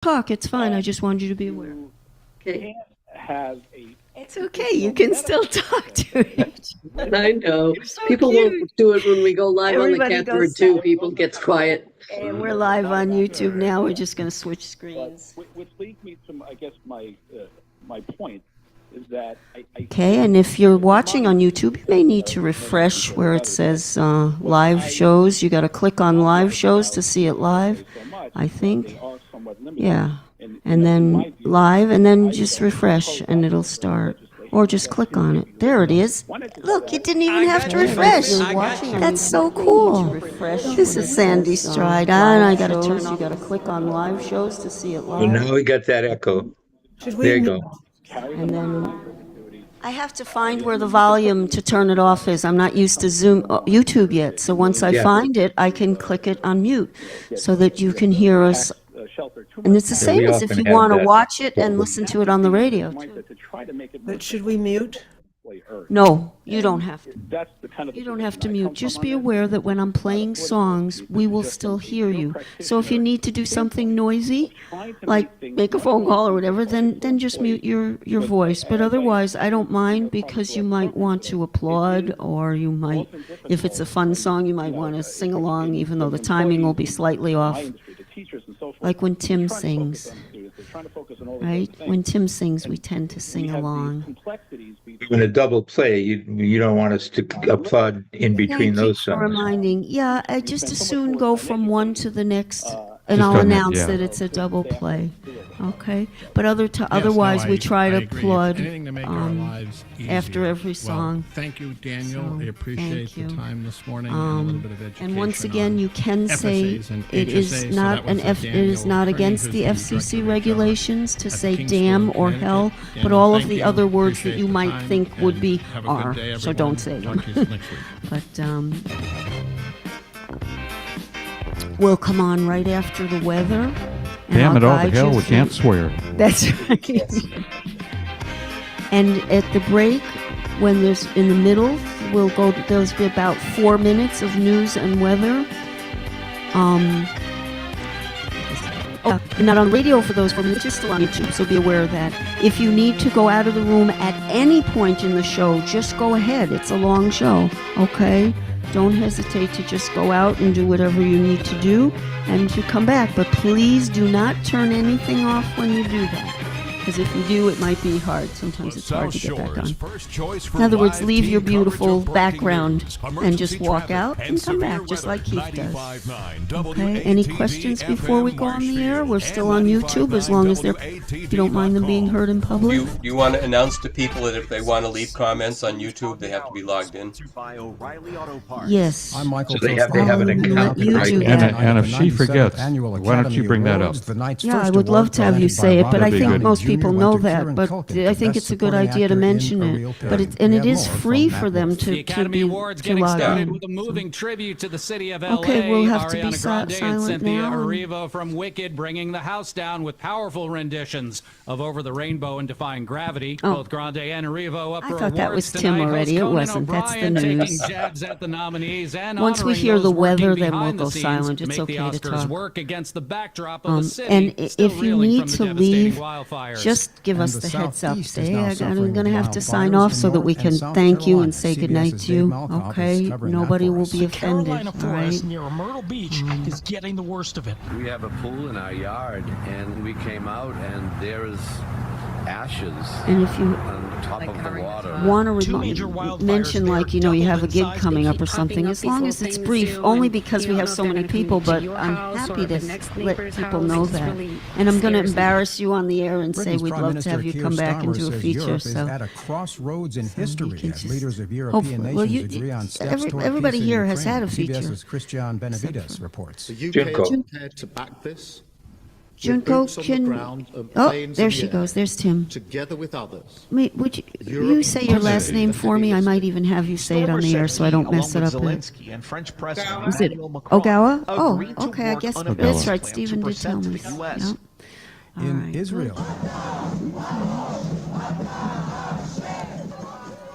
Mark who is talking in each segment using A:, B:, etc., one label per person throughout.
A: talk. It's fine. I just wanted you to be aware.
B: Okay.
A: It's okay. You can still talk to each other.
B: I know.
A: So
B: People
A: cute.
B: won't do it when we go live
A: Everybody
B: on the
A: goes
B: Catbird too.
A: silent.
B: People gets quiet.
A: And we're live on YouTube now. We're just going to switch screens.
C: Which leads me to, I guess, my point is that
A: Okay, and if you're watching on YouTube, you may need to refresh where it says live shows. You got to click on live shows to see it live, I think. Yeah, and then live, and then just refresh, and it'll start. Or just click on it. There it is. Look, you didn't even have to refresh. That's so cool. This is Sandy Stride. And I got to turn. You got to click on live shows to see it live.
D: Well, now we got that echo. There you go.
A: And then I have to find where the volume to turn it off is. I'm not used to YouTube yet. So once I find it, I can click it on mute so that you can hear us. And it's the same as if you want to watch it and listen to it on the radio, too.
E: But should we mute?
A: No, you don't have to. You don't have to mute. Just be aware that when I'm playing songs, we will still hear you. So if you need to do something noisy, like make a phone call or whatever, then just mute your voice. But otherwise, I don't mind, because you might want to applaud, or you might, if it's a fun song, you might want to sing along, even though the timing will be slightly off. Like when Tim sings, right? When Tim sings, we tend to sing along.
D: In a double play, you don't want us to applaud in between those
A: Thank you for
D: songs.
A: reminding. Yeah, I just as soon go from one to the next, and
F: Just
A: I'll
F: on that,
A: announce
F: yeah.
A: that it's a double play. Okay, but otherwise we try to applaud after every song.
F: Thank you, Daniel.
A: So,
F: I appreciate
A: thank you.
F: the time this morning and a little bit of education.
A: And once again, you can say
F: FSAs and
A: it is
F: HSAs, so
A: not
F: that was
A: an F. It is
F: Daniel
A: not
F: Kearney,
A: against
F: who's
A: the
F: the
A: FCC
F: director of
A: regulations to
F: at
A: say
F: Kingston,
A: damn or
F: Connecticut.
A: hell, but
F: Daniel,
A: all of
F: thank
A: the
F: you.
A: other words that
F: Appreciate
A: you
F: the
A: might
F: time,
A: think would
F: and
A: be
F: have a good
A: are.
F: day,
A: So
F: everyone.
A: don't say
F: Talk
A: them.
F: to you next week.
A: But we'll come on right after the weather. and
G: Damn it
A: I'll
G: all to
A: guide
G: hell,
A: you
G: we
A: through-
G: can't swear.
A: That's right. And at the break, when there's in the middle, there'll be about 4 minutes of news and weather. Not on radio for those 4 minutes, just still on YouTube, so be aware of that. If you need to go out of the room at any point in the show, just go ahead. It's a long show, okay? Don't hesitate to just go out and do whatever you need to do and to come back. But please do not turn anything off when you do that. Because if you do, it might be hard. Sometimes it's hard to get back on. In other words, leave your beautiful background and just walk out and come back, just like Keith does. Okay, any questions before we go on the air? We're still on YouTube, as long as you don't mind them being heard in public.
H: Do you want to announce to people that if they want to leave comments on YouTube, they have to be logged in?
A: Yes.
E: I'm Michael.
D: So they have to have an
A: I'll
D: account
A: let you
D: right
A: do
D: now.
A: that.
G: And if she forgets, why don't you bring that up?
A: Yeah, I would love to have you say it, but I
G: That'd be
A: think
G: good.
A: most people know that. But I think it's a good idea to mention it. But it is free for them
I: The
A: to
I: Academy Awards
A: to
I: getting
A: log
I: started
A: in.
I: with a moving tribute to the city of LA.
A: Okay, we'll have to be
I: Ariana Grande and
A: silent
I: Cynthia
A: now.
I: Erivo from Wicked bringing the house down with powerful renditions of Over the Rainbow and Defying Gravity.
A: Oh.
I: Both Grande and Erivo up
A: I
I: for
A: thought that
I: awards
A: was Tim
I: tonight.
A: already.
I: Host
A: It
I: Conan
A: wasn't. That's the
I: O'Brien taking
A: news.
I: jabs at the nominees and
A: Once we
I: honoring
A: hear
I: those
A: the
I: working
A: weather, then
I: behind
A: we'll
I: the
A: go
I: scenes
A: silent.
I: to
A: It's
I: make the
A: okay to
I: Oscars
A: talk.
I: work against the backdrop of a city
A: And
I: still
A: if you
I: reeling
A: need
I: from the
A: to
I: devastating
A: leave,
I: wildfires.
A: just give us
E: And
A: the
E: the
A: heads up.
E: Southeast is
A: Say,
E: now
A: I'm
E: suffering
A: going to have
E: wild
A: to sign
E: fires
A: off
E: in
A: so that
E: North
A: we
E: and
A: can
E: South
A: thank you and
E: Carolina.
A: say goodnight
E: CBS's
A: to you.
E: Dave Malkoff is
A: Okay?
E: covering that
A: Nobody
E: for
A: will
E: us.
A: be offended.
J: Carolina
A: All right?
J: forest near Myrtle Beach is getting the worst of it.
K: We have a pool in our yard, and we came out, and there is ashes
A: And if you
K: on top of the water.
A: want
J: Two
A: to
J: major wildfires
A: mention,
J: there
A: like, you have a
J: doubled in
A: gig
J: size.
A: coming
J: They
A: up or
J: keep
A: something, as long as it's brief, only because we have so many people, but I'm happy to let people know that. And I'm going to embarrass you on the air and say
E: Britain's
A: we'd
E: Prime
A: love to
E: Minister
A: have you
E: Keir
A: come back
E: Starmer
A: and do a
E: says
A: feature.
E: Europe is
A: So
E: at a crossroads in
A: you
E: history
A: can
E: as
A: just-
E: leaders of European
A: hopefully- well,
E: nations agree on steps toward
A: everybody
E: peace in
A: here has had a
E: Ukraine.
A: feature.
E: CBS's Christian Benavides reports.
D: Junko.
L: to back this.
A: Junko, there she goes. There's Tim.
L: Together with others.
A: Wait, would you say your last name for me? I might even have you say it on the air so I don't mess it up.
J: And French President
A: Is it
J: Emmanuel Macron
A: Ogawa? Oh,
J: agreed to
A: okay, I
J: work
A: guess
J: on a
A: that's
J: bill
A: right.
J: plan
A: Stephen
J: to
A: did tell
J: present to
A: me.
J: the US.
A: Yep. All
E: In
A: right,
E: Israel,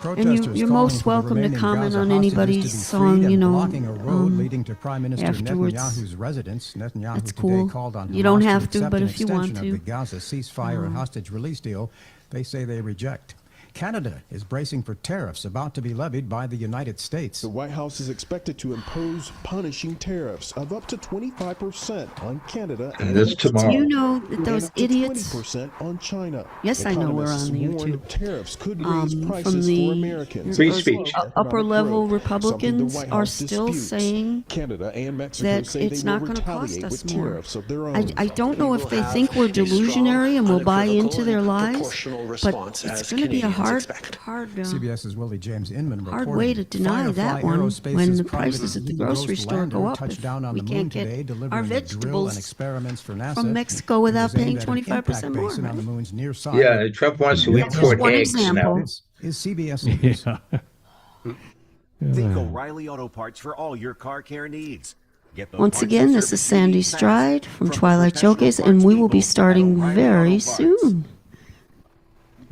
E: Protesters
A: you're
E: calling
A: most
E: for the
A: welcome to
E: remaining
A: comment
E: Gaza
A: on
E: hostages
A: anybody's
E: to be
A: song,
E: freed
A: you
E: and
A: know,
E: blocking a road leading to Prime Minister
A: afterwards.
E: Netanyahu's residence. Netanyahu
A: That's
E: today
A: cool.
E: called on
A: You
E: Hamas
A: don't
E: to
A: have to,
E: accept
A: but
E: an
A: if you want
E: extension of
A: to.
E: the Gaza ceasefire and hostage release deal they say they reject. Canada is bracing for tariffs about to be levied by the United States.
L: The White House is expected to impose punishing tariffs of up to 25% on Canada
D: And this tomorrow.
A: Do you know that those
L: and up to
A: idiots?
L: 20% on China.
A: Yes, I know we're
L: Economists
A: on
L: warn
A: YouTube.
L: Tariffs could raise
A: From
L: prices
A: the
L: for Americans.
D: Free
A: those
D: speech.
A: upper level Republicans
L: White
A: are
L: House
A: still
L: disputes.
A: saying
L: Canada and Mexico
A: that
L: say
A: it's
L: they will
A: not going to cost
L: retaliate
A: us
L: with
A: more.
L: tariffs of their own.
A: I don't know if they think we're delusionary and will buy into their lies, but it's going to be a hard
E: CBS's Willie James Inman
A: hard
E: reported
A: way to deny that
E: Firefly
A: one
E: Aerospace's
A: when the
E: private
A: prices at the
E: Blue
A: grocery
E: Ghost
A: store
E: lander
A: go up.
E: touched
A: If
E: down on
A: we
E: the
A: can't
E: moon
A: get
E: today, delivering
A: our
E: a drill and
A: vegetables
E: experiments for NASA.
A: from Mexico
E: It
A: without
E: was aimed
A: paying
E: at an
A: 25%
E: impact
A: more.
E: basin on the
A: Right?
E: moon's near side.
D: Yeah, Trump wants to import
A: one
D: eggs
A: example.
D: now.
E: Is CBS News.
M: Think O'Reilly Auto Parts for all your car care needs. Get the
A: Once
M: parts
A: again,
M: and
A: this is
M: service you
A: Sandy
M: need fast
A: Stride from Twilight
M: professional
A: Showcase,
M: parts
A: and we will be
M: people at
A: starting
M: O'Reilly
A: very
M: Auto Parts.
A: soon.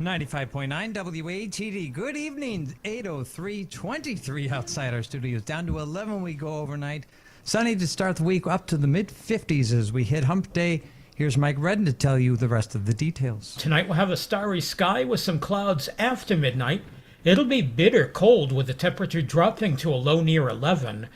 N: 95.9 WATD. Good evening. 8:03:23 outside our studios. Down to 11 we go overnight. Sunny to start the week, up to the mid-50s as we hit hump day. Here's Mike Redden to tell you the rest of the details.
O: Tonight we'll have a starry sky with some clouds after midnight. It'll be bitter cold with the temperature dropping to a low near 11.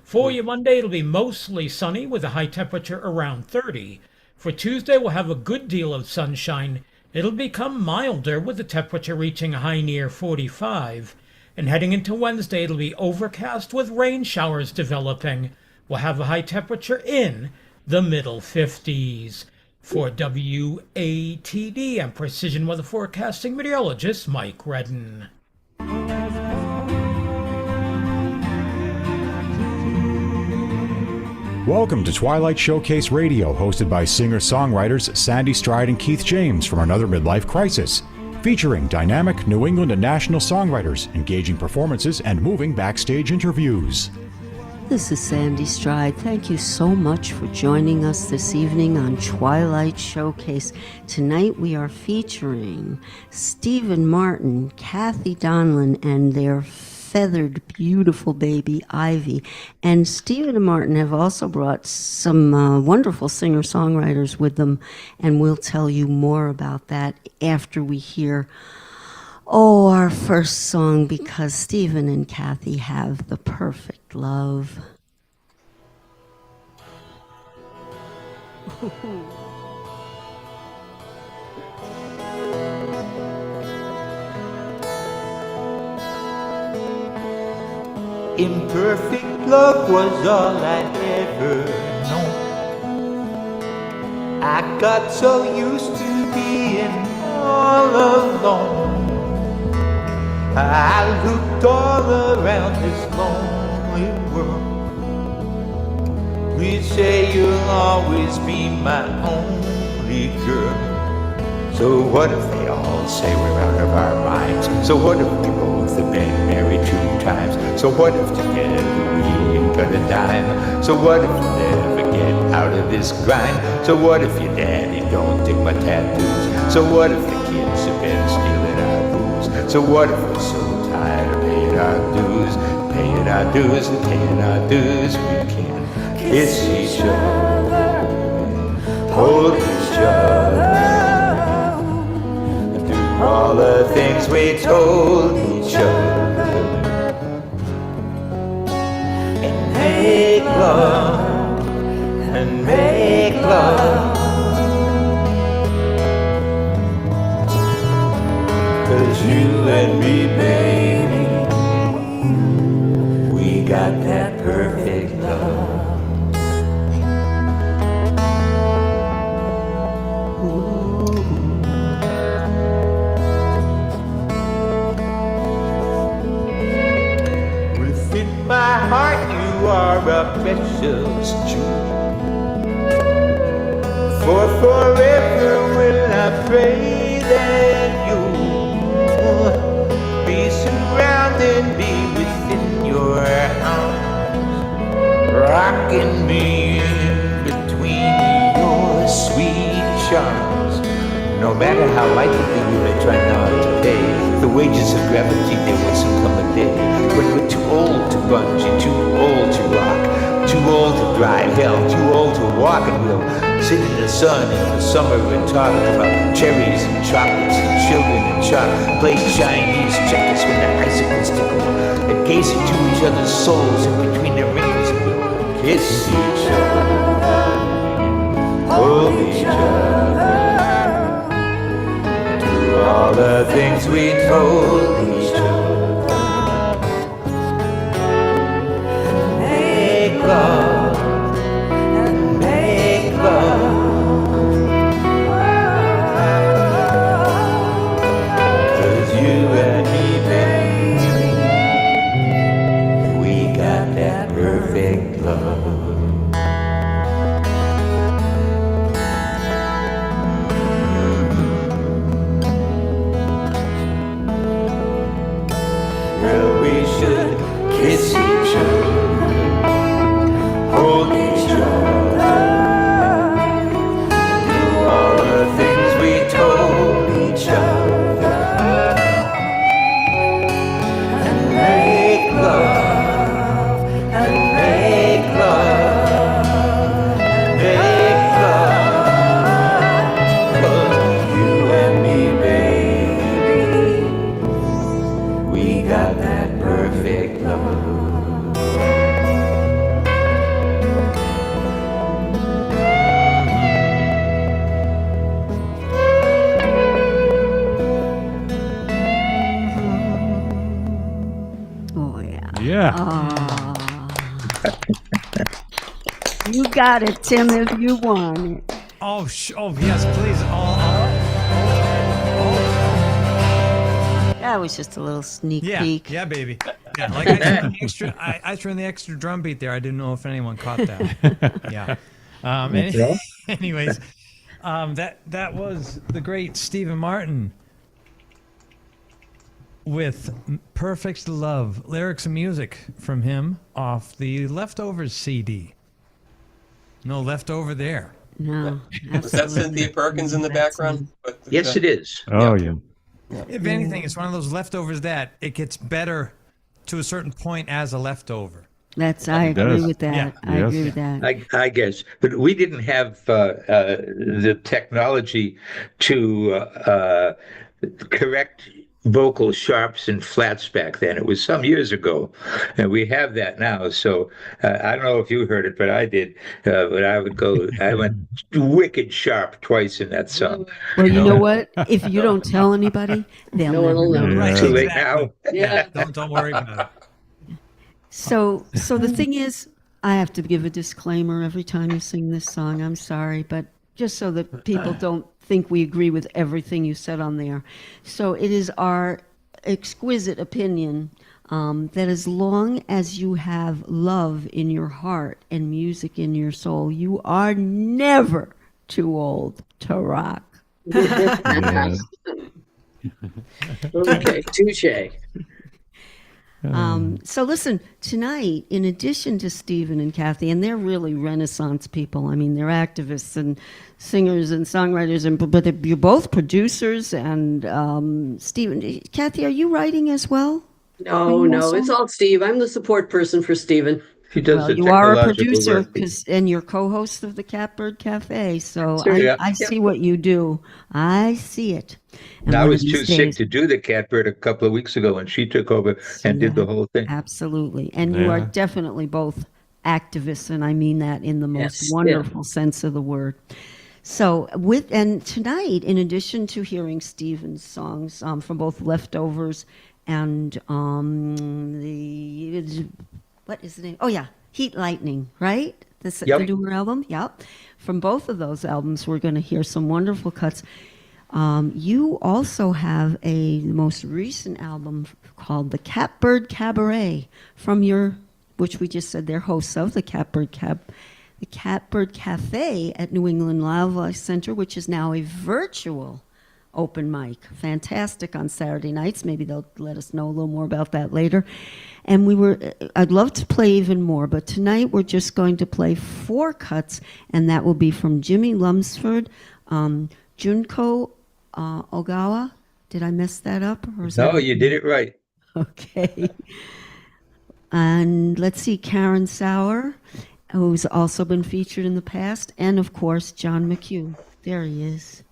O: For you Monday, it'll be mostly sunny with a high temperature around 30. For Tuesday, we'll have a good deal of sunshine. It'll become milder with the temperature reaching a high near 45. And heading into Wednesday, it'll be overcast with rain showers developing. We'll have a high temperature in the middle 50s. For WATD and Precision Weather Forecasting meteorologist Mike Redden.
P: Welcome to Twilight Showcase Radio, hosted by singer-songwriters Sandy Stride and Keith James from Another Midlife Crisis, featuring dynamic New England and national songwriters, engaging performances, and moving backstage interviews.
A: This is Sandy Stride. Thank you so much for joining us this evening on Twilight Showcase. Tonight we are featuring Stephen Martin, Kathe Donlan, and their feathered, beautiful baby, Ivy. And Stephen and Martin have also brought some wonderful singer-songwriters with them, and we'll tell you more about that after we hear our first song, because Stephen and Kathe have the perfect love.
Q: Imperfect love was all I'd ever known. I got so used to being all alone. I looked all around this lonely world. Please say you'll always be my only girl. So what if they all say we're out of our minds? So what if we both have been married 2 times? So what if together we ain't got a dime? So what if we never get out of this grind? So what if your daddy don't dig my tattoos? So what if the kids have been stealing our booze? So what if we're so tired of paying our dues, paying our dues and paying our dues? We can't kiss each other, hold each other, all the things we told each other, and make love, and make love. 'Cause you and me, baby, we got that perfect love. My heart, you are a precious jewel. For forever will I pray that you'll be surrounded, be within your arms, rocking me in between your sweet charms. No matter how lightly you may try not to pay the wages of gravity, there will soon come a day when we're too old to bungee, too old to rock, too old to drive, hell, too old to walk, and we'll sit in the sun in the summer and talk about cherries and chocolates and children and chalk, play Chinese checkers when the icicles tickle, and gaze into each other's souls in between their wrinkles, and we'll kiss each other, hold each other, do all the things we told each other, make love and make love. You and me, baby, we got that perfect love. Well, we should kiss each other, hold each other, do all the things we told each other. Make love and make love, make love. 'Cause you and me, baby, we got that perfect love.
G: Yeah.
A: You got it, Tim, if you want it.
N: Oh, yes, please.
A: That was just a little sneak peek.
N: Yeah, baby. Yeah, like I threw in the extra drum beat there. I didn't know if anyone caught that. Yeah. Anyways, that was the great Stephen Martin with Perfect Love, lyrics and music from him off the Leftovers CD. No leftover there.
A: No.
H: Was that Cynthia Perkins in the background?
D: Yes, it is.
G: Oh, yeah.
N: If anything, it's one of those leftovers that it gets better to a certain point as a leftover.
A: I agree with that.
N: Yeah.
A: I agree with that.
D: I guess, but we didn't have the technology to correct vocal sharps and flats back then. It was some years ago, and we have that now. So I don't know if you heard it, but I did. But I went wicked sharp twice in that song.
A: Well, you know what? If you don't tell anybody, they'll
B: No one will know.
N: Right,
D: Too late
N: exactly.
D: now.
N: Yeah, don't worry about it.
A: So the thing is, I have to give a disclaimer every time you sing this song. I'm sorry, but just so that people don't think we agree with everything you said on there. So it is our exquisite opinion that as long as you have love in your heart and music in your soul, you are never too old to rock.
G: Yes.
B: Okay, touche.
A: So listen, tonight, in addition to Stephen and Kathe, and they're really Renaissance people. I mean, they're activists and singers and songwriters, but you're both producers. And Stephen, Kathe, are you writing as well?
B: No, it's all Steve. I'm the support person for Stephen.
D: She does the
A: you are a
D: technological
A: producer
D: work.
A: and you're co-host of the Catbird Cafe. So
B: Sure.
A: I see what you do. I see it. And
D: I
A: one
D: was
A: of
D: too
A: these
D: sick
A: days-
D: to do the Catbird a couple of weeks ago, and she took over and did the whole thing.
A: Absolutely. And you are definitely both activists, and I mean that in the most wonderful sense of the word. So and tonight, in addition to hearing Stephen's songs from both Leftovers and what is the name? Oh yeah, Heat Lightning, right? The newer album? Yep. From both of those albums, we're going to hear some wonderful cuts. You also have the most recent album called The Catbird Cabaret which we just said they're hosts of, the Catbird Cafe at New England Live Center, which is now a virtual open mic. Fantastic on Saturday nights. Maybe they'll let us know a little more about that later. And I'd love to play even more, but tonight we're just going to play 4 cuts, and that will be from Jimmie Lunsford, Junko Ogawa, Did I mess that up? Or is
D: No,
A: that
D: you did it right.
A: Okay. And let's see, Karen Sauer, who's also been featured in the past, and of course, John McHugh. There he is.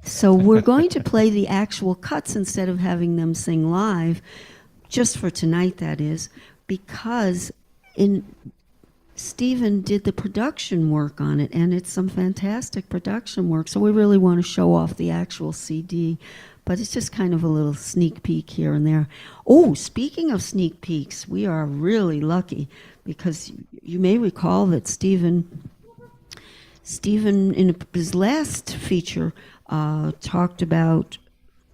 A: So we're going to play the actual cuts instead of having them sing live, just for tonight, that is, because Stephen did the production work on it, and it's some fantastic production work, so we really want to show off the actual CD, but it's just kind of a little sneak peek here and there. Oh, speaking of sneak peeks, we are really lucky, because you may recall that Stephen, in his last feature, talked about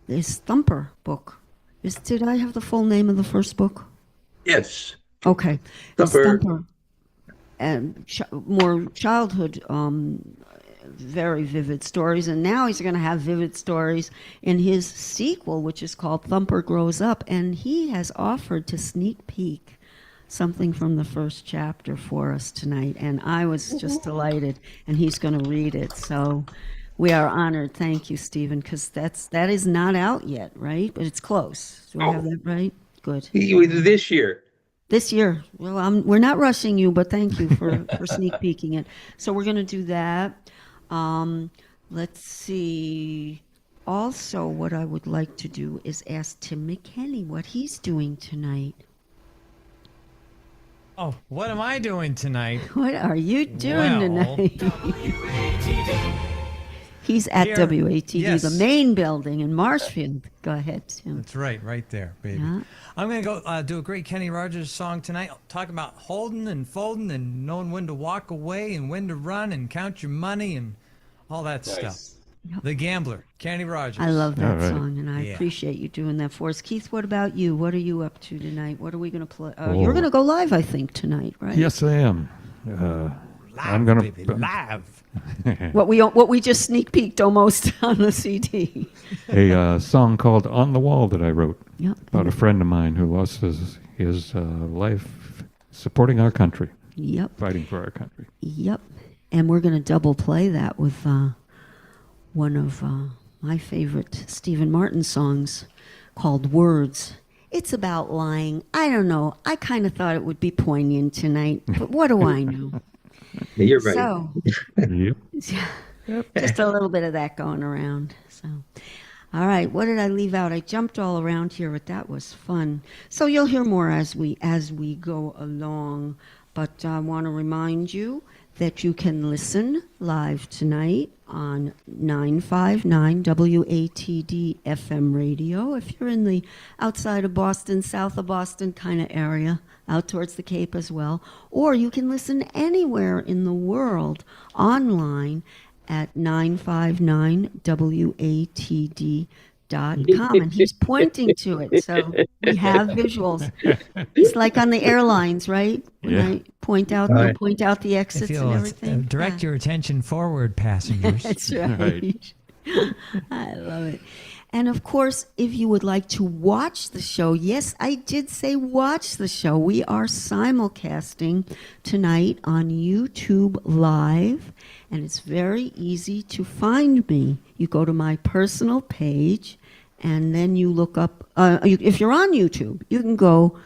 A: this Thumper book. Did I have the full name of the first book?
D: Yes.
A: Okay.
D: Thumper.
A: And more childhood, very vivid stories. And now he's going to have vivid stories in his sequel, which is called Thumper Grows Up. And he has offered to sneak peek something from the first chapter for us tonight. And I was just delighted. And he's going to read it. So we are honored. Thank you, Stephen, because that is not out yet, right? But it's close. Do I have that right? Good.
D: This year.
A: This year. Well, we're not rushing you, but thank you for sneak peeking it. So we're going to do that. Let's see. Also, what I would like to do is ask Tim McKinney what he's doing tonight.
N: Oh, what am I doing tonight?
A: What are you doing tonight? He's at WATD,
N: yes.
A: the main building in Marshfield. Go ahead, Tim.
N: That's right there, baby.
A: Yeah.
N: I'm going to go do a great Kenny Rogers song tonight. Talk about holding and folding and knowing when to walk away and when to run and count your money and all that stuff.
A: Yep.
N: The Gambler, Kenny Rogers.
A: I love that song, and I appreciate you doing that for us. Keith, what about you? What are you up to tonight? What are we going to play? You're going to go live, I think, tonight, right?
G: Yes, I am. I'm going to
N: live.
A: What we just sneak peeked almost on the CD.
G: A song called "On the Wall" that I wrote about a friend of mine who lost his life supporting our country.
A: Yep.
G: Fighting for our country.
A: Yep. And we're going to double play that with one of my favorite Stephen Martin songs called "Words." It's about lying. I don't know. I kind of thought it would be poignant tonight, but what do I know?
D: You're right.
A: So, just a little bit of that going around. So, all right. What did I leave out? I jumped all around here, but that was fun. So you'll hear more as we go along. But I want to remind you that you can listen live tonight on 959 WATD FM radio if you're in the outside of Boston, south of Boston kind of area, out towards the Cape as well. Or you can listen anywhere in the world online at 959WATD.com. And he's pointing to it, so we have visuals. It's like on the airlines, right? When I point out the exits and everything.
N: Direct your attention forward, passengers.
A: That's right. I love it. And of course, if you would like to watch the show, yes, I did say watch the show. We are simulcasting tonight on YouTube Live, and it's very easy to find me. You go to my personal page, and then you look up, if you're on YouTube, you can go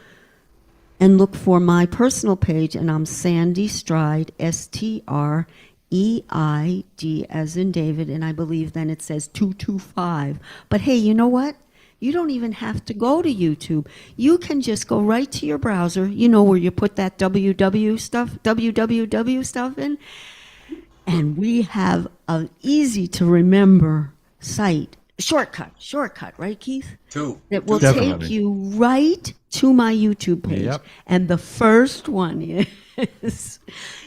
A: and look for my personal page, and I'm Sandy Stride, STREID as in David, and I believe then it says 225. But hey, you know what? You don't even have to go to YouTube. You can just go right to your browser, you know, where you put that www stuff in, and we have an easy to remember site. Shortcut, right, Keith? That will take you right to my YouTube page.
G: Yep.
A: And the first one is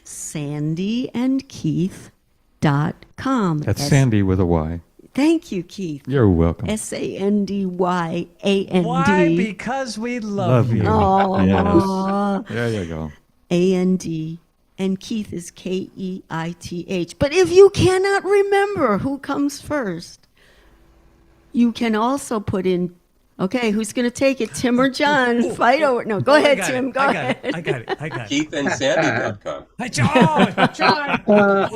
A: sandyandkeith.com.
G: That's Sandy with a Y.
A: Thank you, Keith.
G: You're welcome.
A: SANDYAND.
N: Why? Because we love you.
A: Oh,
G: yes. There you go.
A: AND. And Keith is KEITH. But if you cannot remember who comes first, you can also put in, okay, who's going to take it, Tim or John? Fight over. No, go ahead, Tim. Go ahead.
N: I got it.
H: KeithandSandy.com.
N: John.
G: Why?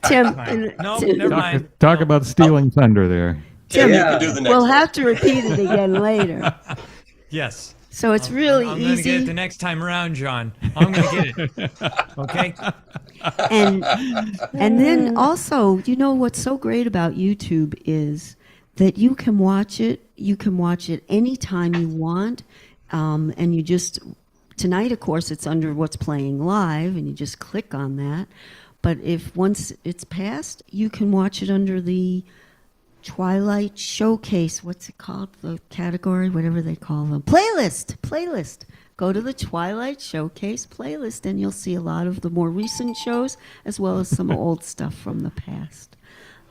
A: Tim,
N: No,
A: Tim-
N: never mind.
G: Talk about stealing thunder there.
A: Tim,
H: you can do the next
A: we'll
H: one.
A: have to repeat it again later.
N: Yes.
A: So it's really
N: I'm going to get it
A: easy.
N: the next time around, John. I'm going to get it. Okay?
A: And then also, you know what's so great about YouTube is that you can watch it. You can watch it anytime you want, and you just tonight, of course, it's under what's playing live, and you just click on that. But if once it's passed, you can watch it under the Twilight Showcase. What's it called? The category, whatever they call them. Playlist. Go to the Twilight Showcase playlist, and you'll see a lot of the more recent shows as well as some old stuff from the past.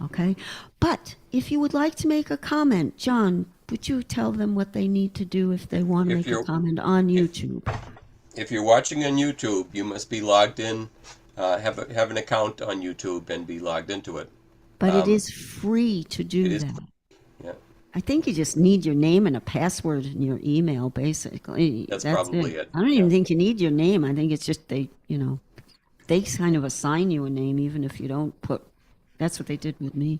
A: Okay? But if you would like to make a comment, John, would you tell them what they need to do if they want to make a comment on YouTube?
H: If you're watching on YouTube, you must be logged in, have an account on YouTube and be logged into it.
A: But it is free to do that.
H: Yeah.
A: I think you just need your name and a password in your email, basically.
H: That's probably it.
A: I don't even think you need your name. I think it's just they kind of assign you a name even if you don't put. That's what they did with me.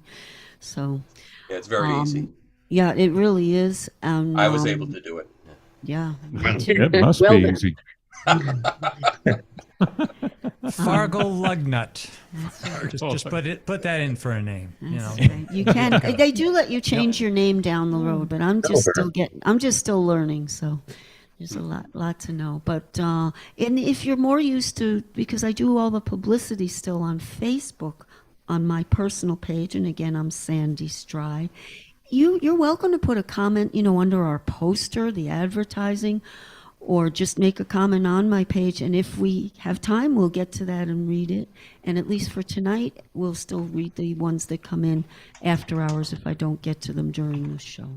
A: So.
H: Yeah, it's very easy.
A: Yeah, it really is.
H: I was able to do it.
A: Yeah.
G: It must be easy.
N: Fargo Lugnut. Just put that in for a name. You know.
A: Right. You can. They do let you change your name down the road, but I'm just still learning. So there's a lot to know. But and if you're more used to, because I do all the publicity still on Facebook on my personal page, and again I'm Sandy Stride. You're welcome to put a comment, under our poster, the advertising, or just make a comment on my page. And if we have time, we'll get to that and read it. And at least for tonight, we'll still read the ones that come in after hours if I don't get to them during the show.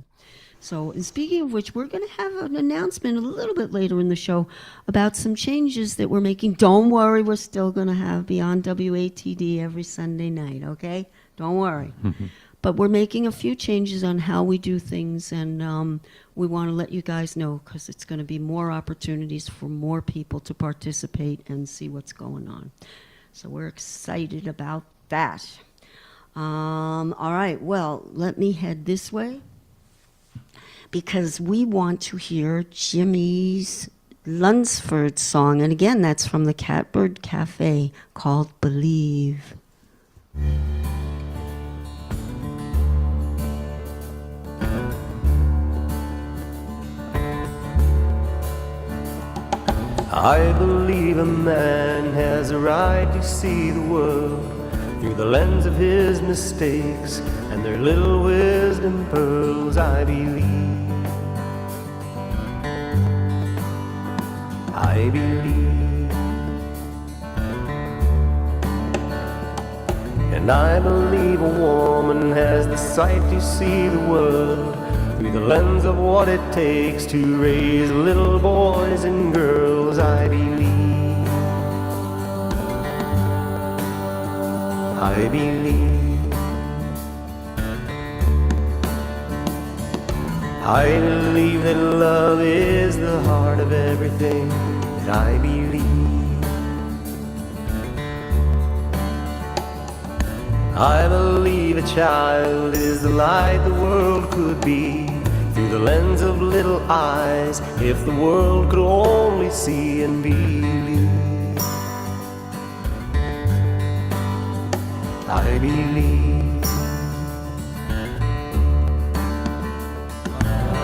A: So, and speaking of which, we're going to have an announcement a little bit later in the show about some changes that we're making. Don't worry, we're still going to have Beyond WATD every Sunday night, okay? Don't worry. But we're making a few changes on how we do things, and we want to let you guys know because it's going to be more opportunities for more people to participate and see what's going on. So we're excited about that. All right, well, let me head this way because we want to hear Jimmie Lunsford's song. And again, that's from the Catbird Cafe called Believe.
R: I believe a man has a right to see the world through the lens of his mistakes and their little wisdom pearls. I believe, I believe, and I believe a woman has the sight to see the world through the lens of what it takes to raise little boys and girls. I believe, I believe, I believe that love is the heart of everything that I believe. I believe a child is the light the world could be through the lens of little eyes, if the world could only see and believe. I believe,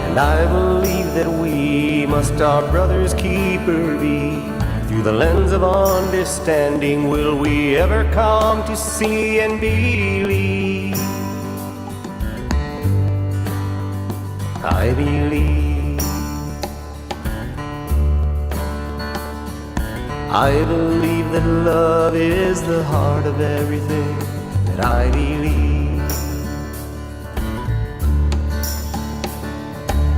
R: and I believe that we must our brother's keeper be. Through the lens of understanding, will we ever come to see and believe? I believe, I believe that love is the heart of everything that I believe.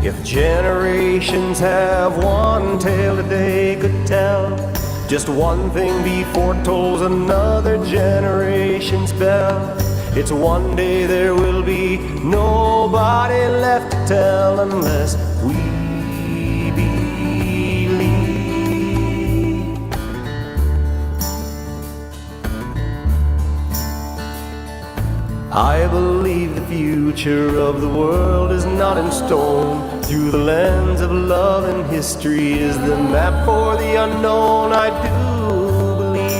R: If generations have one tale that they could tell, just one thing before tolls another generation's bell. It's one day there will be nobody left to tell unless we believe. I believe the future of the world is not in stone. Through the lens of love and history is the map for the unknown. I do believe.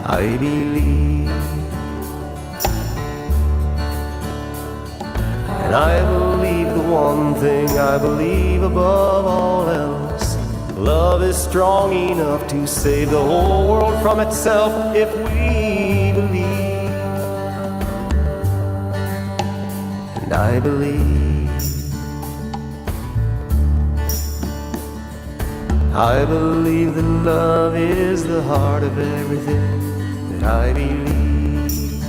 R: I believe. And I believe the one thing I believe above all else. Love is strong enough to save the whole world from itself if we believe. And I believe. I believe that love is the heart of everything that I believe.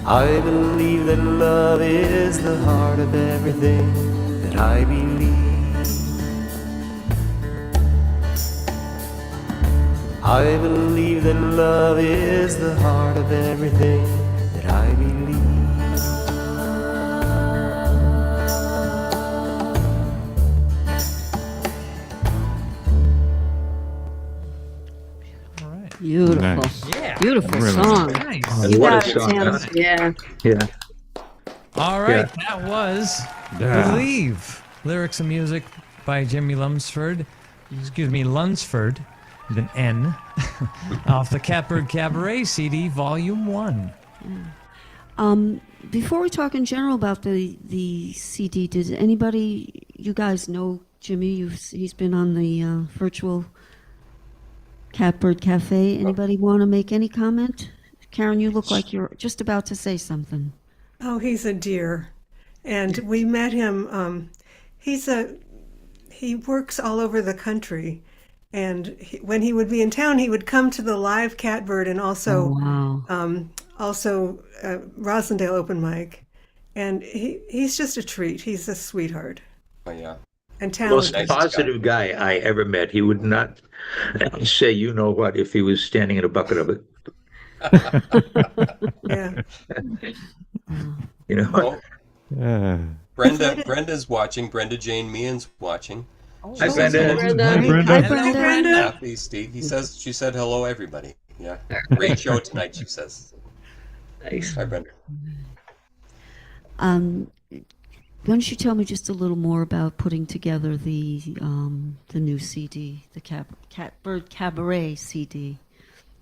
R: I believe that love is the heart of everything that I believe. I believe that love is the heart of everything that I believe.
A: Beautiful.
G: Nice.
N: Yeah.
A: Beautiful
G: Really
A: song.
N: Nice.
A: You
D: What
A: got
D: a
A: it,
D: song,
A: Tim.
D: huh?
B: Yeah.
D: Yeah.
N: All right,
D: Yeah.
N: that was
G: Yeah.
N: Believe. Lyrics and music by Jimmie Lunsford. Lunsford, with an N, off the Catbird Cabaret CD, Volume 1.
A: Before we talk in general about the CD, did anybody, you guys know Jimmy? He's been on the virtual Catbird Cafe. Anybody want to make any comment? Karen, you look like you're just about to say something.
S: Oh, he's a dear. And we met him. He works all over the country. And when he would be in town, he would come to the live Catbird and also Rosendale open mic. And he's just a treat. He's a sweetheart.
H: Oh, yeah.
S: And
D: Most
S: talented.
D: positive guy I ever met. He would not say, you know what, if he was standing in a bucket of it.
S: Yeah.
D: You know?
H: Oh. Brenda's watching. Brenda Jane Meehan's watching.
D: Hi, Brenda.
A: Hi, Brenda.
H: Happy, Steve. She said hello, everybody. Yeah. Great show tonight, she says.
D: Nice.
H: Hi, Brenda.
A: Why don't you tell me just a little more about putting together the new CD, the Catbird Cabaret CD?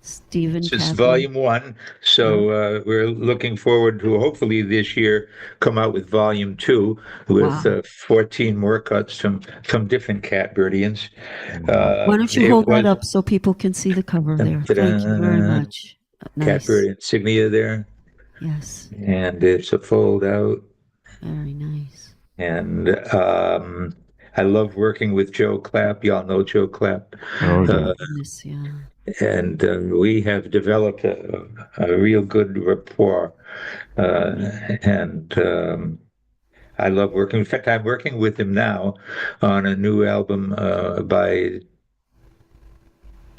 A: Stephen,
D: This is
A: Kathy?
D: volume 1, so we're looking forward to hopefully this year come out with volume 2 with 14 more cuts from different Catbirdians.
A: Why don't you hold that up so people can see the cover there? Thank you very much. Nice.
D: Catbird insignia there.
A: Yes.
D: And it's a fold out.
A: Very nice.
D: And I love working with Joe Clapp. Y'all know Joe Clapp.
A: Goodness, yeah.
D: And we have developed a real good rapport. And I love working. In fact, I'm working with him now on a new album by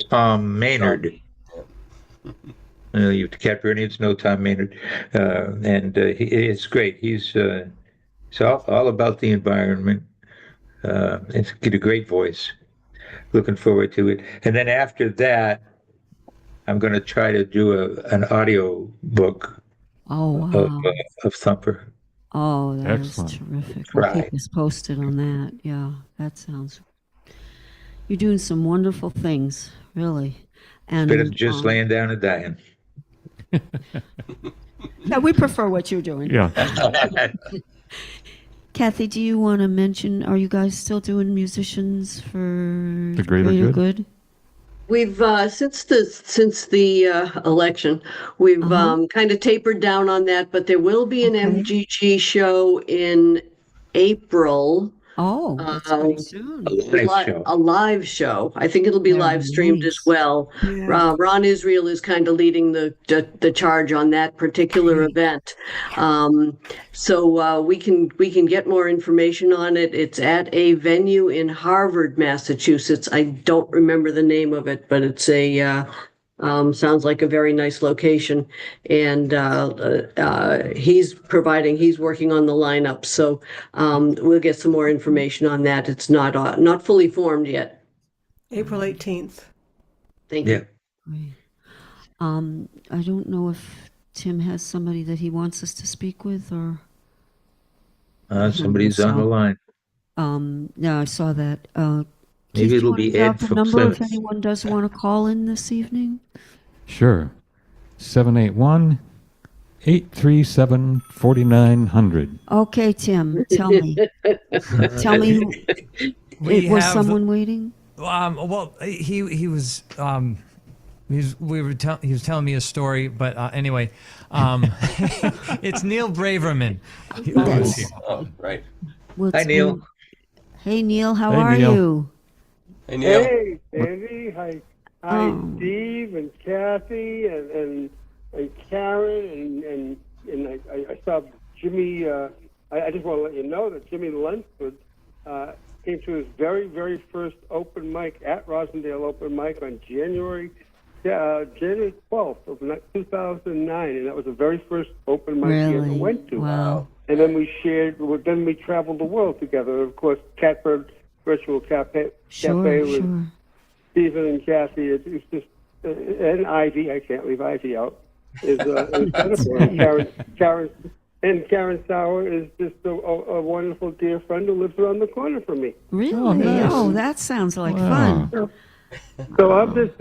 D: Tom Maynard. You Catbirdians know Tom Maynard. And it's great. He's all about the environment. He's got a great voice. Looking forward to it. And then after that, I'm going to try to do an audio book of Thumper.
A: Oh, that is
G: Excellent.
A: terrific. We'll keep us posted on that. Yeah, that sounds... You're doing some wonderful things, really. And
D: Better than just laying down and dying.
A: Yeah, we prefer what you're doing.
G: Yeah.
A: Kathy, do you want to mention, are you guys still doing musicians for
G: The Greater Good?
B: We've since the election, we've kind of tapered down on that, but there will be an MGG show in April.
A: Oh, that's pretty soon.
B: A live show. I think it'll be live streamed as well.
S: Yeah.
B: Ron Israel is kind of leading the charge on that particular event. So we can get more information on it. It's at a venue in Harvard, Massachusetts. I don't remember the name of it, but it's sounds like a very nice location, and he's working on the lineup, so we'll get some more information on that. It's not fully formed yet.
S: April 18th.
B: Thank you.
A: I don't know if Tim has somebody that he wants us to speak with, or
D: Somebody's on the line.
A: Yeah, I saw that.
D: Maybe
A: Keith,
D: it'll
A: do you want
D: be
A: to give
D: Ed
A: out the
D: from
A: number if
D: Plymouth.
A: anyone does want to call in this evening?
G: Sure. 781-837-4900.
A: Okay, Tim, tell me. Tell me who.
N: We
A: Was
N: have
A: someone waiting?
N: Well, he was he was telling me a story, but anyway, it's Neil Braverman.
A: Yes.
H: Oh, right.
D: Hi, Neil.
A: Hey, Neil, how
G: Hey,
A: are
G: Neil.
A: you?
H: Hey, Neil.
T: Hey, Sandy. Hi, Steve and Kathy and Karen and I saw Jimmie. I just want to let you know that Jimmie Lunsford came to his very, very first open mic at Rosendale Open Mic on January 12th of 2009, and that was the very first open mic he ever went to.
A: Wow.
T: And then we traveled the world together. Of course, Catbird Virtual Café with Stephen and Kathy. It's just and Ivy. I can't leave Ivy out. Is incredible. And Karen Sauer is just a wonderful dear friend who lives around the corner from me.
A: Really?
G: Oh, nice.
A: Oh, that sounds like
G: Wow.
A: fun.
T: So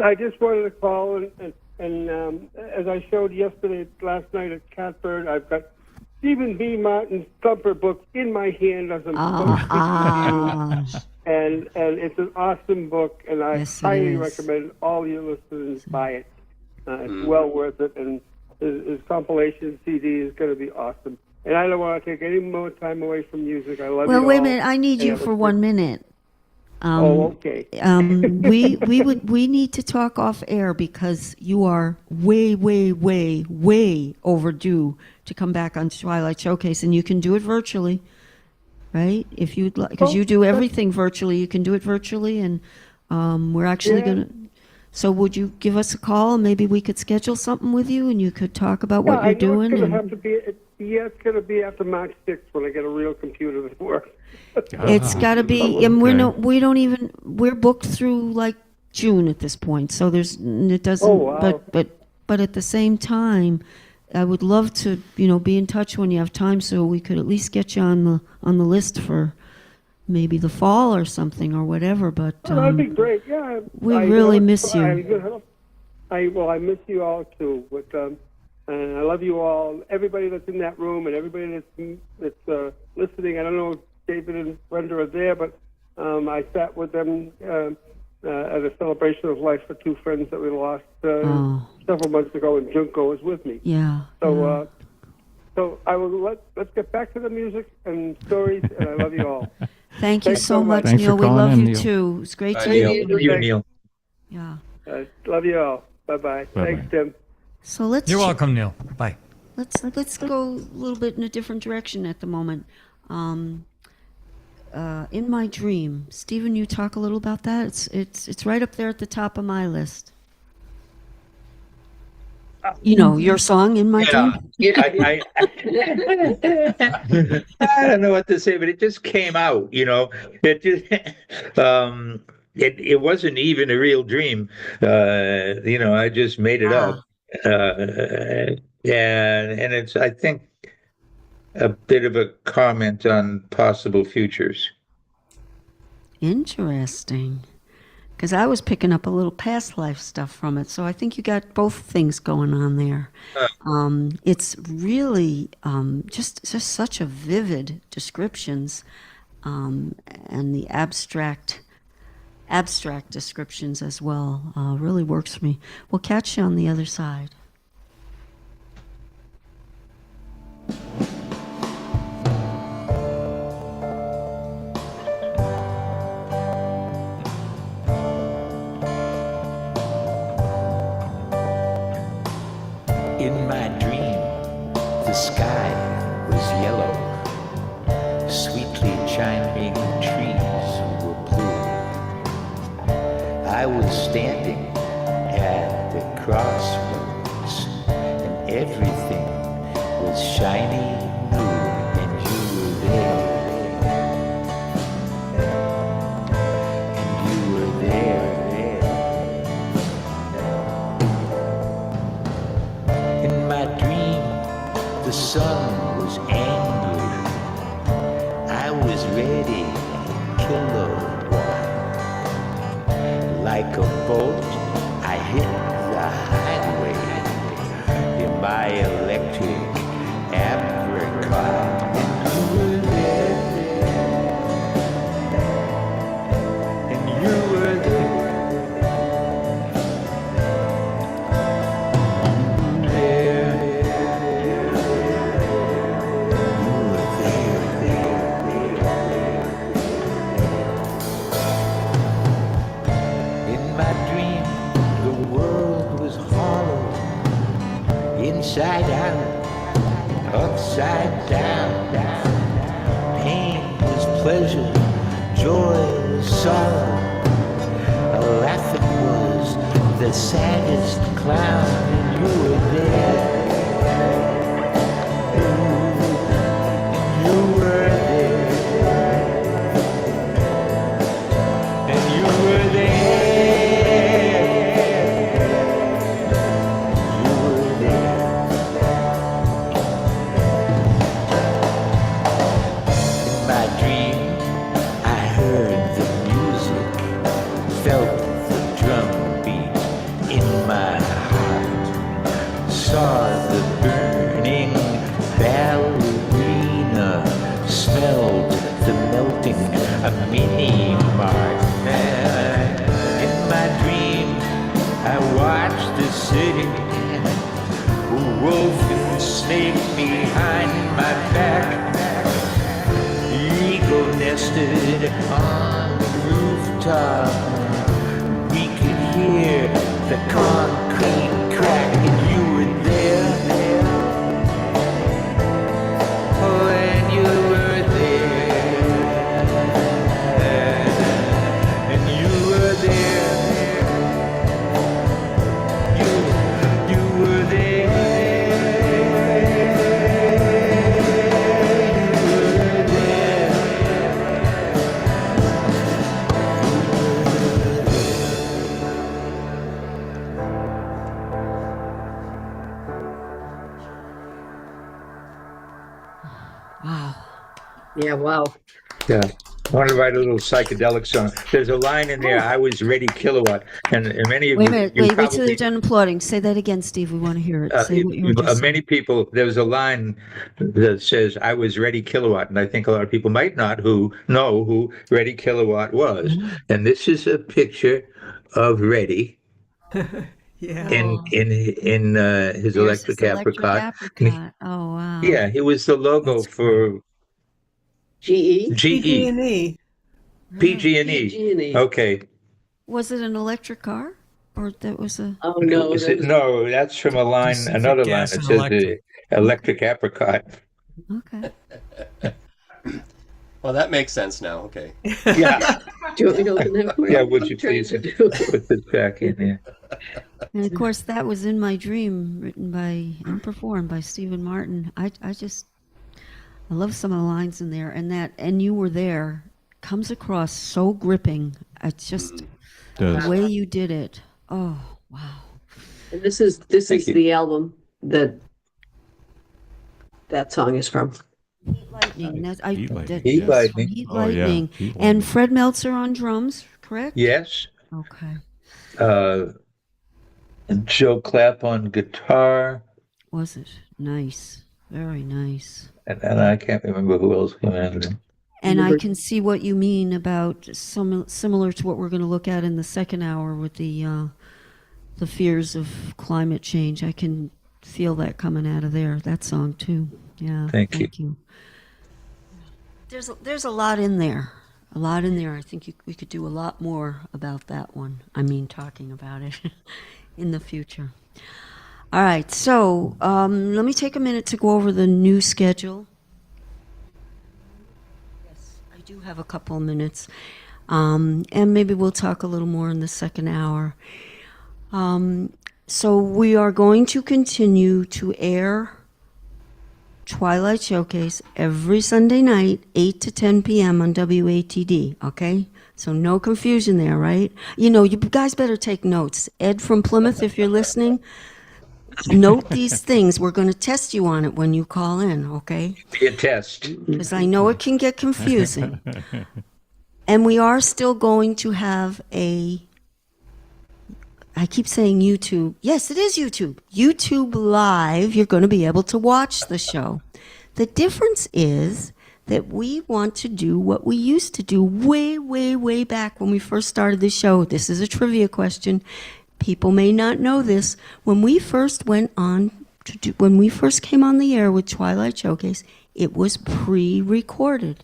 T: I just wanted to call and as I showed last night at Catbird, I've got Stephen B. Martin's Thumper book in my hand as I'm and it's an awesome book, and I highly recommend all your listeners buy it. It's well worth it, and his compilation CD is going to be awesome. And I don't want to take any more time away from music. I love you.
A: Well, wait a
T: all.
A: minute. I need you for 1 minute.
T: Okay.
A: We need to talk off air because you are way overdue to come back on Twilight Showcase, and you can do it virtually, right? If you'd like, because you do everything virtually, you can do it virtually, and we're actually gonna. So would you give us a call? Maybe we could schedule something with you, and you could talk about what you're doing.
T: It's going to be after March 6th when I get a real computer that works.
A: It's got to be, and we're booked through like June at this point. So it doesn't.
T: Oh, wow.
A: But at the same time, I would love to be in touch when you have time, so we could at least get you on the list for maybe the fall or something or whatever. But
T: that'd be great. Yeah,
A: we really miss you.
T: I miss you all too. But and I love you all. Everybody that's in that room and everybody that's listening. I don't know if David and Brenda are there, but I sat with them at a celebration of life for two friends that we lost several months ago, and Junko was with me.
A: Yeah.
T: So so I will let's get back to the music and stories, and I love you all.
A: Thank you
T: Thanks
A: so much,
G: Thanks
A: Neil.
G: for
A: We
G: calling
A: love
G: in,
A: you
G: Neil.
A: too. It's great to
H: Bye,
A: meet
H: Neil.
A: you.
D: Love you, Neil.
A: Yeah.
T: Love you all. Bye-bye. Thanks, Tim.
A: So let's.
N: You're welcome, Neil. Bye.
A: Let's go a little bit in a different direction at the moment. In My Dream, Stephen, you talk a little about that. It's right up there at the top of my list. Your song In My Dream.
D: I don't know what to say, but it just came out. It just it wasn't even a real dream. I just made it up. And it's, I think, a bit of a comment on possible futures.
A: Interesting. Because I was picking up a little past life stuff from it, so I think you got both things going on there. It's really just such a vivid descriptions, and the abstract descriptions as well really works for me. We'll catch you on the other side.
Q: In my dream, the sky was yellow. Sweetly chiming trees were blue. I was standing at the crossroads, and everything was shiny new, and you were there. And you were there. sun was angry. I was ready, kilowatt. Like a bolt, I hit the highway in my electric apricot. And you were there, and you were there. Inside out, upside down. Pain was pleasure, joy was sorrow. Laughing was the saddest clown, and you were there. You were there. And you were there. A mini mart. In my dream, I watched the city, a wolf and snake behind my back. Eagle nested on the rooftop. We could hear the concrete crack, and you were there. Oh, and you were
B: Yeah, wow.
D: Yeah. I want to write a little psychedelic song. There's a line in there, I was ready kilowatt. And many of
A: Wait a
D: you.
A: minute. Wait till you're done applauding. Say that again, Steve. We want to hear it. Say what you were just saying.
D: Many people, there's a line that says, I was ready kilowatt. And I think a lot of people might not know who Ready Kilowatt was. Mm-hmm. And this is a picture of Ready.
S: Yeah.
D: In his electric apricot.
A: Oh, wow.
D: Yeah, he was the logo for
B: GE?
S: PG&E.
D: PG&E. Okay.
A: Was it an electric car? Or that was a...
B: Oh, no.
D: No, that's from a line, another line that says the electric apricot.
A: Okay.
H: Well, that makes sense now. Okay.
D: Yeah.
B: Do you want me to open that for you?
D: Yeah, would you please put this back in here?
A: And of course, that was In My Dream, written by and performed by Stephen Martin. I love some of the lines in there, and You Were There comes across so gripping. It's just the way you did it. Oh, wow.
B: And this is the album that song is from.
A: Heat Lightning.
D: Heat Lightning.
A: Heat Lightning. And Fred Meltzer on drums, correct?
D: Yes.
A: Okay.
D: And Joe Clapp on guitar.
A: Was it? Nice. Very nice.
D: And I can't remember who else came in.
A: And I can see what you mean about similar to what we're going to look at in the second hour with the fears of climate change. I can feel that coming out of there, that song too. Yeah.
D: Thank you.
A: There's a lot in there. A lot in there. I think we could do a lot more about that one. I mean, talking about it in the future. All right, so let me take a minute to go over the new schedule. Yes, I do have a couple of minutes. And maybe we'll talk a little more in the second hour. So we are going to continue to air Twilight Showcase every Sunday night, 8 to 10 p.m. on WATD, okay? So no confusion there, right? You know, you guys better take notes. Ed from Plymouth, if you're listening, note these things. We're going to test you on it when you call in, okay?
D: Be a test.
A: Because I know it can get confusing. And we are still going to have I keep saying YouTube. Yes, it is YouTube. YouTube Live. You're going to be able to watch the show. The difference is that we want to do what we used to do way, way, way back when we first started the show. This is a trivia question. People may not know this. When we first when we first came on the air with Twilight Showcase, it was pre-recorded.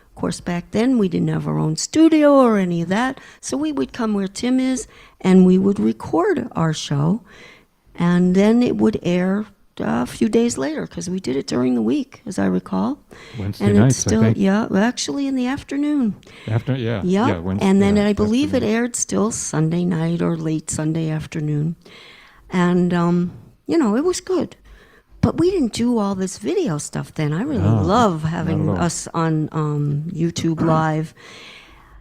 A: Of course, back then we didn't have our own studio or any of that, so we would come where Tim is and we would record our show, and then it would air a few days later because we did it during the week, as I recall.
G: Wednesday
A: and
G: nights,
A: it's still,
G: I think.
A: yeah, well, actually in the afternoon.
G: Yeah. Wednesday,
A: And then I believe it aired still Sunday night or late Sunday afternoon. And, it was good. But we didn't do all this video stuff then. I really love having us on YouTube Live.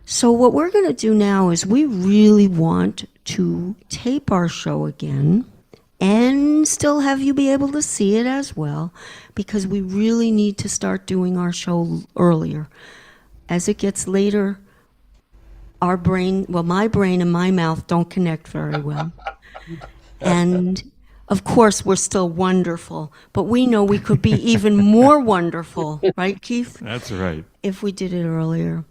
A: So what we're going to do now is we really want to tape our show again and still have you be able to see it as well, because we really need to start doing our show earlier. As it gets later, my brain and my mouth don't connect very well. And of course, we're still wonderful, but we know we could be even more wonderful, right, Keith?
G: That's right.
A: If we did it earlier.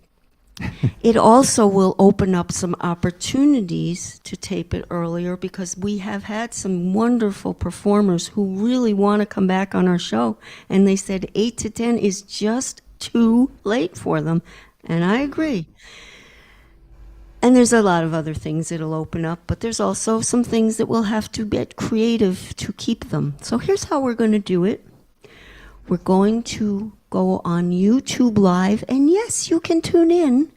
A: It also will open up some opportunities to tape it earlier, because we have had some wonderful performers who really want to come back on our show, and they said 8 to 10 is just too late for them, and I agree. And there's a lot of other things it'll open up, but there's also some things that we'll have to get creative to keep them. So here's how we're going to do it. We're going to go on YouTube Live, and yes, you can tune in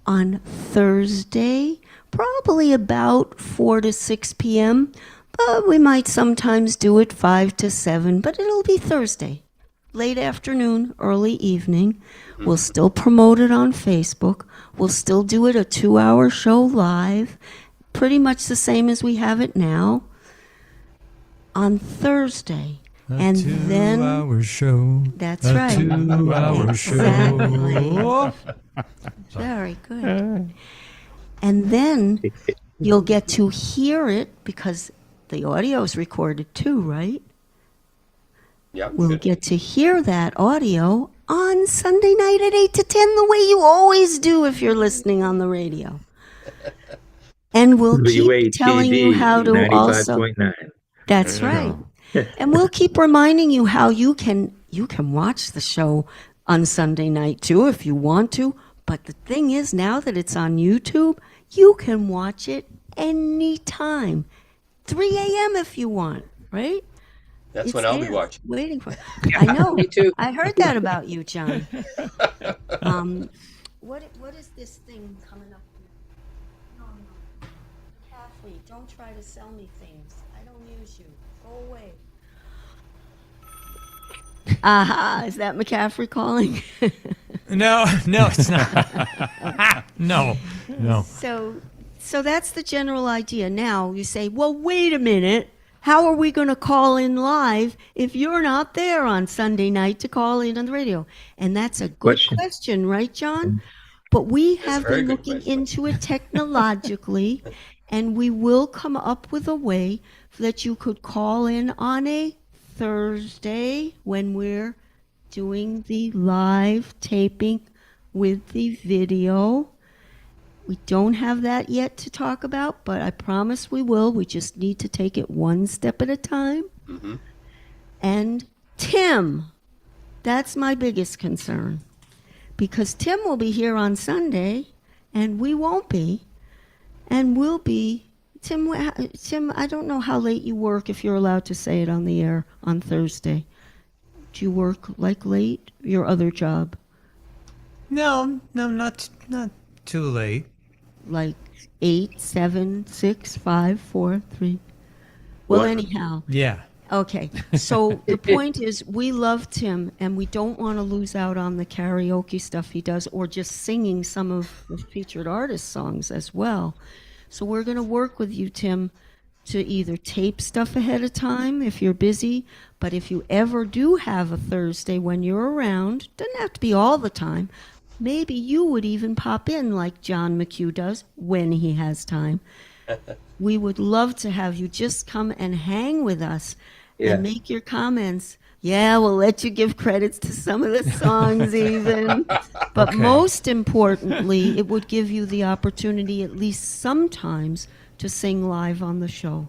A: on Thursday, probably about 4 to 6 p.m., but we might sometimes do it 5 to 7, but it'll be Thursday, late afternoon, early evening. We'll still promote it on Facebook. We'll still do it a 2-hour show live, pretty much the same as we have it now, on Thursday. And then
N: 2-hour show.
A: That's right.
N: 2-hour show.
A: Exactly. Very good. And then you'll get to hear it, because the audio is recorded too, right?
H: Yep.
A: We'll get to hear that audio on Sunday night at 8 to 10, the way you always do if you're listening on the radio. And we'll keep telling you how to also.
D: 95.9.
A: That's right. And we'll keep reminding you how you can watch the show on Sunday night too if you want to. But the thing is, now that it's on YouTube, you can watch it anytime. 3 a.m. if you want, right?
H: That's
A: It's
H: when I'll be
A: there,
H: watching.
A: waiting for it. I know.
B: Me too.
A: I heard that about you, John. What is this thing coming up here? No. Kathe, don't try to sell me things. I don't use you. Go away. Aha, is that McCaffrey calling?
N: No, it's not. No.
A: So that's the general idea. Now you say, well, wait a minute. How are we going to call in live if you're not there on Sunday night to call in on the radio? And that's a good question, right, John? But we have been looking into it technologically, and we will come up with a way that you could call in on a Thursday when we're doing the live taping with the video. We don't have that yet to talk about, but I promise we will. We just need to take it one step at a time.
H: Mm-hmm.
A: And Tim, that's my biggest concern, because Tim will be here on Sunday and we won't be, and we'll be. Tim, I don't know how late you work, if you're allowed to say it on the air on Thursday. Do you work like late, your other job?
N: No, not too late.
A: Like 8, 7, 6, 5, 4, 3. Well,
N: What?
A: anyhow.
N: Yeah.
A: Okay. So the point is, we love Tim, and we don't want to lose out on the karaoke stuff he does, or just singing some of the featured artist songs as well. So we're going to work with you, Tim, to either tape stuff ahead of time if you're busy, but if you ever do have a Thursday when you're around, doesn't have to be all the time, maybe you would even pop in like John McHugh does when he has time. We would love to have you just come and hang with us and make your comments. Yeah, we'll let you give credits to some of the songs even. But most importantly, it would give you the opportunity at least sometimes to sing live on the show.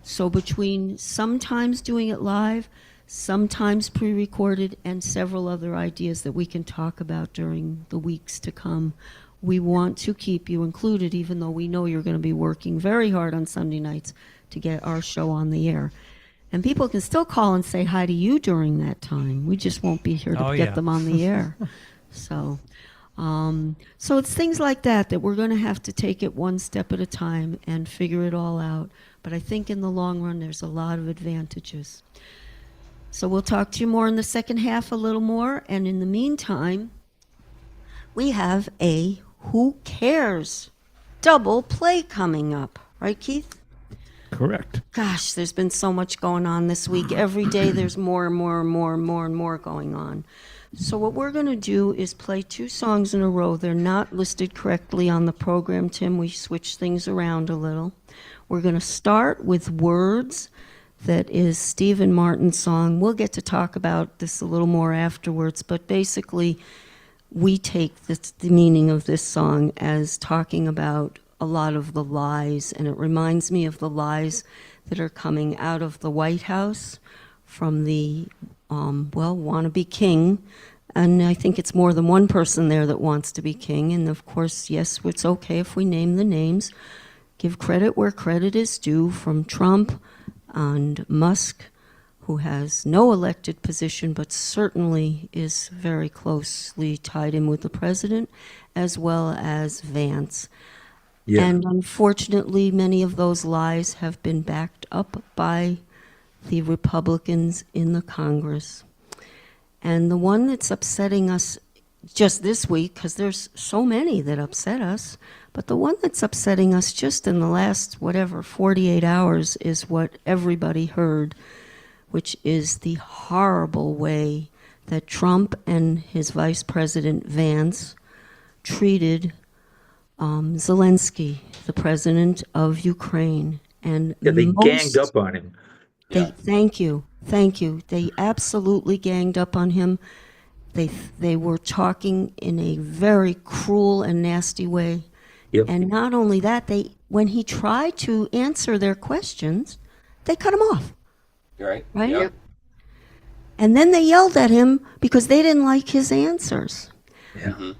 A: So between sometimes doing it live, sometimes pre-recorded, and several other ideas that we can talk about during the weeks to come, we want to keep you included, even though we know you're going to be working very hard on Sunday nights to get our show on the air. And people can still call and say hi to you during that time. We just won't be here to get them on the air. So it's things like that we're going to have to take it one step at a time and figure it all out. But I think in the long run, there's a lot of advantages. So we'll talk to you more in the second half a little more. And in the meantime, we have a Who Cares double play coming up. Right, Keith?
G: Correct.
A: Gosh, there's been so much going on this week. Every day there's more and more and more and more and more going on. So what we're going to do is play 2 songs in a row. They're not listed correctly on the program, Tim. We switched things around a little. We're going to start with Words. That is Stephen Martin's song. We'll get to talk about this a little more afterwards, but basically we take the meaning of this song as talking about a lot of the lies, and it reminds me of the lies that are coming out of the White House from the, wannabe king. And I think it's more than one person there that wants to be king. And of course, yes, it's okay if we name the names. Give credit where credit is due, from Trump and Musk, who has no elected position but certainly is very closely tied in with the president, as well as Vance. Yeah. And unfortunately, many of those lies have been backed up by the Republicans in the Congress. And the one that's upsetting us just this week, because there's so many that upset us, but the one that's upsetting us just in the last, 48 hours is what everybody heard, which is the horrible way that Trump and his Vice President Vance treated Zelensky, the president of Ukraine. And
D: they ganged up on him.
A: Thank you. They absolutely ganged up on him. They were talking in a very cruel and nasty way. Yep. And not only that, when he tried to answer their questions, they cut him off.
H: Right?
A: Yep. And then they yelled at him because they didn't like his answers.
D: Yeah.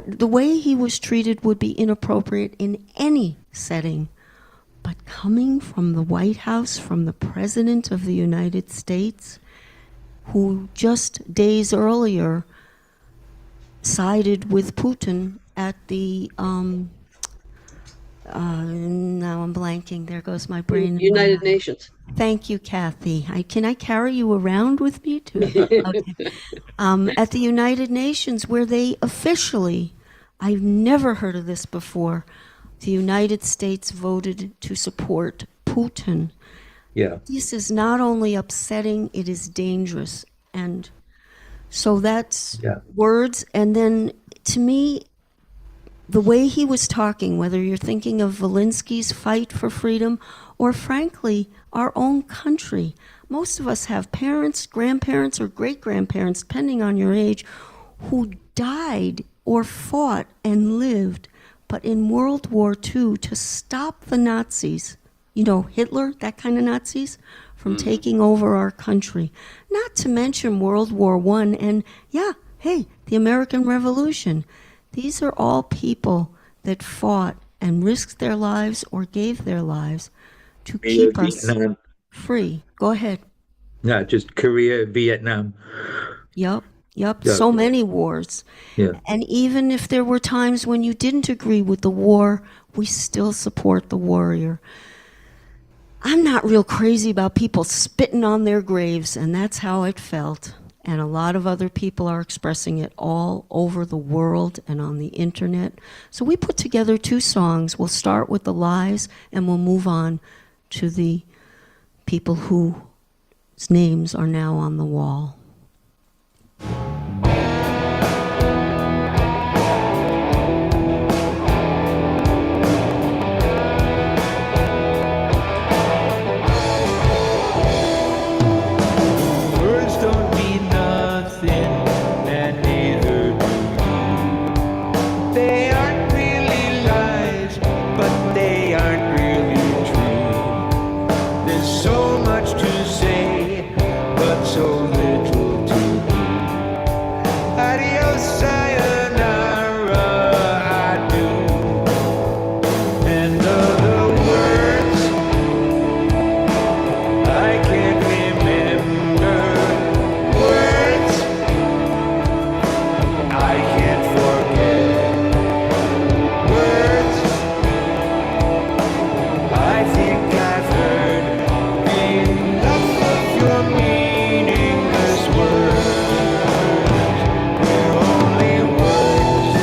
A: The way he was treated would be inappropriate in any setting. But coming from the White House, from the President of the United States, who just days earlier sided with Putin at the, now I'm blanking, there goes my brain.
B: United Nations.
A: Thank you, Kathy. Can I carry you around with me too? Okay. At the United Nations, where they officially, I've never heard of this before, the United States voted to support Putin.
D: Yeah.
A: This is not only upsetting, it is dangerous. And so that's words. And then to me, the way he was talking, whether you're thinking of Zelensky's fight for freedom or frankly, our own country. Most of us have parents, grandparents, or great-grandparents, depending on your age, who died or fought and lived, but in World War II to stop the Nazis, Hitler, that kind of Nazis, from taking over our country. Not to mention World War I and, the American Revolution. These are all people that fought and risked their lives or gave their lives to keep us free. Go ahead.
D: No, just Korea, Vietnam.
A: Yep. So many wars.
D: Yeah.
A: And even if there were times when you didn't agree with the war, we still support the warrior. I'm not real crazy about people spitting on their graves, and that's how it felt. and a lot of other people are expressing it all over the world and on the internet. So we put together 2 songs. We'll start with the lies, and we'll move on to the people whose names are now on the wall.
Q: Words don't mean nothing, and neither do you. They aren't really lies, but they aren't really true. There's so much to say, but so little to do. Adios, sayonara, I do. And other words I can't remember. Words I can't forget. Words I think I've heard enough of your meaningless words. They're only words.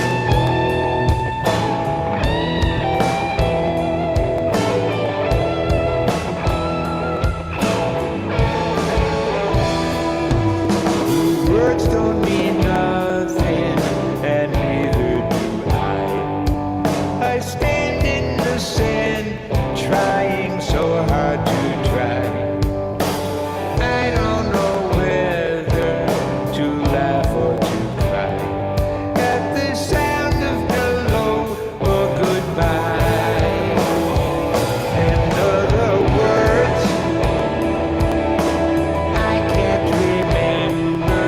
Q: Words don't mean nothing, and neither do I. I stand in the sand, trying so hard to dry. I don't know whether to laugh or to cry at the sound of hello or goodbye. And other words I can't remember.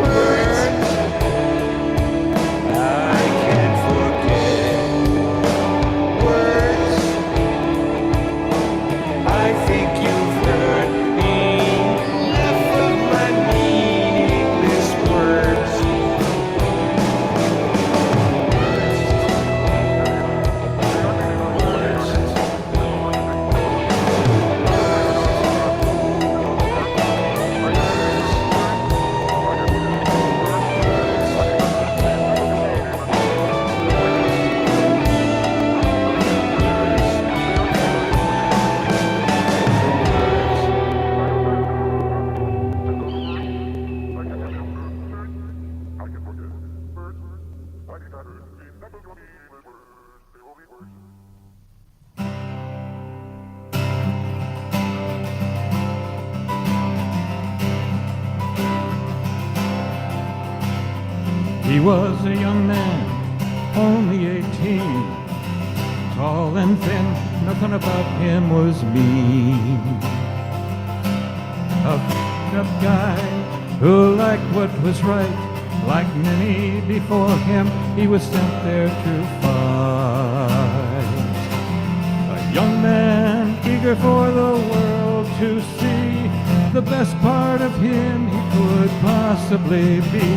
Q: Words I can't forget. Words I think you've heard enough of my meaningless words.
G: He was a young man, only 18, tall and thin, nothing about him was mean. A f***ed-up guy who liked what was right, like many before him, he was sent there to fight. A young man eager for the world to see, the best part of him he could possibly be,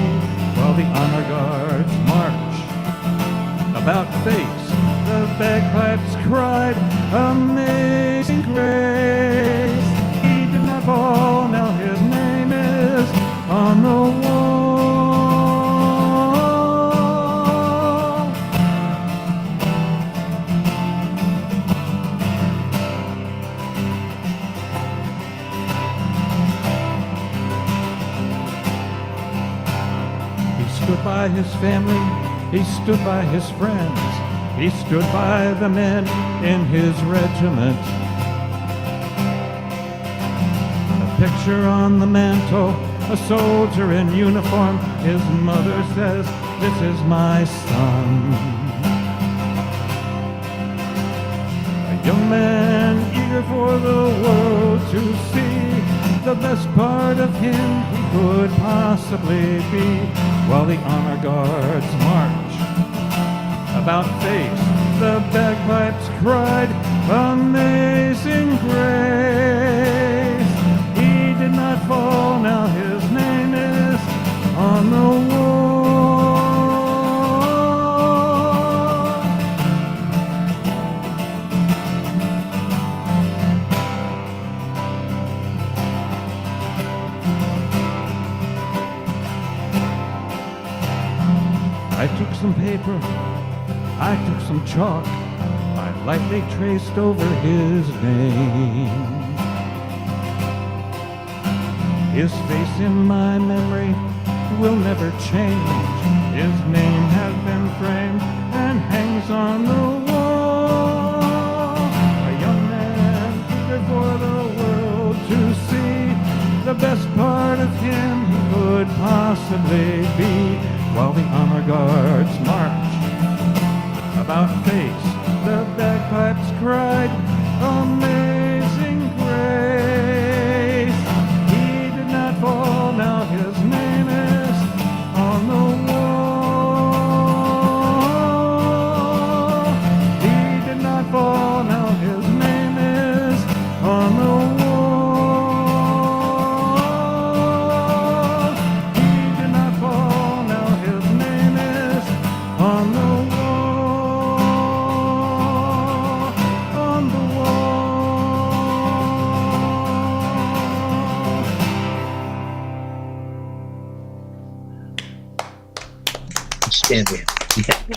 G: while the honor guards march about face, the bagpipes cried, Amazing Grace. He did not fall, now his name is on the wall. He stood by his family, he stood by his friends, he stood by the men in his regiment. A picture on the mantle, a soldier in uniform, his mother says, this is my son. A young man eager for the world to see, the best part of him he could possibly be, while the honor guards march about face, the bagpipes cried, Amazing Grace. He did not fall, now his name is on the wall. some paper, I took some chalk, I lightly traced over his name. His face in my memory will never change. His name has been framed and hangs on the wall. A young man eager for the world to see the best part of him he could possibly be, while the honor guards march about face, the bagpipes cried, Amazing Grace. He did not fall, now his name is on the wall. He did not fall, now his name is on the wall. He did not fall, now his name is on the wall.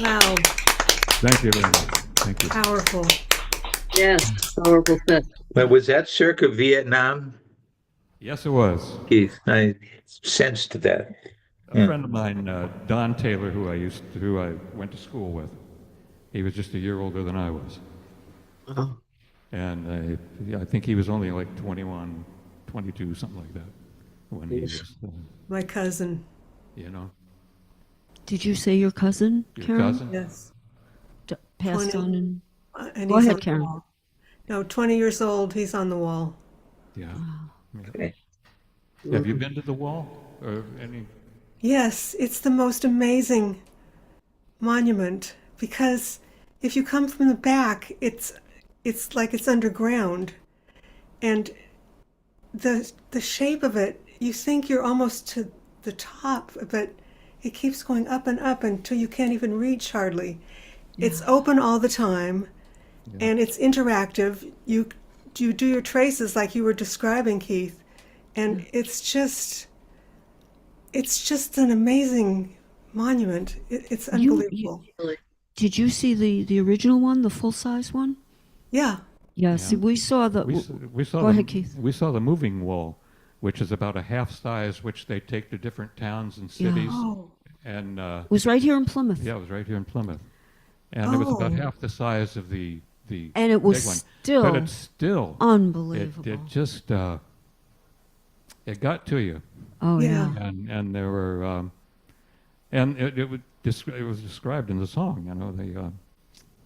B: Wow.
G: Thank you very much. Thank you.
S: Powerful.
B: Yes, powerful set.
D: But was that circa Vietnam?
G: Yes, it was.
D: Keith, I sensed that.
G: A friend of mine, Don Taylor, who I went to school with, he was just a year older than I was.
B: Oh.
G: And I think he was only like 21, 22, something like that, when he was,
S: My cousin.
G: you know.
A: Did you say your cousin,
G: Your
A: Karen?
G: cousin?
S: Yes.
A: Passed
S: 20
A: on and...
S: and
A: Go
S: he's
A: ahead,
S: on the
A: Karen.
S: wall. No, 20 years old, he's on the wall.
G: Yeah.
D: Okay.
G: Have you been to the wall? Or any?
S: Yes, it's the most amazing monument because if you come from the back, it's like it's underground, and the shape of it, you think you're almost to the top, but it keeps going up and up until you can't even reach hardly. Yeah. It's open all the time, and it's interactive. You do your traces like you were describing, Keith, and it's just an amazing monument. It's unbelievable.
A: Did you see the original one, the full-size one?
S: Yeah.
A: Yeah, see, we saw the...
G: We saw
A: Go ahead, Keith.
G: We saw the moving wall, which is about a half size, which they take to different towns and cities.
S: Oh.
G: And
A: It was right here in Plymouth.
G: yeah, it was right here in Plymouth, and it was about half the size of the
A: And it was
G: big one.
A: still
G: But it's still
A: unbelievable.
G: It just it got to you.
A: Oh yeah.
G: And there were and it was described in the song. You know, the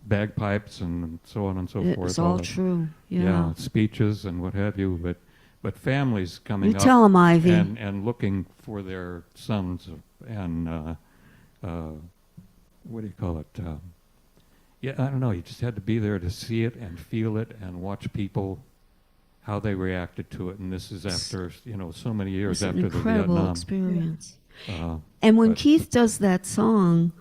G: bagpipes and so on and so forth.
A: It's all
G: the,
A: true.
G: Yeah, speeches and what have you. But families coming
A: You
G: up
A: tell 'em, Ivy.
G: and looking for their sons and what do you call it? Yeah, I don't know. You just had to be there to see it and feel it and watch people, how they reacted to it. And this is after, so many years
A: It's
G: after
A: an
G: the
A: incredible
G: Vietnam
A: experience. And when Keith does that song,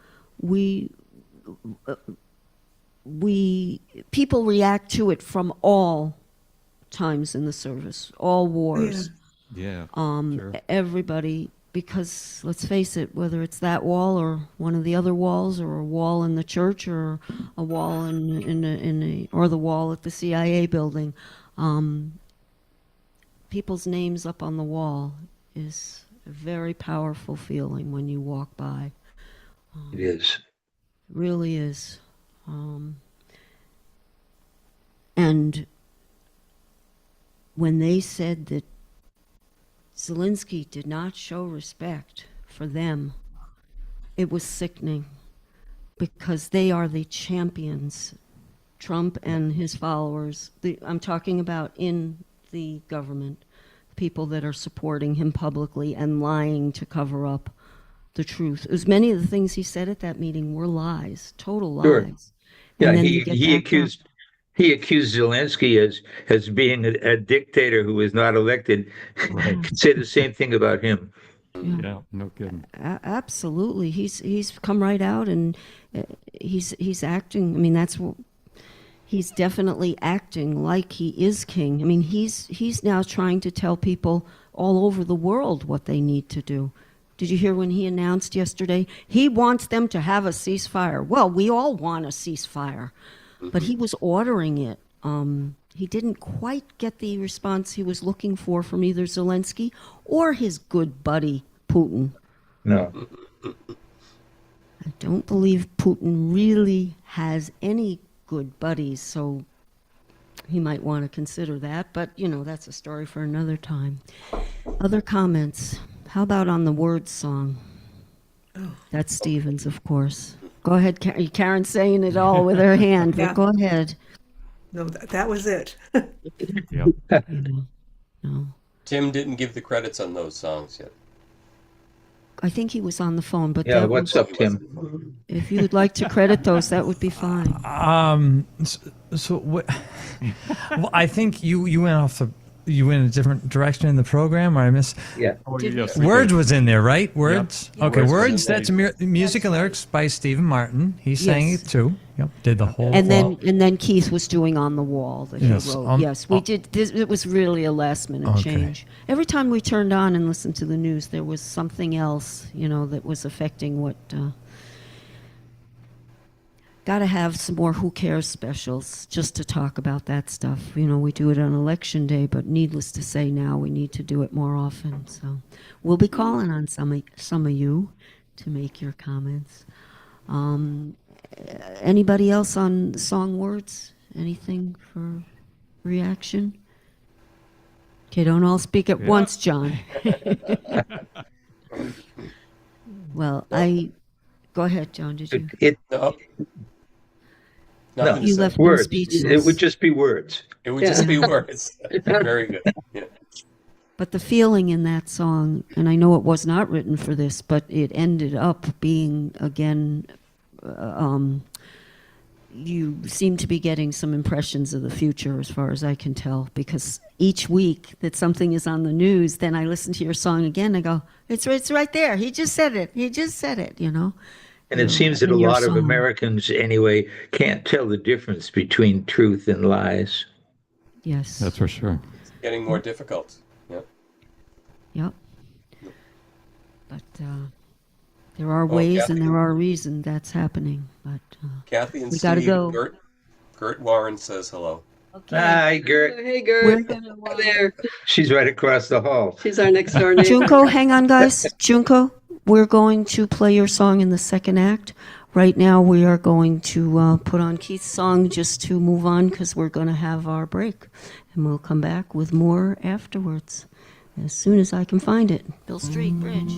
A: people react to it from all times in the service, all wars.
G: Yeah. Sure.
A: Everybody, because let's face it, whether it's that wall or one of the other walls, or a wall in the church, or a wall or the wall at the CIA building, people's names up on the wall is a very powerful feeling when you walk by.
D: It is.
A: Really is. And when they said that Zelensky did not show respect for them, it was sickening, because they are the champions, Trump and his followers. I'm talking about in the government, people that are supporting him publicly and lying to cover up the truth. As many of the things he said at that meeting were lies, total lies.
D: Sure. Yeah,
A: And then
D: he accused Zelensky as being a dictator who was not elected.
G: Right.
D: Could say the same thing about him.
G: Yeah, no kidding.
A: Absolutely, he's come right out, and he's acting. I mean, he's definitely acting like he is king. I mean, he's now trying to tell people all over the world what they need to do. Did you hear when he announced yesterday? He wants them to have a ceasefire. Well, we all want a ceasefire, but he was ordering it. He didn't quite get the response he was looking for from either Zelensky or his good buddy, Putin.
D: No.
A: I don't believe Putin really has any good buddies, so he might want to consider that. But, that's a story for another time. Other comments? How about on the Words song? That's Stevens, of course. Go ahead, Karen's saying it all with her hand, but go ahead.
S: No, that was it.
A: No.
H: Tim didn't give the credits on those songs yet.
A: I think he was on the phone, but
D: what's up, Tim?
A: If you'd like to credit those, that would be fine.
N: So what? Well, I think you went you went a different direction in the program, or I missed.
D: Yeah.
N: Words was in there, right? Words.
A: Yep.
N: Okay,
H: Words
N: Words. That's music and lyrics by Stephen Martin. He sang it too. Yep. Did the whole.
A: And then Keith was doing On the Wall that he wrote. Yes, we did. It was really a last minute change. Every time we turned on and listened to the news, there was something else, that was affecting what. Got to have some more Who Cares specials just to talk about that stuff. We do it on Election Day, but needless to say now we need to do it more often. So we'll be calling on some of you to make your comments. Anybody else on the song Words? Anything for reaction? Okay, don't all speak at once, John. Well, go ahead, John. Did you?
H: No,
A: you left
D: words.
A: Speechless.
D: It would just be words.
H: It would just be words. Very good. Yeah.
A: But the feeling in that song, and I know it was not written for this, but it ended up being, again, you seem to be getting some impressions of the future as far as I can tell, because each week that something is on the news, then I listen to your song again, I go, it's right there. He just said it.
D: And it seems that a lot of Americans, anyway, can't tell the difference between truth and lies.
A: Yes.
G: That's for sure.
H: It's getting more difficult. Yep.
A: Yep. But there are ways
H: Kathy,
A: and there are reasons that's happening. But
H: Kathy and
A: we
H: Steve,
A: gotta go.
H: Gert Warren says hello.
B: Okay.
D: Hi, Gert.
B: Hey, Gert. Hi there.
D: She's right across the hall.
B: She's our next door neighbor.
A: Junko, hang on, guys. Junko, we're going to play your song in the second act. Right now, we are going to put on Keith's song just to move on because we're going to have our break. And we'll come back with more afterwards as soon as I can find it. Bill Street Bridge.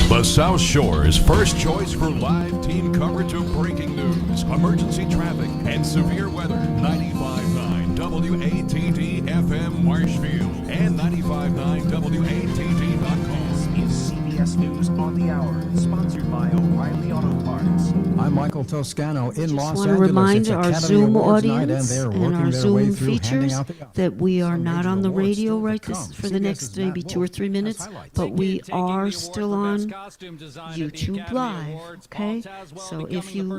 U: The South Shore's first choice for live team coverage of breaking news, emergency traffic, and severe weather. 95.9 WATD FM Marshfield and 95.9 WATD.com.
M: Is CBS News on the Hour, sponsored by O'Reilly Auto Parts.
E: I'm Michael Toscano in Los
A: I want
E: Angeles.
A: to remind
E: It's
A: our
E: Academy
A: Zoom
E: Awards night,
A: audience
E: and they're
A: and
E: working
A: our
E: their way
A: Zoom
E: through handing
A: features
E: out the
A: that we are
E: Some
A: not
E: major
A: on the
E: awards
A: radio
E: still to
A: right
E: come.
A: for the next
E: CBS's
A: maybe
E: Matt
A: 2 or 3
E: Wolf
A: minutes,
E: has highlights.
A: but we are still on YouTube Live, okay? So if you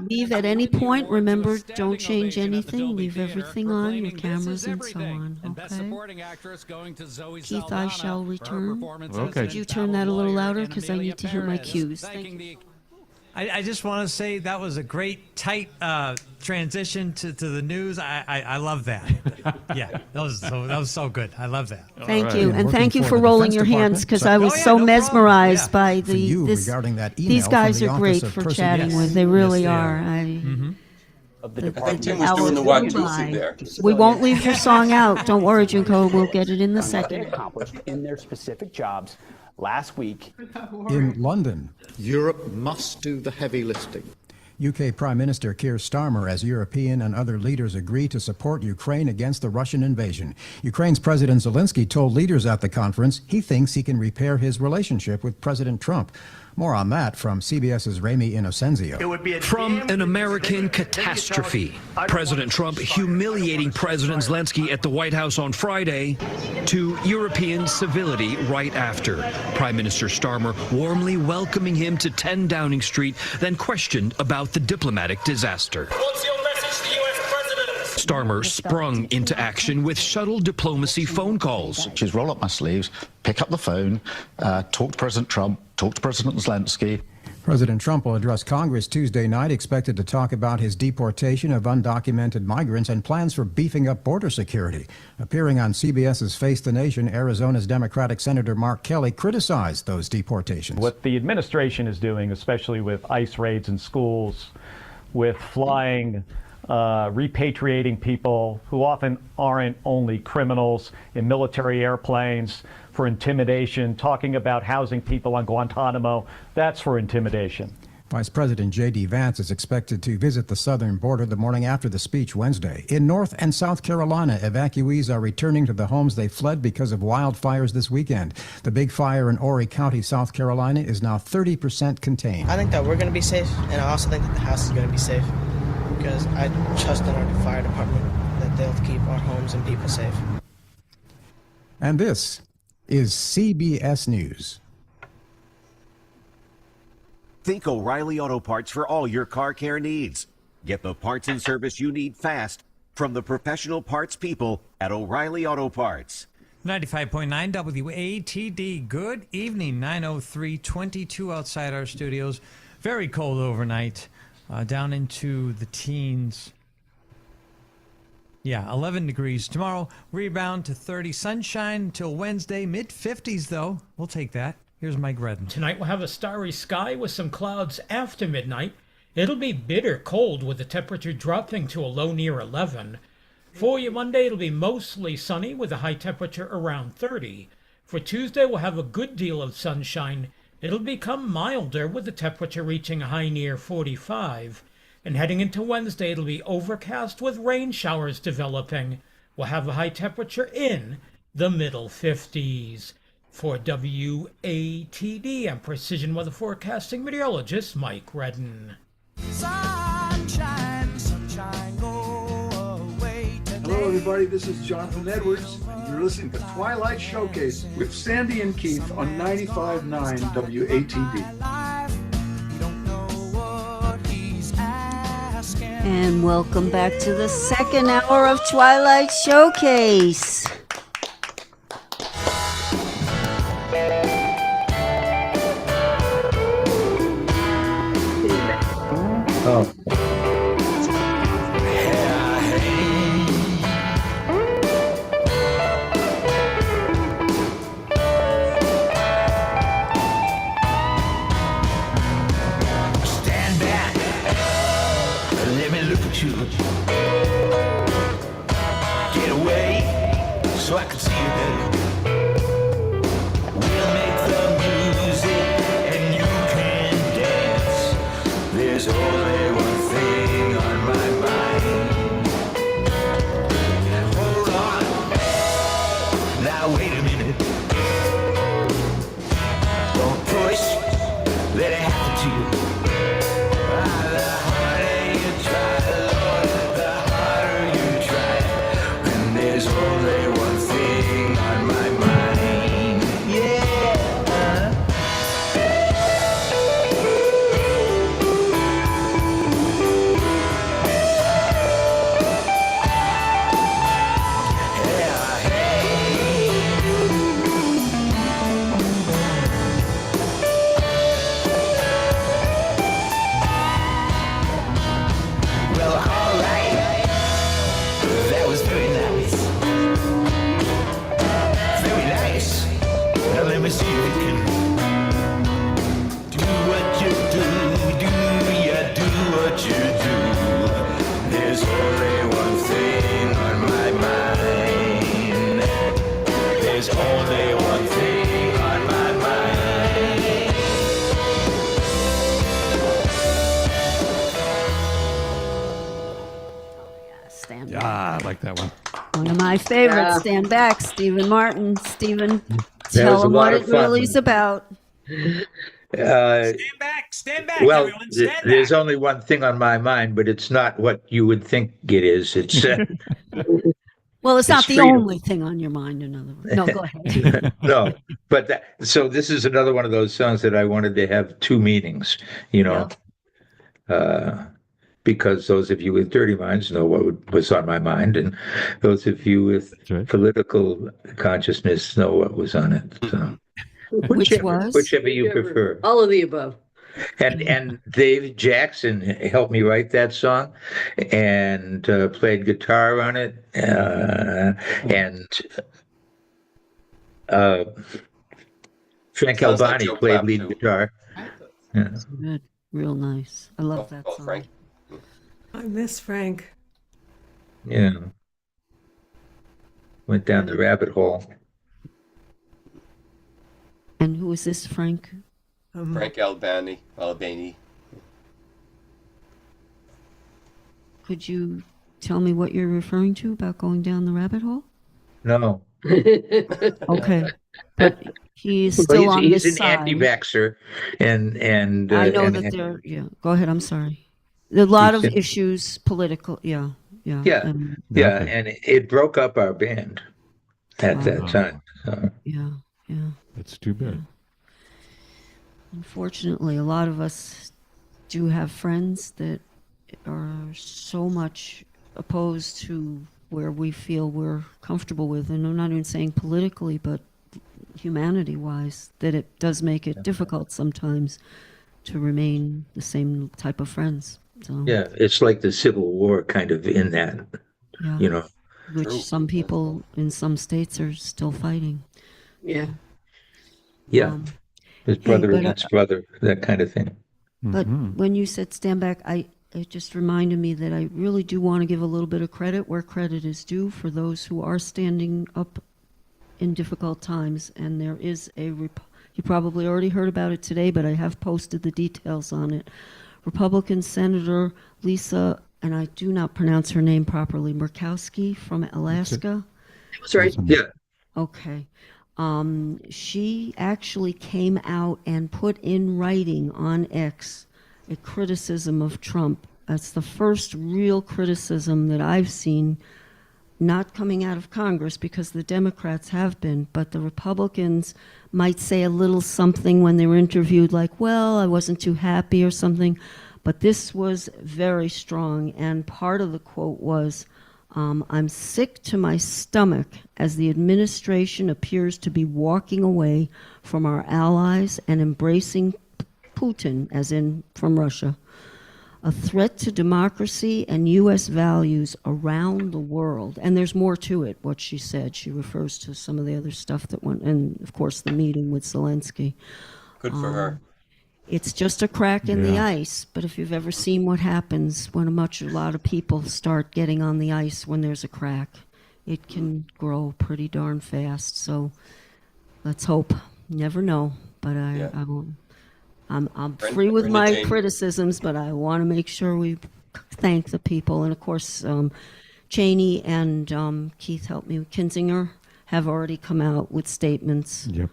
A: leave at any point, remember, don't change anything. Leave everything on, your cameras and so on, okay? Keith, I shall return.
G: Okay.
A: Could you turn that a little louder because I need to hear my cues? Thank you.
N: I just want to say that was a great, tight transition to the news. I love that. Yeah, that was so good. I love that.
A: Thank you, and thank you for rolling your hands because I was so mesmerized by these guys are great for chatting with. They really are.
H: I think Tim was doing the Watusi there.
A: We won't leave your song out. Don't worry, Junko. We'll get it in the second.
V: Accomplished in their specific jobs. Last week
E: in London,
W: Europe must do the heavy lifting.
E: UK Prime Minister Keir Starmer as European and other leaders agree to support Ukraine against the Russian invasion. Ukraine's President Zelensky told leaders at the conference he thinks he can repair his relationship with President Trump. More on that from CBS's Ramy Inocenzio.
M: From an American catastrophe, President Trump humiliating President Zelensky at the White House on Friday, to European civility right after. Prime Minister Starmer warmly welcoming him to 10 Downing Street, then questioned about the diplomatic disaster.
C: What's your message to U.S. President?
M: Starmer sprung into action with shuttle diplomacy phone calls.
F: Just roll up my sleeves, pick up the phone, talk to President Trump, talk to President Zelensky.
E: President Trump will address Congress Tuesday night, expected to talk about his deportation of undocumented migrants and plans for beefing up border security. Appearing on CBS's Face the Nation, Arizona's Democratic Senator Mark Kelly criticized those deportations.
W: What the administration is doing, especially with ICE raids in schools, with flying, repatriating people who often aren't only criminals in military airplanes, for intimidation, talking about housing people on Guantanamo, that's for intimidation.
E: Vice President J.D. Vance is expected to visit the southern border the morning after the speech Wednesday. In North and South Carolina, evacuees are returning to the homes they fled because of wildfires this weekend. The big fire in Horry County, South Carolina, is now 30% contained.
X: I think that we're going to be safe, and I also think that the house is going to be safe, because I trust in our fire department that they'll keep our homes and people safe.
E: And this is CBS News.
Y: Think O'Reilly Auto Parts for all your car care needs. Get the parts and service you need fast from the professional parts people at O'Reilly Auto Parts.
N: 95.9 WATD. Good evening. 9:03:22 outside our studios. Very cold overnight. Down into the teens. Yeah, 11 degrees. Tomorrow, rebound to 30. Sunshine until Wednesday. Mid-50s, though. We'll take that. Here's Mike Redden.
O: Tonight we'll have a starry sky with some clouds after midnight. It'll be bitter cold with the temperature dropping to a low near 11. For you Monday, it'll be mostly sunny with a high temperature around 30. For Tuesday, we'll have a good deal of sunshine. It'll become milder with the temperature reaching a high near 45. And heading into Wednesday, it'll be overcast with rain showers developing. We'll have a high temperature in the middle 50s. For WATD, I'm Precision Weather Forecasting Meteorologist Mike Redden.
C: Sunshine, sunshine, go away today.
Z: Hello, everybody. This is Jonathan Edwards, and you're listening to Twilight Showcase with Sandy and Keith on 95.9 WATD.
A: And welcome back to the second hour of Twilight Showcase.
Z: Oh.
C: Stand back. Let me look at you. Get away so I can see you better. We'll make the music and you can dance. There's only one thing on my mind. Hold on. Now wait a minute. Don't push. Let it happen to you. The harder you try, Lord, the harder you try. And there's only one thing on my mind. Yeah. Well, alright. That was very nice. Very nice. Now let me see if you can do what you do. Do ya do what you do? There's only one thing on my mind. There's only one thing on my mind.
G: that one.
A: One of my favorites,
B: Yeah.
A: Stand Back, Stephen Martin. Stephen,
D: That
A: tell
D: was a
A: him
D: lot
A: what
D: of
A: it
D: fun.
A: really is about.
I: Stand back,
D: Well,
I: everyone. Stand
D: there's
I: back.
D: only one thing on my mind, but it's not what you would think it is. It's
A: Well, it's not
D: It's
A: the
D: freedom.
A: only thing on your mind, in other words. No, go ahead.
D: no, but so this is another one of those songs that I wanted to have two meanings, because those of you with dirty minds know what was on my mind, and those of you with political consciousness know what was on it. So. Whichever you prefer.
B: All of the above.
D: And Dave Jackson helped me write that song, and played guitar on it, and Frank
H: Sounds like
D: Albani
H: Joe
D: played
H: Clapp,
D: lead
H: too.
D: guitar. Yeah.
A: Good. Real nice. I love that song.
H: Frank.
S: I miss Frank.
D: Yeah. Went down the rabbit hole.
A: And who is this, Frank?
H: Frank Albani.
A: Could you tell me what you're referring to about going down the rabbit hole?
D: No.
A: Okay. But he's
D: Well,
A: still on
D: he's
A: this
D: an
A: side.
D: anti-vaxxer, and
A: I know
D: and-
A: that there, yeah. Go ahead, I'm sorry. There are a lot of
D: He's in-
A: issues, political, yeah.
D: Yeah,
A: and-
D: and it broke up our band at that
A: Wow.
D: time. So.
A: Yeah.
G: That's too bad.
A: Unfortunately, a lot of us do have friends that are so much opposed to where we feel we're comfortable with, and I'm not even saying politically, but humanity-wise, that it does make it difficult sometimes to remain the same type of friends. So,
D: Yeah, it's like the Civil War kind of in that,
A: yeah. Which some people in some states are still fighting.
B: Yeah.
D: Yeah. His brother
A: but,
D: against brother, that kind of thing.
A: But when you said stand back, it just reminded me that I really do want to give a little bit of credit where credit is due for those who are standing up in difficult times. And there is you probably already heard about it today, but I have posted the details on it. Republican Senator Lisa, and I do not pronounce her name properly, Murkowski from Alaska.
B: That was right.
D: Yeah.
A: Okay. She actually came out and put in writing on X a criticism of Trump. That's the first real criticism that I've seen, not coming out of Congress, because the Democrats have been, but the Republicans might say a little something when they were interviewed, like, well, I wasn't too happy or something. But this was very strong, and part of the quote was, I'm sick to my stomach as the administration appears to be walking away from our allies and embracing Putin, as in from Russia, a threat to democracy and U.S. values around the world. And there's more to it, what she said. She refers to some of the other stuff that went, and of course the meeting with Zelensky.
H: Good for her.
A: It's just a crack in the ice, but if you've ever seen what happens when a lot of people start getting on the ice when there's a crack, it can grow pretty darn fast. So let's hope. Never know, but I'm free with
H: Brenda
A: my
H: Jane.
A: criticisms, but I want to make sure we thank the people. And of course, Cheney and Keith helped me. Kinzinger have already come out with statements.
G: Yep.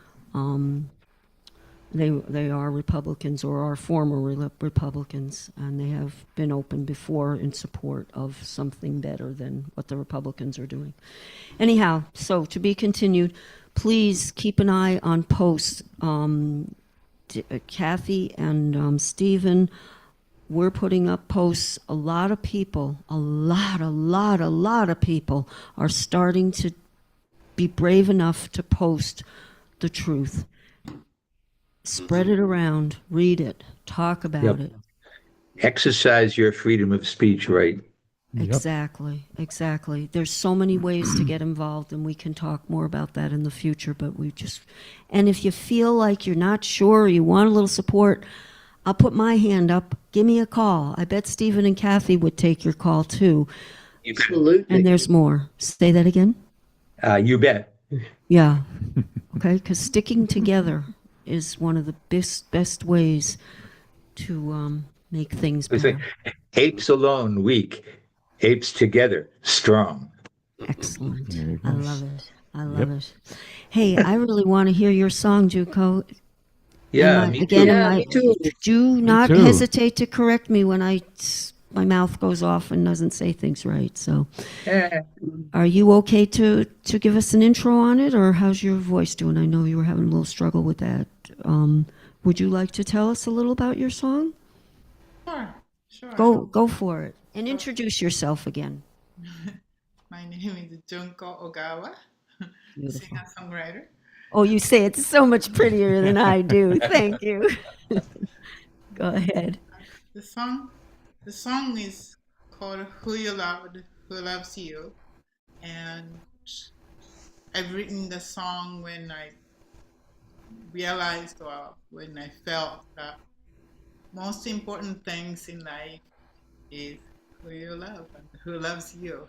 A: They are Republicans or are former Republicans, and they have been open before in support of something better than what the Republicans are doing. Anyhow, so to be continued, please keep an eye on posts. Kathy and Stephen, we're putting up posts. A lot of people, a lot of people are starting to be brave enough to post the truth. Spread it around, read it, talk about it.
D: Exercise your freedom of speech, right?
A: Exactly. There's so many ways to get involved, and we can talk more about that in the future, but and if you feel like you're not sure, you want a little support, I'll put my hand up. Give me a call. I bet Stephen and Kathy would take your call too.
B: Absolutely.
A: And there's more. Say that again?
D: You bet.
A: Yeah. Okay, because sticking together is one of the best ways to make things better.
D: Apes alone weak, apes together strong.
A: Excellent. I love it. I love it. Hey, I really want to hear your song, Junko.
D: Yeah, me too.
B: Me too.
A: Do not
E: too.
A: hesitate to correct me when my mouth goes off and doesn't say things right. So, are you okay to give us an intro on it, or how's your voice doing? I know you were having a little struggle with that. Would you like to tell us a little about your song?
I: Sure.
A: Go for it, and introduce yourself again.
I: My name is Junko Ogawa, singer-songwriter.
A: Oh, you say it so much prettier than I do. Thank you. Go ahead.
I: The song is called "Who You Loved, Who Loves You," and I've written the song when I realized or when I felt that most important things in life is who you love and who loves you.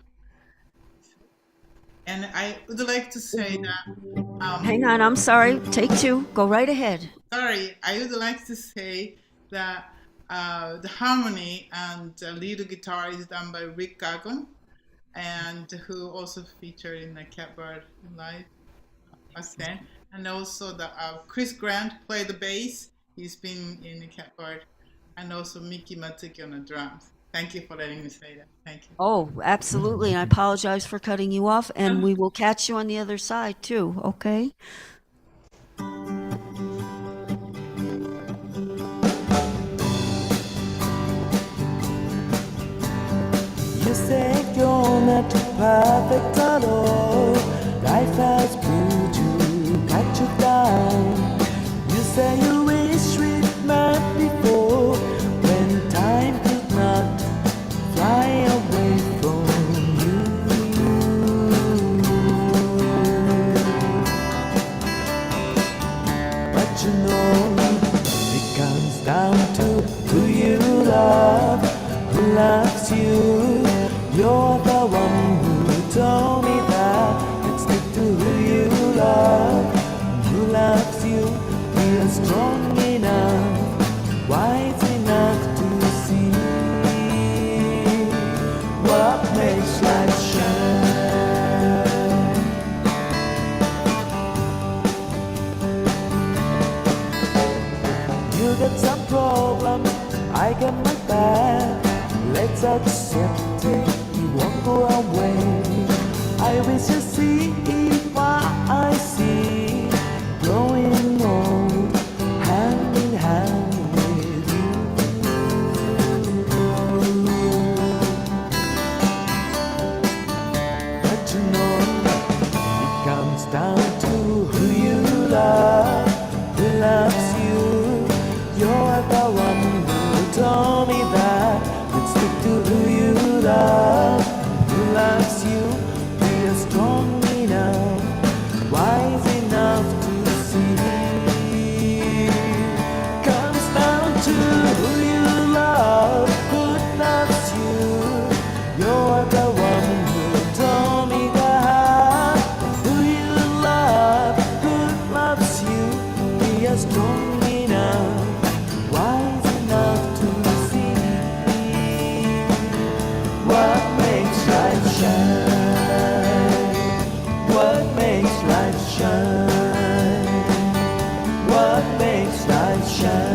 I: And I would like to say that...
A: Hang on, I'm sorry. Take two. Go right ahead.
I: Sorry, I would like to say that the harmony and the lead guitar is done by Rick Gagon, and who also featured in the Catbird live back then. And also that Chris Grant played the bass. He's been in the Catbird, and also Mickey Matsuki on the drums. Thank you for letting me say that. Thank you.
A: Oh, absolutely. And I apologize for cutting you off, and we will catch you on the other side too, okay?
J: You say you're not perfect at all. Life has put you, cut you down. You say you wish we'd met before, when time could not fly away from you. But you know, it comes down to who you love, who loves you. You're the one who told me that it's stick to who you love, who loves you. You're strong enough, wise enough to see what makes life shine. You got some problems, I got my bad. Let's accept it. Won't go away. I wish you see what I see, growing old, hand in hand with you. But you know, it comes down to who you love, who loves you. You're the one who told me that let's stick to who you love, who loves you. Be strong enough, wise enough to see. Comes down to who you love, who loves you. You're the one who told me that who you love, who loves you. Be strong enough, wise enough to see. What makes life shine? What makes life shine? What makes life shine?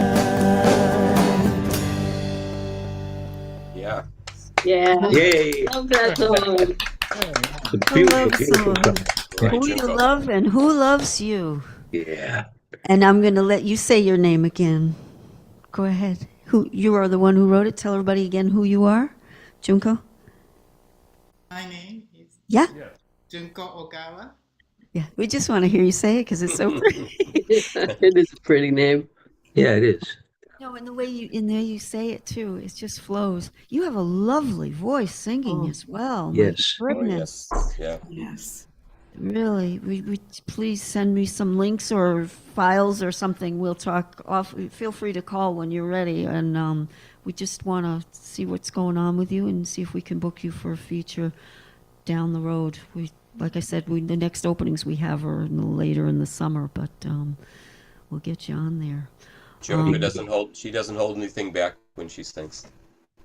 H: Yeah.
B: Yeah.
D: Yay.
B: Love that song.
D: It's a beautiful song.
A: Who you love and who loves you.
D: Yeah.
A: And I'm going to let you say your name again. Go ahead. Who you are the one who wrote it. Tell everybody again who you are. Junko?
I: My name is Junko Ogawa.
A: Yeah, we just want to hear you say it because it's so pretty.
B: It is a pretty name.
D: Yeah, it is.
A: No, and the way you say it too, it just flows. You have a lovely voice singing as well.
D: Yes.
A: My goodness.
H: Yeah.
I: Yes.
A: Really, we please send me some links or files or something. We'll talk off. Feel free to call when you're ready, and we just want to see what's going on with you and see if we can book you for a feature down the road. Like I said, the next openings we have are later in the summer, but we'll get you on there.
H: Junko doesn't hold anything back when she sings.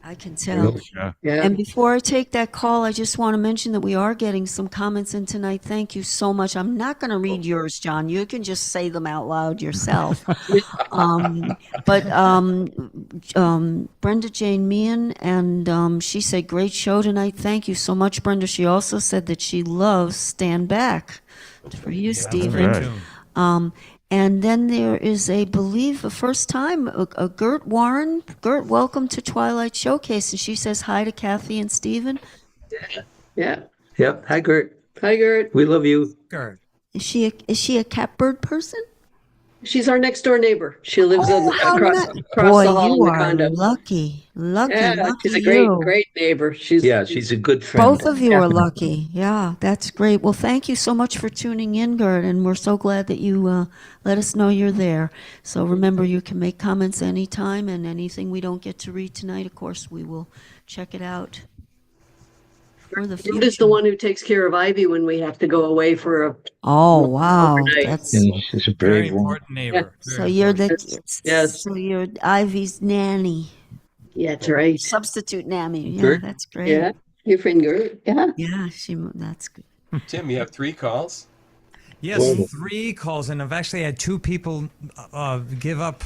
A: I can tell.
B: Yeah.
A: And before I take that call, I just want to mention that we are getting some comments in tonight. Thank you so much. I'm not going to read yours, John. You can just say them out loud yourself. But Brenda Jane Meehan, and she said, great show tonight. Thank you so much, Brenda. She also said that she loves Stand Back. For you, Stephen. And then there is a first time, a Gert Warren. Gert, welcome to Twilight Showcase. And she says hi to Kathy and Stephen.
B: Yeah.
D: Yep. Hi, Gert.
B: Hi, Gert.
D: We love you.
N: Gert.
A: Is she a Catbird person?
B: She's our next door neighbor. She lives
A: how
B: across
A: nice.
B: the
A: Boy,
B: hall in
A: you
B: the
A: are
B: condo.
A: lucky.
B: Yeah, she's a
A: you.
B: great neighbor. She's
D: a good friend.
A: Both of you are lucky. Yeah, that's great. Well, thank you so much for tuning in, Gert, and we're so glad that you let us know you're there. So remember, you can make comments anytime, and anything we don't get to read tonight, of course, we will check it out for the future.
B: Brenda is the one who takes care of Ivy when we have to go away for a.
A: Oh, wow.
B: overnight.
A: That's
D: She's a
N: Very
D: brave woman.
N: important neighbor.
A: so you're
B: Yes.
A: so you're Ivy's nanny.
B: Yeah, that's right.
A: Substitute nanny. Yeah,
D: Gert?
A: that's great.
B: Yeah, your friend Gert. Yeah.
A: Yeah, that's good.
H: Tim, you have 3 calls?
N: Yes,
D: Whoa.
N: 3 calls, and I've actually had 2 people give up.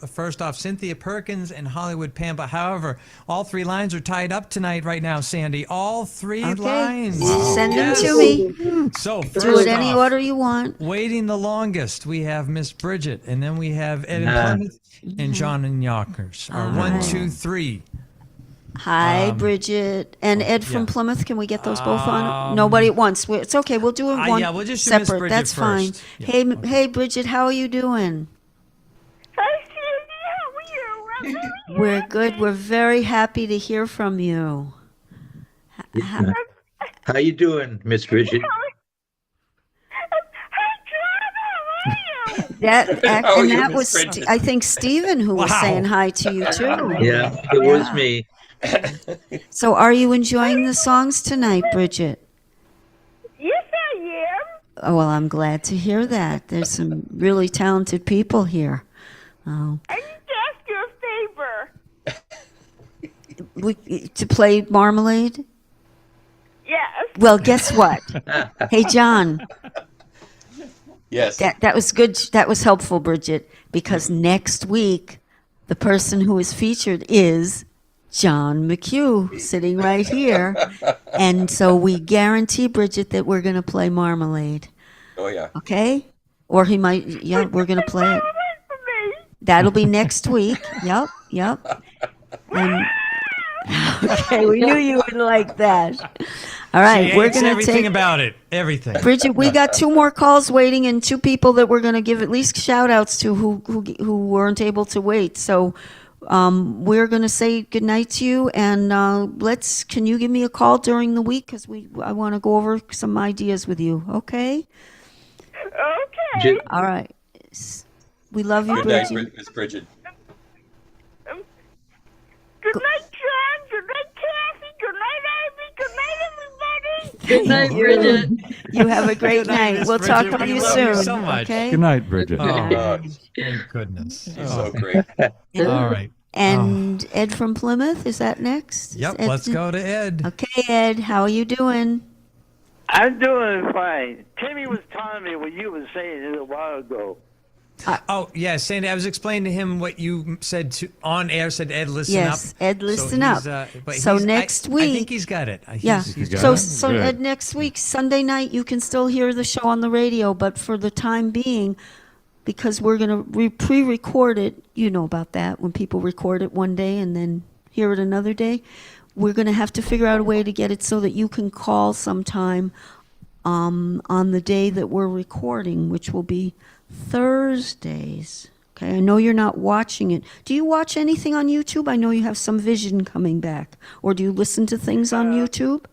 N: First off, Cynthia Perkins and Hollywood Pam. But however, all 3 lines are tied up tonight, right now, Sandy. All 3
A: Okay.
N: lines.
A: Send them
N: Yes.
A: to me.
N: So
A: Do
N: first
A: it any
N: off,
A: order you want.
N: waiting the longest, we have Miss Bridget, and then we have Ed and
D: Ah.
N: Plymouth and John and Yonkers. Or
A: All
N: 1,
A: right.
N: 2, 3.
A: Hi, Bridget. And Ed from
N: yeah.
A: Plymouth. Can we get those both on? Nobody at once. It's okay. We'll do it one
N: yeah, we'll just do Miss
A: separate.
N: Bridget
A: That's fine.
N: first. Yeah.
A: Hey, Bridget, how are you doing? We're good. We're very happy to hear from you.
D: How you doing, Miss Bridget?
A: That was, I think, Stephen who was saying hi to you too.
D: Yeah, it was me.
A: So, are you enjoying the songs tonight, Bridget?
K: Yes, I am.
A: Oh, well, I'm glad to hear that. There's some really talented people here. Oh.
K: I need to ask you a favor.
A: To play Marmalade?
K: Yes.
A: Well, guess what? Hey, John.
H: Yes.
A: That was good. That was helpful, Bridget, because next week, the person who is featured is John McHugh, sitting right here. And so we guarantee, Bridget, that we're going to play Marmalade.
H: Oh, yeah.
A: Okay? Or he might, yeah, we're going to play it. That'll be next week. Yep. And, okay, we knew you would like that. All right, we're going to
N: everything
A: take
N: about it. Everything.
A: Bridget, we got 2 more calls waiting and 2 people that we're going to give at least shout outs to who weren't able to wait. So we're going to say goodnight to you, and can you give me a call during the week, because I want to go over some ideas with you. Okay. All right. We love you,
H: Good night,
A: Bridget.
H: Miss Bridget.
K: Good night, John. Good night, Kathy. Good night, Ivy. Good night, everybody.
B: Good night, Bridget.
A: You have a great night.
N: Miss
A: We'll talk
N: Bridget.
A: to
N: We
A: you
N: love
A: soon.
N: so much.
A: Okay.
G: Good night, Bridget.
N: Oh, thank goodness.
H: He's so great.
N: All right.
A: And Ed from Plymouth, is that next?
N: Yep,
A: Ed-
N: let's go to Ed.
A: Okay, Ed, how are you doing?
L: I'm doing fine. Timmy was telling me what you were saying a little while ago.
N: Oh, yeah, Sandy, I was explaining to him what you said on air, said Ed, listen
A: Yes,
N: up.
A: Ed, listen
N: he's,
A: up.
N: but
A: So
N: he's-
A: next
N: I
A: week-
N: think he's got it.
A: Yeah.
N: He's
A: So Ed, next week, Sunday night, you can still hear the show on the radio, but for the time being, because we're going to pre-record it, you know about that, when people record it one day and then hear it another day, we're going to have to figure out a way to get it so that you can call sometime on the day that we're recording, which will be Thursdays. Okay, I know you're not watching it. Do you watch anything on YouTube? I know you have some vision coming back. Or do you listen to things on YouTube?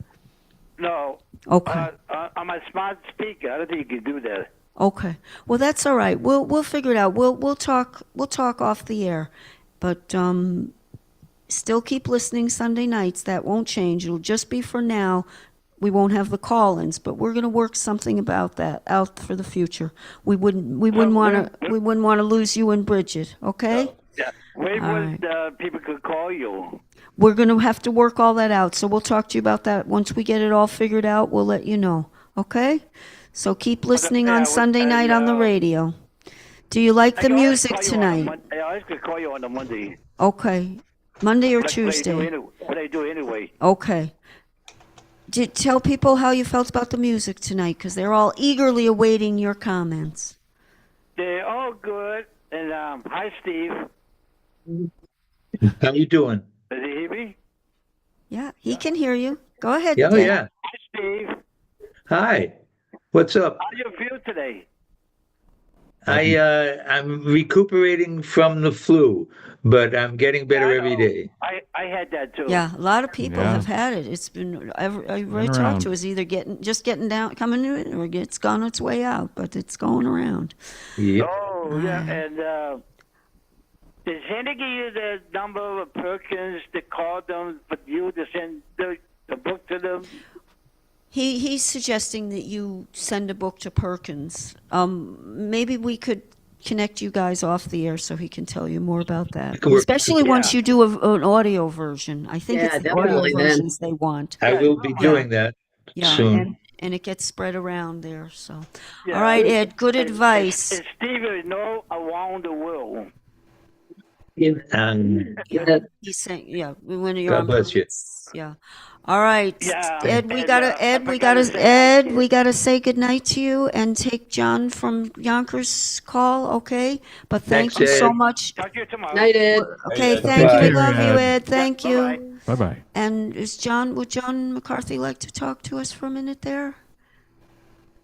L: No.
A: Okay.
L: On my smart speaker, I don't think you can do that.
A: Okay. Well, that's all right. We'll figure it out. We'll talk off the air. But still keep listening Sunday nights. That won't change. It'll just be for now. We won't have the call-ins, but we're going to work something about that out for the future. We wouldn't want to lose you and Bridget, okay?
L: Yeah. Wait,
A: All
L: what people could call you.
A: We're going to have to work all that out, so we'll talk to you about that. Once we get it all figured out, we'll let you know, okay? So keep listening on Sunday night on the radio. Do you like the music tonight?
L: I always could call you on a Monday.
A: Okay. Monday or
L: What
A: Tuesday?
L: I do anyway.
A: Okay. Tell people how you felt about the music tonight, because they're all eagerly awaiting your comments.
L: They're all good. And hi, Steve.
D: How you doing?
L: Does he hear me?
A: Yeah, he can hear you. Go ahead.
D: Yeah,
A: Ted.
D: yeah.
L: Hi, Steve.
D: Hi. What's up?
L: How do you feel today?
D: I'm recuperating from the flu, but I'm getting better every day.
L: I had that too.
A: Yeah, a lot of people
D: Yeah.
A: have had it. It's been everybody I
D: Been
A: talked
D: around.
A: to is either getting down, coming in, or it's gone its way out, but it's going around.
D: Yep.
L: Oh, yeah. And did Sandy give you the number of Perkins to call them for you to send the book to them?
A: He's suggesting that you send a book to Perkins. Maybe we could connect you guys off the air so he can tell you more about that.
D: Could work.
A: Especially once you do an audio version. I think
B: Yeah,
A: it's the audio
B: definitely then.
A: versions they want.
D: I will be doing that soon.
A: And it gets spread around there. So,
L: Yeah.
A: all right, Ed. Good advice.
L: And Steve is no around the world.
A: He's saying, yeah, when you're
D: God
A: on
D: bless you.
A: Perkins. Yeah. All right,
L: Yeah.
A: Ed. We
L: And,
A: gotta say goodnight to you and take John from Yonkers' call. Okay, but thank
D: Thanks,
A: you so
D: Ed.
A: much.
L: Talk to you tomorrow.
B: Night, Ed.
A: Okay,
H: Ed.
A: thank you. We
D: Bye.
A: love you,
W: Ed.
A: Ed. Thank you.
W: Bye-bye.
A: And would John McCarthy like to talk to us for a minute there?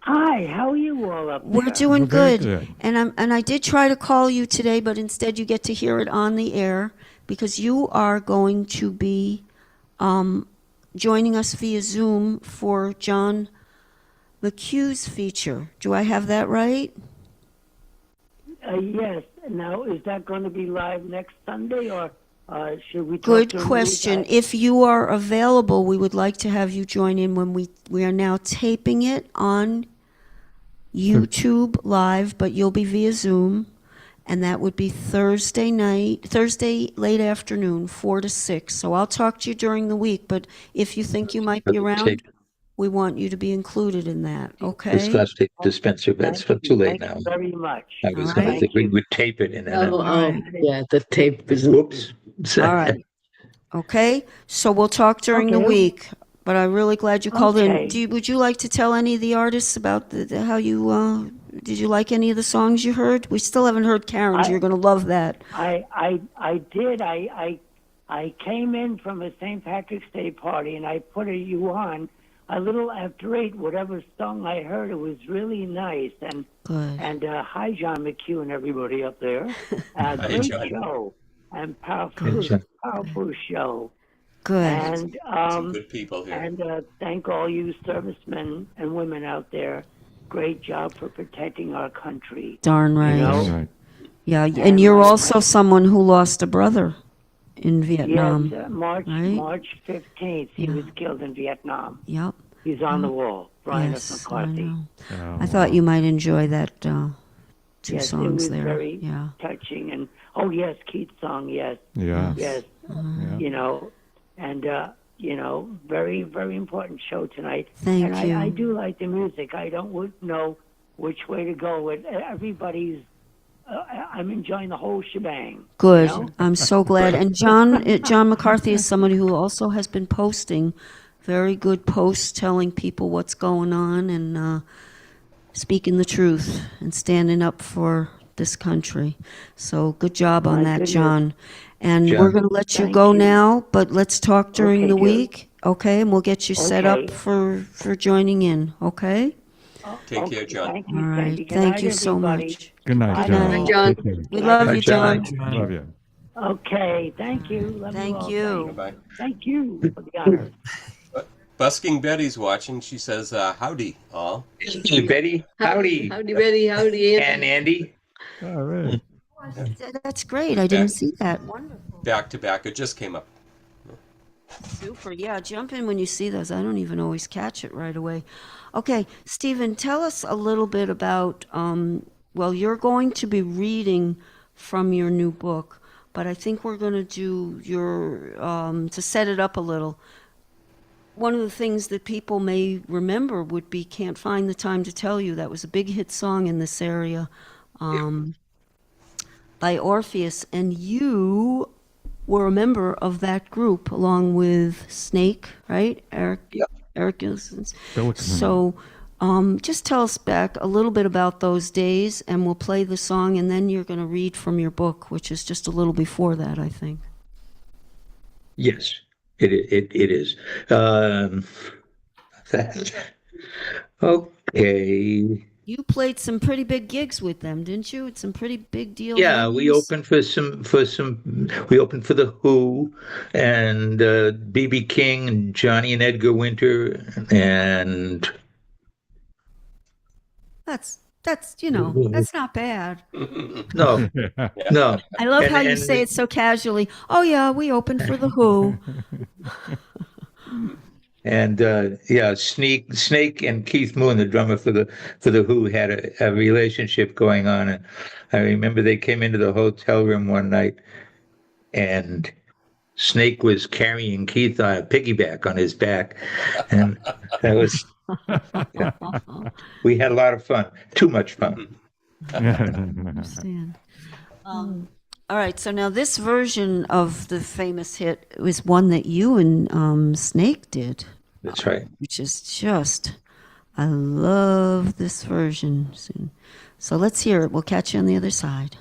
P: Hi, how are you all up there?
A: We're doing
W: We're very
A: good.
W: good.
A: And I did try to call you today, but instead you get to hear it on the air because you are going to be joining us via Zoom for John McHugh's feature. Do I have that right?
P: Yes. Now, is that going to be live next Sunday, or should we talk
A: Good
P: to him
A: question.
P: later?
A: If you are available, we would like to have you join in when we are now taping it on YouTube live, but you'll be via Zoom, and that would be Thursday late afternoon, 4 to 6. So I'll talk to you during the week, but if you think you might be around, we want you to be be in that,
D: This
A: okay?
D: last tape dispenser, but it's too late now.
P: Thank you very much.
D: I was
A: All
D: going
A: right.
D: to think we would tape it and then.
B: Yeah, the tape is.
D: Whoops.
A: All right. Okay, so we'll talk during the
P: Okay.
A: week, but I'm really glad you called in.
P: Okay.
A: Would you like to tell any of the artists about how you, did you like any of the songs you heard? We still haven't heard Karen's. You're going to love that.
P: I did. I came in from a St. Patrick's Day party, and I put you on a little after 8. Whatever song I heard, it was really nice. And
A: Good.
P: and hi, John McHugh and everybody up there.
H: Hi,
P: Great
H: John.
P: show and
A: Good.
P: powerful show.
A: Good.
P: And
H: Some good people here.
P: and thank all you servicemen and women out there. Great job for protecting our country.
A: Darn right.
P: You know?
W: That's right.
A: Yeah, and you're also someone who lost a brother in Vietnam.
P: Yes,
A: right?
P: March 15th, he was killed in Vietnam.
A: Yep.
P: He's on the wall, Brian
A: Yes,
P: F. McCarthy.
A: I know. I thought you might enjoy that two
P: Yes,
A: songs
P: it was
A: there.
P: very
A: Yeah.
P: touching. And oh yes, Keith's song, yes,
W: Yeah.
P: yes, you know, and very very important show tonight.
A: Thank
P: and
A: you.
P: I do like the music. I don't know which way to go with everybody's. I'm enjoying the whole shebang.
A: Good.
P: You know?
A: I'm so glad. And John McCarthy is somebody who also has been posting very good posts telling people what's going on and speaking the truth and standing up for this country. So good job on
P: My
A: that,
P: goodness.
A: John. And
D: John.
A: we're going to let you
P: Thank
A: go
P: you.
A: now, but let's talk during
P: Okay,
A: the
P: dear.
A: week, okay? And we'll get you set up
P: Okay.
A: for joining in, okay?
H: Take care, John.
P: Thank you,
A: All right.
P: Sandy. Good
A: Thank
P: night,
A: you so
P: everybody.
A: much.
W: Good night,
A: Good
W: John.
A: night.
B: John.
W: Take care.
A: We love
D: Bye,
A: you,
D: John.
A: John.
W: Love you.
P: Okay, thank you. Love
A: Thank
P: all.
A: you.
H: Bye.
P: Thank you for the honor.
H: Busking Betty's watching. She says, howdy, all.
D: Hey, Betty. Howdy.
B: Howdy, Betty. Howdy, Andy.
D: And Andy.
W: All right.
A: That's great. I didn't see that. Wonderful.
H: Back to back. It just came up.
A: Super. Yeah, jump in when you see those. I don't even always catch it right away. Okay, Stephen, tell us a little bit about, well, you're going to be reading from your new book, but I think we're going to do your, to set it up a little. One of the things that people may remember would be Can't Find the Time to Tell You. That was a big hit song in this area by Orpheus. And you were a member of that group along with Snake, right? Eric?
D: Yep.
A: Eric Gilson. So just tell us back a little bit about those days, and we'll play the song, and then you're going to read from your book, which is just a little before that, I think.
D: Yes, it is. Okay.
A: You played some pretty big gigs with them, didn't you? It's some pretty big deal.
D: Yeah, we opened for we opened for the Who and B.B. King and Johnny and Edgar Winter, and
A: That's that's not bad.
D: no.
A: I love how you
D: And-
A: say it so casually. Oh yeah, we opened for the Who.
D: And Snake and Keith Moon, the drummer for the Who, had a relationship going on. And I remember they came into the hotel room one night, and Snake was carrying Keith on a piggyback on his back, and that was. We had a lot of fun. Too much fun.
A: Understand. All right, so now this version of the famous hit was one that you and Snake did.
D: That's right.
A: Which is just, I love this version. So let's hear it. We'll catch you on the other side.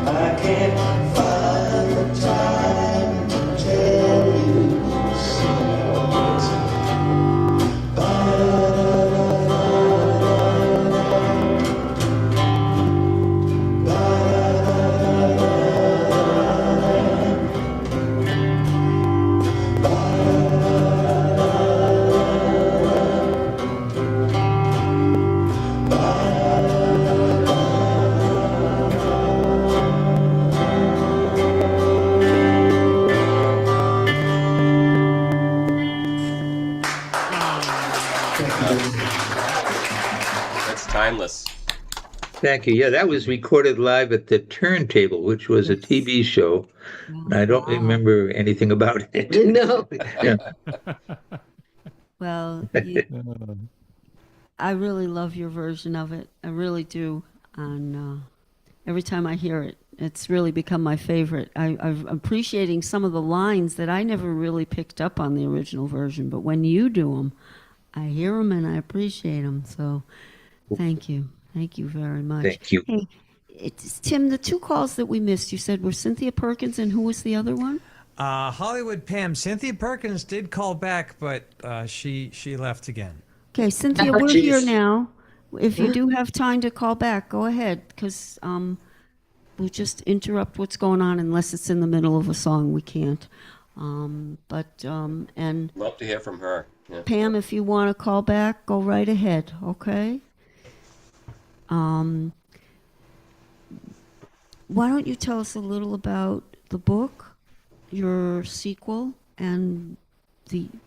J: I can't
D: Thank you. Yeah, that was recorded live at the Turntable, which was a TV show. I don't remember anything about it.
B: No.
D: Yeah.
A: Well, I really love your version of it. I really do. And every time I hear it, it's really become my favorite. I'm appreciating some of the lines that I never really picked up on the original version, but when you do them, I hear them and I appreciate them. So thank you. Thank you very much.
D: Thank you.
A: Hey, Tim, the two calls that we missed, you said were Cynthia Perkins and who was the other one?
N: Hollywood Pam. Cynthia Perkins did call back, but she left again.
A: Okay, Cynthia, we're here now. If you do have time to call back, go ahead, because we'll just interrupt what's going on unless it's in the middle of a song. We can't. And
H: Love to hear from her. Yeah.
A: Pam, if you want to call back, go right ahead, okay? Why don't you tell us a little about the book, your sequel, and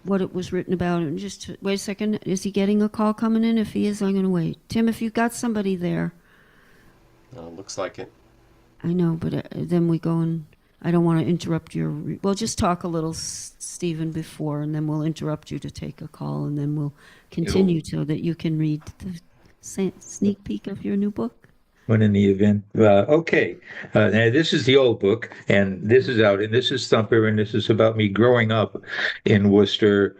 A: what it was written about? And just wait a second, is he getting a call coming in? If he is, I'm going to wait. Tim, if you've got somebody there.
H: Looks like it.
A: I know, but then we go and I don't want to interrupt your... Well, just talk a little, Stephen, before, and then we'll interrupt you to take a call, and then we'll continue so that you can read the sneak peek of your new book.
D: When in the event. Okay. Now this is the old book, and this is out, and this is Thumper, and this is about me growing up in Worcester.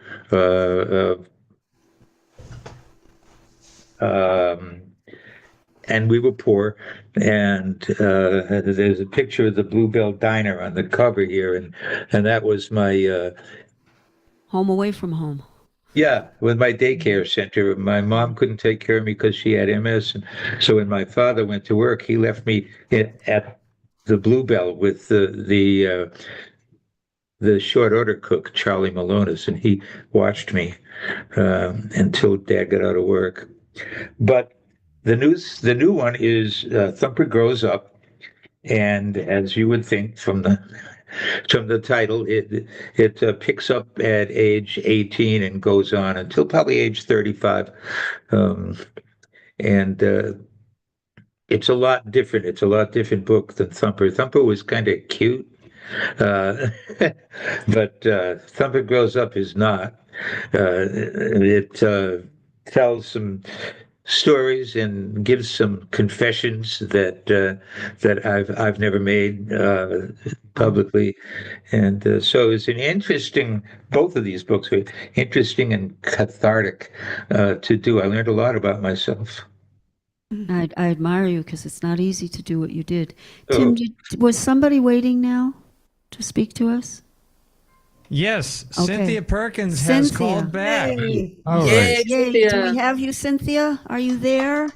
D: And we were poor, and there's a picture of the Bluebell Diner on the cover here, and that was my...
A: Home away from home.
D: Yeah, with my daycare center. My mom couldn't take care of me because she had MS, and so when my father went to work, he left me at the Bluebell with the short order cook, Charlie Malonis, and he watched me until Dad got out of work. But the new one is Thumper Grows Up, and as you would think from the title, it picks up at age 18 and goes on until probably age 35, and it's a lot different. It's a lot different book than Thumper. Thumper was kind of cute, but Thumper Grows Up is not. It tells some stories and gives some confessions that I've never made publicly, and so it's an interesting. Both of these books are interesting and cathartic to do. I learned a lot about myself.
A: I admire you because it's not easy to do what you did. Tim, was somebody waiting now to speak to us?
N: Yes,
A: Okay.
N: Cynthia Perkins has called back.
A: Yay.
N: All
A: Yay,
N: right.
A: Cynthia. Do we have you, Cynthia? Are you there?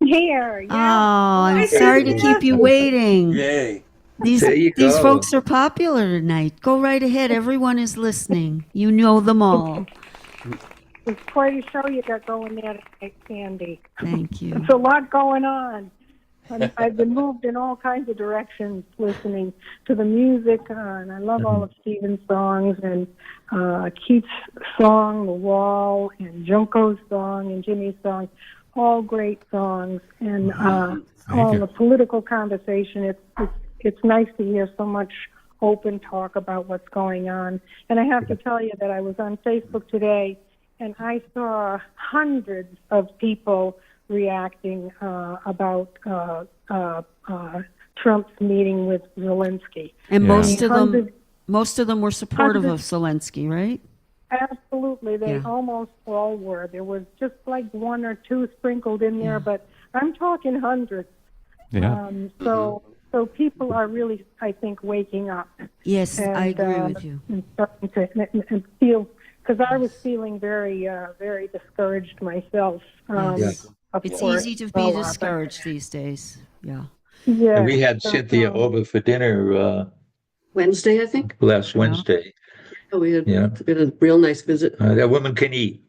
K: Here, yeah.
A: Oh, I'm sorry to keep you waiting.
H: Yay.
A: These
D: There you
A: these
D: go.
A: folks are popular tonight. Go right ahead. Everyone is listening. You know them all.
K: It's quite a show you got going there tonight, Sandy.
A: Thank you.
K: There's a lot going on. I've been moved in all kinds of directions listening to the music, and I love all of Stephen's songs, and Keith's song, The Wall, and Junko's song, and Jimmie's song, all great songs, and all the political conversation. It's nice to hear so much open talk about what's going on. And I have to tell you that I was on Facebook today, and I saw hundreds of people reacting about Trump's meeting with Zelensky.
A: And
K: Yeah.
A: most of them were supportive of Zelensky, right?
K: Absolutely, they almost all were. There was just like one or two sprinkled in there, but I'm talking hundreds.
W: Yeah.
K: So people are really, I think, waking up.
A: Yes, I agree with you.
K: And starting to feel, because I was feeling very, very discouraged myself.
A: It's easy to be discouraged these days. Yeah.
K: Yeah.
D: And we had Cynthia over for dinner
B: Wednesday, I think.
D: last Wednesday.
B: Oh, we had
D: Yeah.
B: a real nice visit.
D: That woman can eat.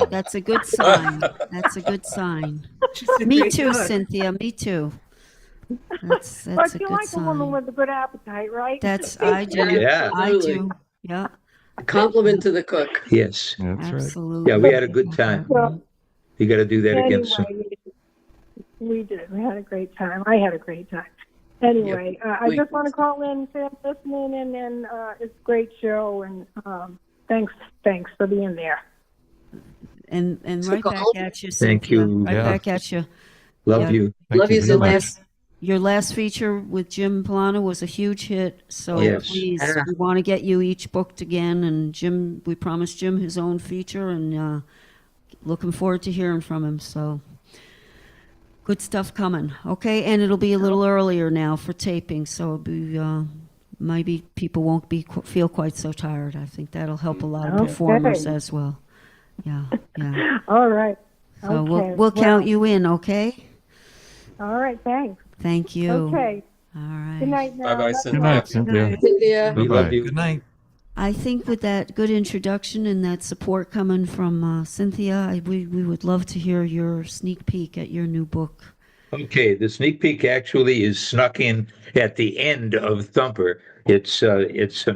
A: That's a good sign. That's a good sign. Me
K: great
A: too,
K: cook.
A: Cynthia. Me too. That's
K: But
A: a
K: you
A: good
K: like a woman
A: sign.
K: with a good appetite, right?
A: I do.
B: Yeah.
A: I do.
B: Absolutely.
A: Yeah.
B: A compliment to the cook.
D: Yes.
W: That's
A: Absolutely.
D: Yeah, we had a good time.
K: Well,
D: You got to do that again
K: anyway,
D: soon.
K: we did. We had a great time. I had a great time. Anyway, I just want to call in, say I'm listening, and it's a great show, and thanks for being there.
A: And right back at you,
D: Thank
A: Cynthia.
D: you.
A: Right
D: Yeah.
A: back at you.
D: Love you.
B: Love you, Cynthia.
A: Your last feature with Jim Plana was a huge hit, so
D: Yes.
A: please, we want to get you each booked again. And Jim, we promised Jim his own feature, and looking forward to hearing from him. So good stuff coming, okay? And it'll be a little earlier now for taping, so it'll be maybe people won't feel quite so tired. I think that'll help a lot of performers as well. Yeah.
K: All right.
A: So
K: Okay.
A: we'll count you in, okay?
K: All right, thanks.
A: Thank you.
K: Okay.
A: All right.
K: Good night now.
H: Bye-bye,
K: Love
H: Cynthia.
K: you.
G: Good night, Cynthia.
B: Cynthia.
D: We love you.
N: Good night.
A: I think with that good introduction and that support coming from Cynthia, we would love to hear your sneak peek at your new book.
D: Okay, the sneak peek actually is snuck in at the end of Thumper. It's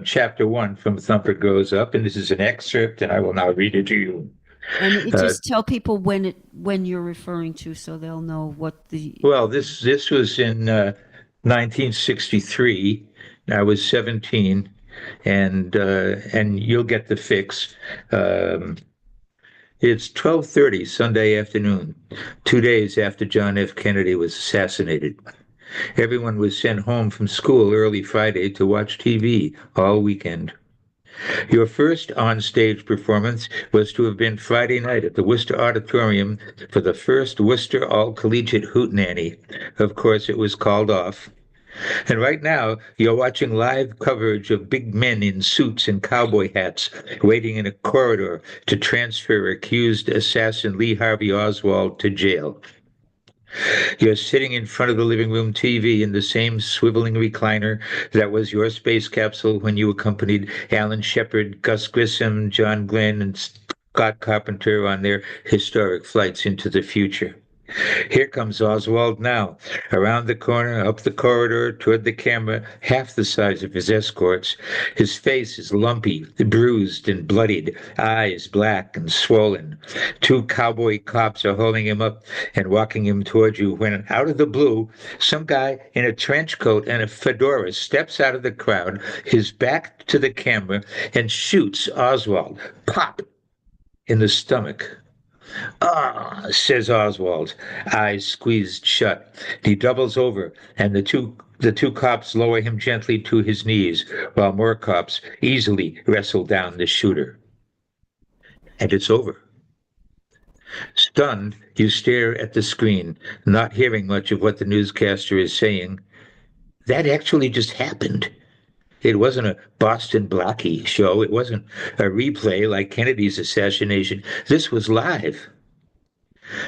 D: chapter 1 from Thumper Grows Up, and this is an excerpt, and I will now read it to you.
A: And just tell people when you're referring to, so they'll know what the.
D: Well, this was in 1963. I was 17, and you'll get the fix. It's 12:30 Sunday afternoon, 2 days after John F. Kennedy was assassinated. Everyone was sent home from school early Friday to watch TV all weekend. Your first on-stage performance was to have been Friday night at the Worcester Auditorium for the first Worcester All-Collegiate Hootenanny. Of course, it was called off. And right now, you're watching live coverage of big men in suits and cowboy hats waiting in a corridor to transfer accused assassin Lee Harvey Oswald to jail. You're sitting in front of the living room TV in the same swiveling recliner that was your space capsule when you accompanied Alan Shepard, Gus Grissom, John Glenn, and Scott Carpenter on their historic flights into the future. Here comes Oswald now, around the corner, up the corridor, toward the camera, half the size of his escorts. His face is lumpy, bruised and bloodied, eyes black and swollen. 2 cowboy cops are holding him up and walking him toward you when, out of the blue, some guy in a trench coat and a fedora steps out of the crowd, his back to the camera, and shoots Oswald. Pop! In the stomach. "Ah," says Oswald, eyes squeezed shut. He doubles over, and the two cops lower him gently to his knees, while more cops easily wrestle down the shooter. And it's over. Stunned, you stare at the screen, not hearing much of what the newscaster is saying. That actually just happened. It wasn't a Boston Blackie show. It wasn't a replay like Kennedy's assassination. This was live.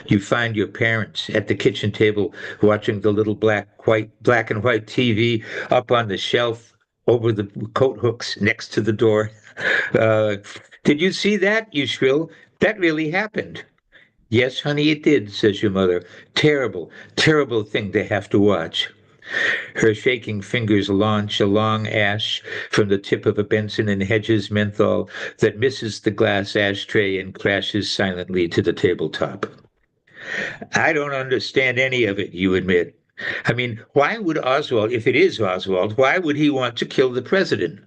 D: You find your parents at the kitchen table watching the little black and white TV up on the shelf over the coat hooks next to the door. "Did you see that?" you shrill. "That really happened." "Yes, honey, it did," says your mother. "Terrible, terrible thing to have to watch." Her shaking fingers launch a long ash from the tip of a Benson and Hedges menthol that misses the glass ashtray and crashes silently to the tabletop. "I don't understand any of it," you admit. "I mean, why would Oswald, if it is Oswald, why would he want to kill the president?"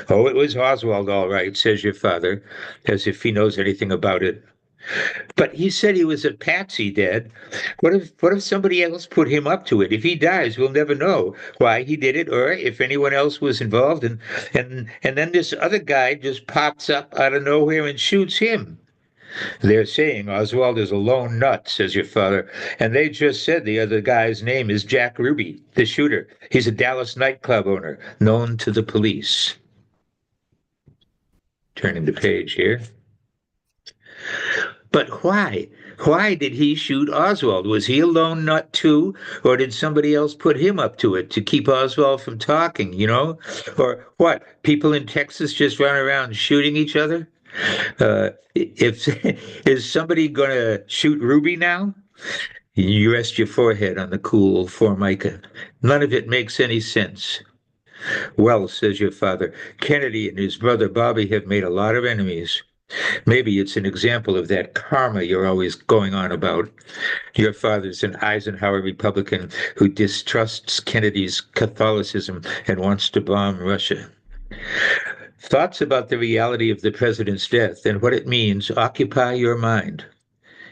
D: "Oh, it was Oswald, all right," says your father, as if he knows anything about it. "But he said he was a patsy, Dad. What if somebody else put him up to it? If he dies, we'll never know why he did it or if anyone else was involved. And then this other guy just pops up out of nowhere and shoots him." "They're saying Oswald is a lone nut," says your father. "And they just said the other guy's name is Jack Ruby, the shooter. He's a Dallas nightclub owner, known to the police." Turning the page here. But why? Why did he shoot Oswald? Was he a lone nut too? Or did somebody else put him up to it to keep Oswald from talking, you know? Or what? People in Texas just run around shooting each other? Is somebody going to shoot Ruby now? You rest your forehead on the cool formica. None of it makes any sense. "Well," says your father, "Kennedy and his brother Bobby have made a lot of enemies. Maybe it's an example of that karma you're always going on about. Your father's an Eisenhower Republican who distrusts Kennedy's Catholicism and wants to bomb Russia. Thoughts about the reality of the president's death and what it means occupy your mind.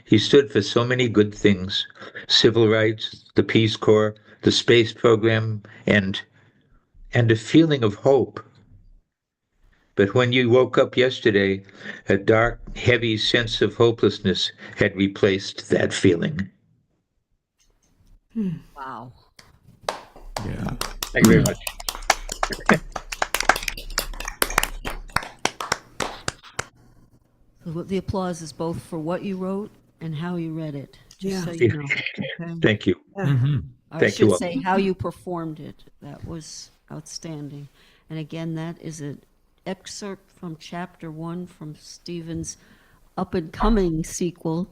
D: He stood for so many good things: civil rights, the Peace Corps, the space program, and a feeling of hope. But when you woke up yesterday, a dark, heavy sense of hopelessness had replaced that feeling.
A: Wow.
W: Yeah.
D: Thank you very much.
A: So the applause is both for what you wrote and how you read it. Just
S: Yeah.
A: so you know. Okay?
D: Thank you.
A: I
D: Thank
A: should
D: you all.
A: say how you performed it. That was outstanding. And again, that is an excerpt from chapter 1 from Stephen's up-and-coming sequel,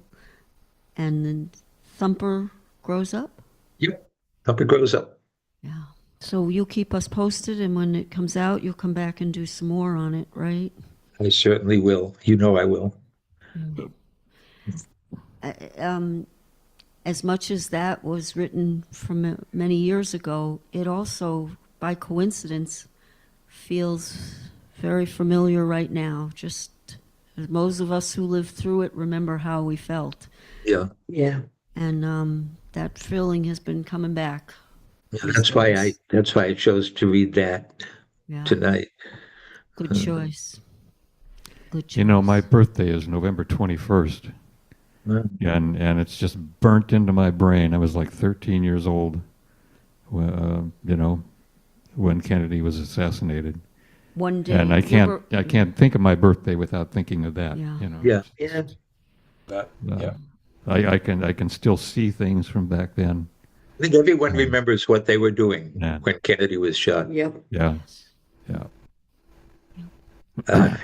A: and then Thumper Grows Up.
D: Yep. Thumper Grows Up.
A: Yeah. So you'll keep us posted, and when it comes out, you'll come back and do some more on it, right?
D: I certainly will. You know I will.
A: As much as that was written from many years ago, it also, by coincidence, feels very familiar right now. Just as most of us who lived through it remember how we felt.
D: Yeah.
B: Yeah.
A: And that feeling has been coming back.
D: Yeah, that's why I chose to read that tonight.
A: Good choice. Good choice.
G: You know, my birthday is November 21st. And it's just burnt into my brain. I was like 13 years old, you know, when Kennedy was assassanated.
A: One day.
G: And I can't think of my birthday without thinking of that.
A: Yeah.
G: You know.
D: Yeah.
H: Yeah.
G: I can still see things from back then.
D: I think everyone remembers what they were doing when Kennedy was shot.
B: Yep.
G: Yeah. Yeah.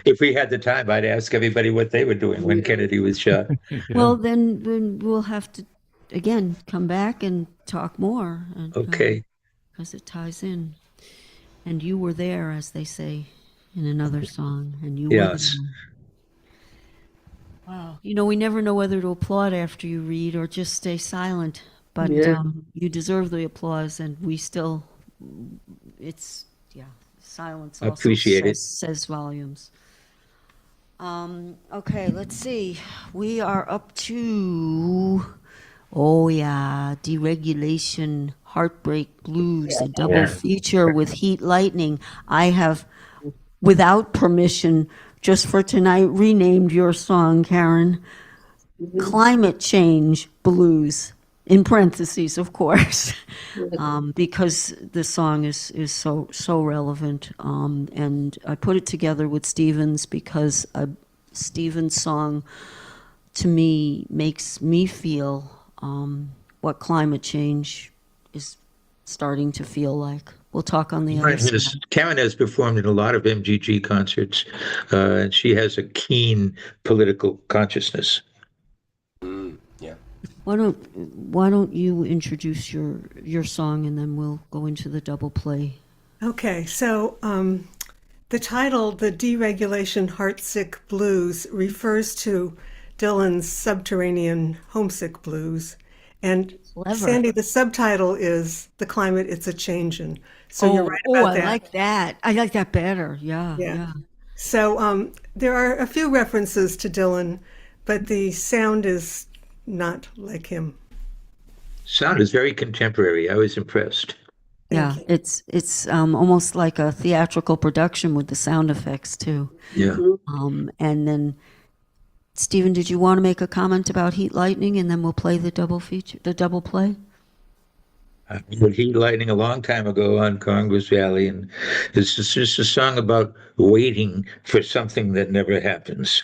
D: If we had the time, I'd ask everybody what they were doing when Kennedy was shot.
A: Well, then we'll have to, again, come back and talk more. And,
D: Okay.
A: Because it ties in. And you were there, as they say in another song. And you were
D: Yes.
A: there. Wow. You know, we never know whether to applaud after you read or just stay silent. But you deserve the applause, and we still, silence
D: I
A: also
D: appreciate it.
A: says volumes. Okay, let's see. We are up to, Deregulation, Heartbreak Blues, a double feature with Heat Lightning. I have, without permission, just for tonight, renamed your song, Karen, Climate Change Blues. In parentheses, of course, because the song is so relevant. And I put it together with Stephen's because Stephen's song, to me, makes me feel what climate change is starting to feel like. We'll talk on the other side.
D: Karen has performed in a lot of MGG concerts, and she has a keen political consciousness.
A: Why don't you introduce your song, and then we'll go into the double play.
S: Okay, so the title, The Deregulation Heartsick Blues, refers to Dylan's subterranean homesick blues. And
A: Clever.
S: Sandy, the subtitle is The Climate It's a Changin'. So you're right about that.
A: I like that. I like that better. Yeah.
S: So there are a few references to Dylan, but the sound is not like him.
D: Sound is very contemporary. I was impressed.
A: Yeah, it's almost like a theatrical production with the sound effects too.
D: Yeah.
A: And then, Stephen, did you want to make a comment about Heat Lightning, and then we'll play the double play?
D: I heard Heat Lightning a long time ago on Congress Valley, and it's just a song about waiting for something that never happens.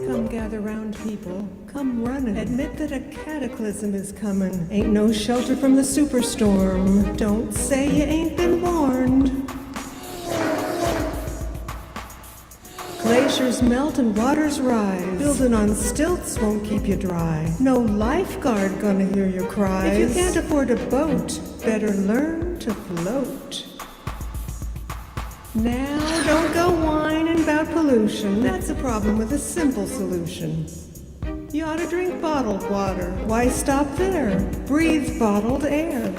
S: Come gather round, people. Come running. Admit that a cataclysm is coming. Ain't no shelter from the superstorm. Don't say you ain't been warned. Glaciers Glaciers melt and waters rise. Building on stilts won't keep you dry. No lifeguard gonna hear your cries. If you can't afford a boat, better learn to float. Now, don't go whining about pollution. That's a problem with a simple solution. You ought to drink bottled water. Why stop there? Breathe bottled air.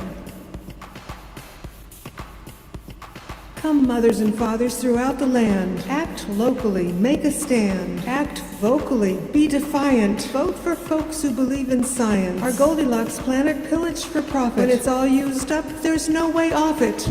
S: Come, mothers and fathers throughout the land. Act locally, make a stand. Act vocally, be defiant. Vote for folks who believe in science. Our Goldilocks planet pillaged for profit. When it's all used up, there's no way off it.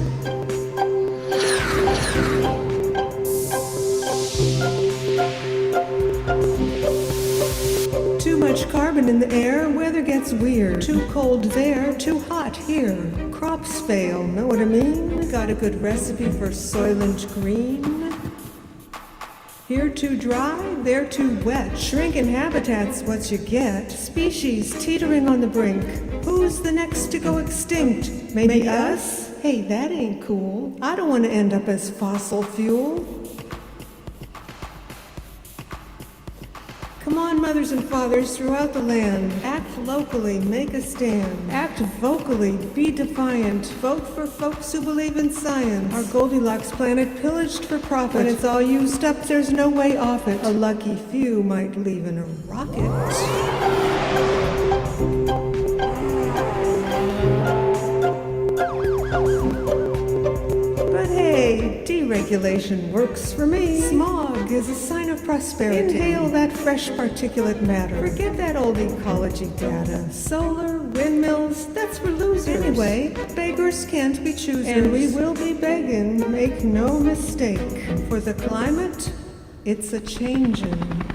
S: Too much carbon in the air, weather gets weird. Too cold there, too hot here. Crops fail, know what I mean? Got a good recipe for Soylent Green? Here too dry, there too wet. Shrinking habitat's what you get. Species teetering on the brink. Who's the next to go extinct? Maybe us? Hey, that ain't cool. I don't want to end up as fossil fuel. Come on, mothers and fathers throughout the land. Act locally, make a stand. Act vocally, be defiant. Vote for folks who believe in science. Our Goldilocks planet pillaged for profit. When it's all used up, there's no way off it. A lucky few might leave in a rocket. But hey, deregulation works for me. Smog is a sign of prosperity. Inhale that fresh particulate matter. Forget that old ecology data. Solar, windmills, that's for losers. Anyway, beggars can't be choosers. And we will be begging, make no mistake. For the climate, it's a changin'.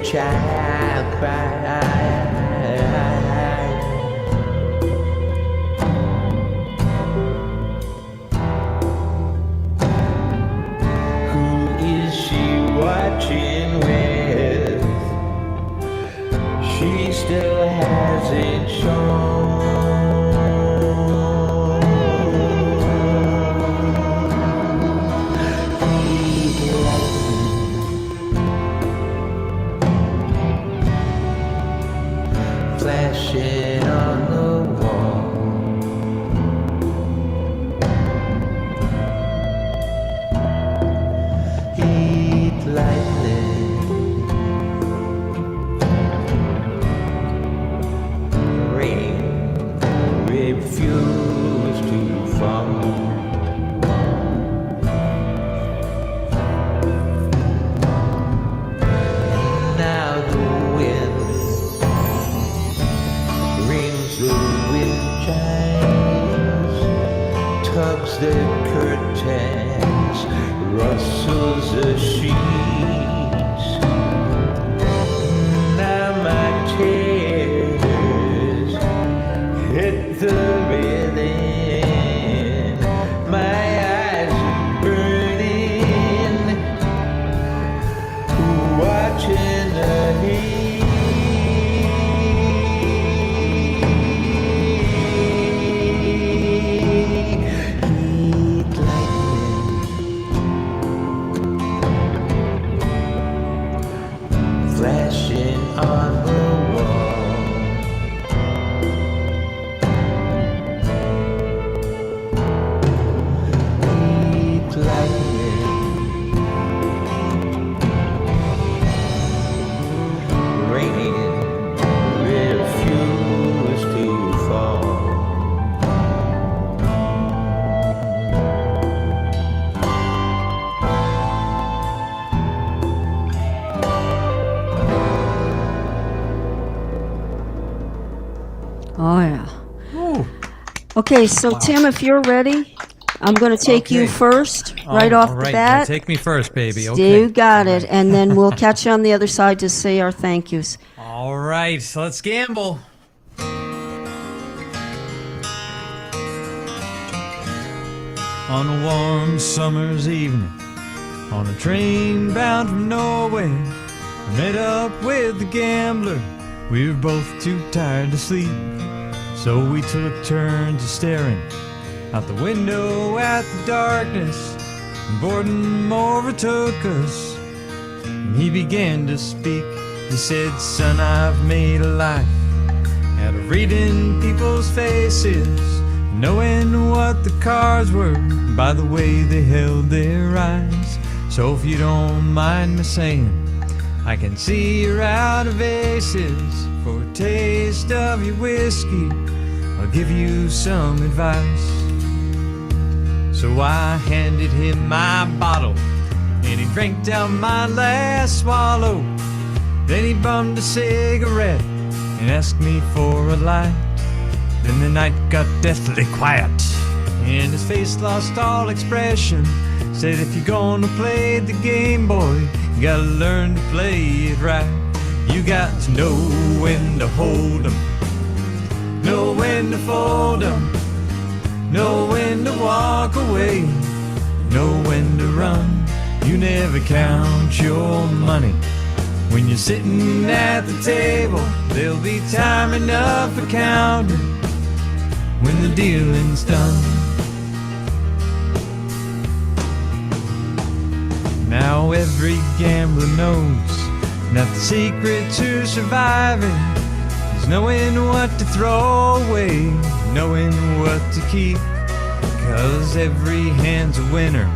J: child cry. Who is she watching with? She still hasn't shown. Flashing on the wall. Heat lightning. Rain refuse to fall. Now the wind rings the wind chimes, tugs the curtains, rustles the sheets. Now my tears hit the railing, my eyes are burning, watching the heat. Flashing on the wall. Heat lightning. Raining refuse to fall.
A: Oh, yeah. Okay, so Tim, if you're ready, I'm going to take you
N: Okay.
A: first, right off
N: all
A: the
N: right,
A: bat.
N: take me first, baby. Okay.
A: You got it. And then we'll catch you on the other side to say our thank yous.
N: All right, so let's gamble. On a warm summer's evening, on a train bound from Norway, I met up with the gambler. We were both too tired to sleep, so we took turns staring out the window at the darkness. And boredom overtook us, and he began to speak. He said, "Son, I've made a life out of reading people's faces, knowing what the cards were by the way they held their eyes. So if you don't mind me saying, I can see you're out of aces. For a taste of your whiskey, I'll give you some advice." So I handed him my bottle, and he drank down my last swallow. Then he bummed a cigarette and asked me for a light. Then the night got deathly quiet, and his face lost all expression. Said, "If you're gonna play the game, boy, you gotta learn to play it right. You got to know when to hold 'em, know when to fold 'em, know when to walk away, know when to run. You never count your money when you're sitting at the table. There'll be time enough for counting when the dealing's done." Now every gambler knows that the secret to surviving is knowing what to throw away, knowing what to keep. 'Cause every hand's a winner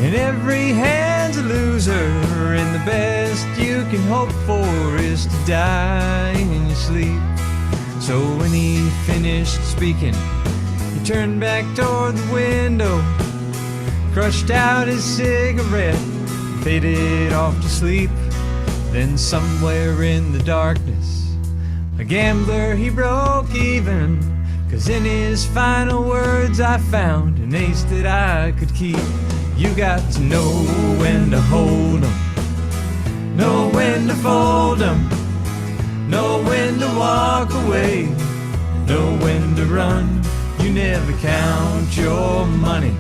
N: and every hand's a loser, and the best you can hope for is to die in your sleep. So when he finished speaking, he turned back toward the window, crushed out his cigarette, faded off to sleep. Then somewhere in the darkness, a gambler, he broke even. 'Cause in his final words I found an ace that I could keep. You got to know when to hold 'em,
J: know when to fold 'em, know when to walk away, know when to run. You never count your money.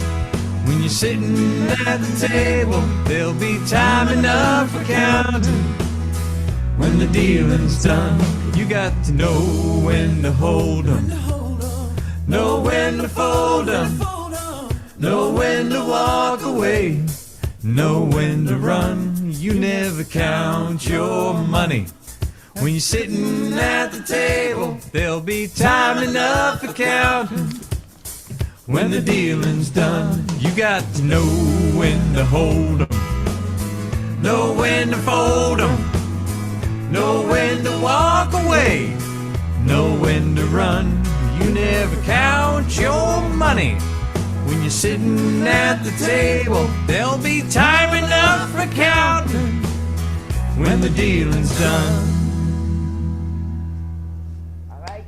J: When you're sitting at the table, there'll be time enough for counting. When the dealing's done, you got to know when to hold 'em, know when to fold 'em, know when to walk away, know when to run. You never count your money. When you're sitting at the table, there'll be time enough for counting. When the dealing's done, you got to know when to hold 'em, know when to fold 'em, know when to walk away, know when to run. You never count your money. When you're sitting at the table, there'll be time enough for counting. When the dealing's done.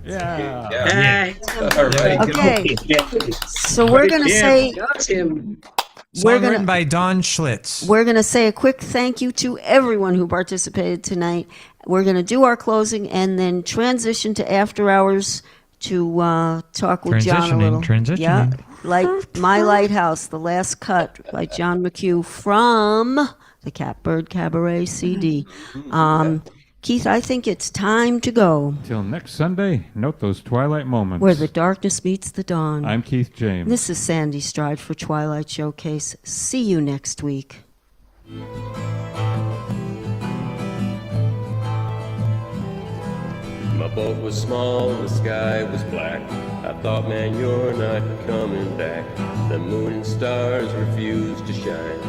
G: Yeah.
H: All right.
A: Okay. So we're gonna say
N: Song written by Don Schlitz.
A: we're gonna say a quick thank you to everyone who participated tonight. We're gonna do our closing and then transition to after hours to talk with John a little.
N: Transitioning.
A: Yeah, like My Lighthouse, the last cut by John McHugh from the Catbird Cabaret CD. Keith, I think it's time to go.
G: Till next Sunday, note those twilight moments.
A: Where the darkness meets the dawn.
G: I'm Keith James.
A: This is Sandy Stride for Twilight Showcase. See you next week.
H: My boat was small, the sky was black. I thought, man, you're not coming back. The moon and stars refused to shine.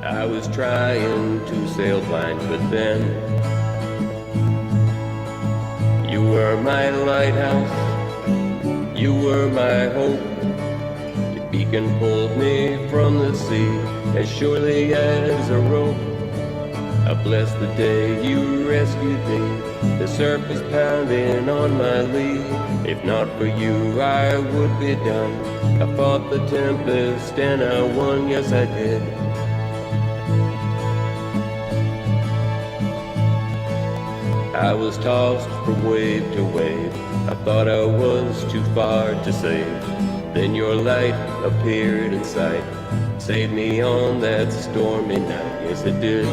H: I was trying to sail blind, but then you were my lighthouse, you were my hope. Your beacon pulled me from the sea as surely as a rope. I bless the day you rescued me. The surf was pounding on my lee. If not for you, I would be done. I fought the tempest and I won, yes I did. I was tossed from wave to wave. I thought I was too far to save. Then your light appeared in sight. Saved me on that stormy night, yes it did.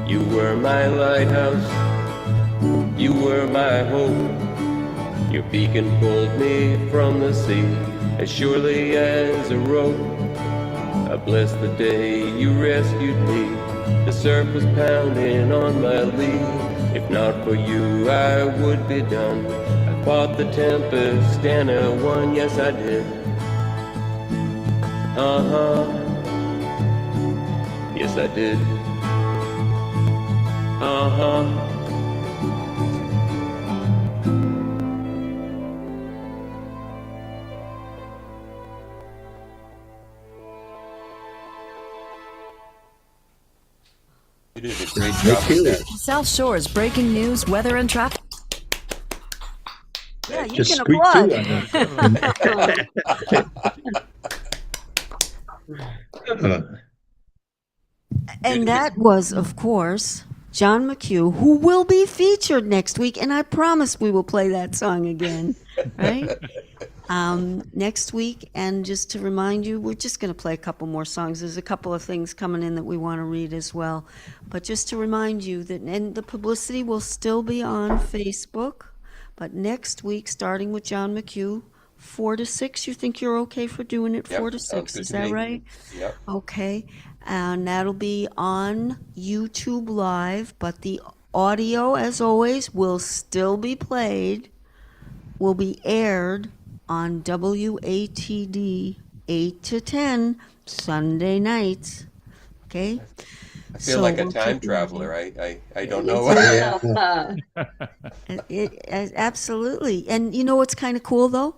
H: You were my lighthouse, you were my hope. Your beacon pulled me from the sea as surely as a rope. I bless the day you rescued me. The surf was pounding on my lee. If not for you, I would be done. I fought the tempest and I won, yes I did. Yes I did. You did a great job with that.
M: South Shore's breaking news, weather, and traffic.
A: Yeah, you
D: Just
A: can
D: squeak
A: applaud. And that was, of course, John McHugh, who will be featured next week, and I promise we will play that song again, right? Next week, and just to remind you, we're just going to play a couple more songs. There's a couple of things coming in that we want to read as well. But just to remind you that, and the publicity will still be on Facebook, but next week, starting with John McHugh, 4 to 6, you think you're okay for doing it 4 to 6, is that right?
H: Yep.
A: Okay, and that'll be on YouTube Live, but the audio, as always, will still be played, will be aired on WATD 8 to 10 Sunday nights. Okay?
H: I feel like a time traveler. I don't know.
A: Absolutely. And you know what's kind of cool, though?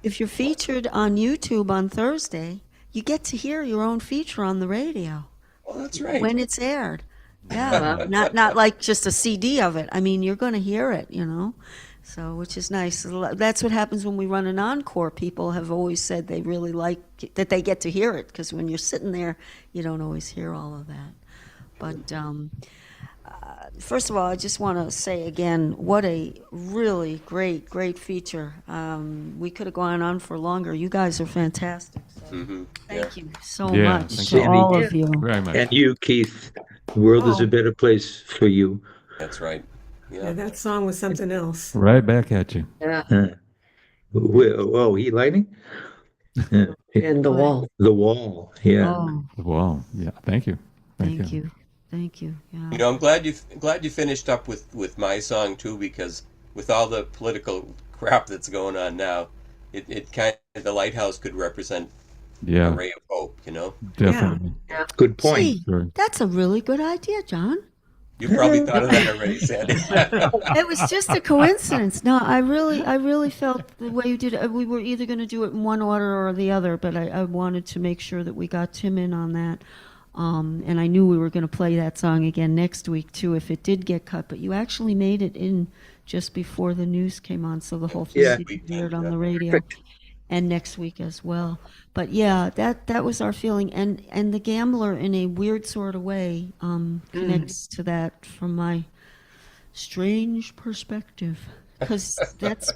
A: If you're featured on YouTube on Thursday, you get to hear your own feature on the radio.
H: Well, that's right.
A: When it's aired. Yeah. not like just a CD of it. I mean, you're going to hear it, you know. So, which is nice. That's what happens when we run an encore. People have always said they really like that they get to hear it, because when you're sitting there, you don't always hear all of that. But first of all, I just want to say again, what a really great feature. We could have gone on for longer. You guys are fantastic. So thank you so much to all of you.
G: Very much.
D: And you, Keith. The world is a better place for you.
H: That's right.
S: Yeah, that song was something else.
G: Right back at you.
B: Yeah.
D: Oh, he lighting?
B: And the wall.
D: The wall, yeah.
A: Oh,
G: Wow. Yeah. Thank you.
A: thank you. Thank you. Yeah.
H: You know, I'm glad you finished up with my song too, because with all the political crap that's going on now, it kind of, the lighthouse could represent a ray of hope. You know.
G: Definitely.
B: Yeah.
D: Good point.
A: Gee, that's a really good idea, John.
H: You probably thought of that already, Sandy.
A: It was just a coincidence. No, I really felt the way you did it. We were either going to do it in one order or the other, but I wanted to make sure that we got Tim in on that. And I knew we were going to play that song again next week too, if it did get cut. But you actually made it in just before the news came on, so the whole thing didn't hear it on the radio. And next week as well. But yeah, that was our feeling. And The Gambler, in a weird sort of way, connects to that from my strange perspective. Because that's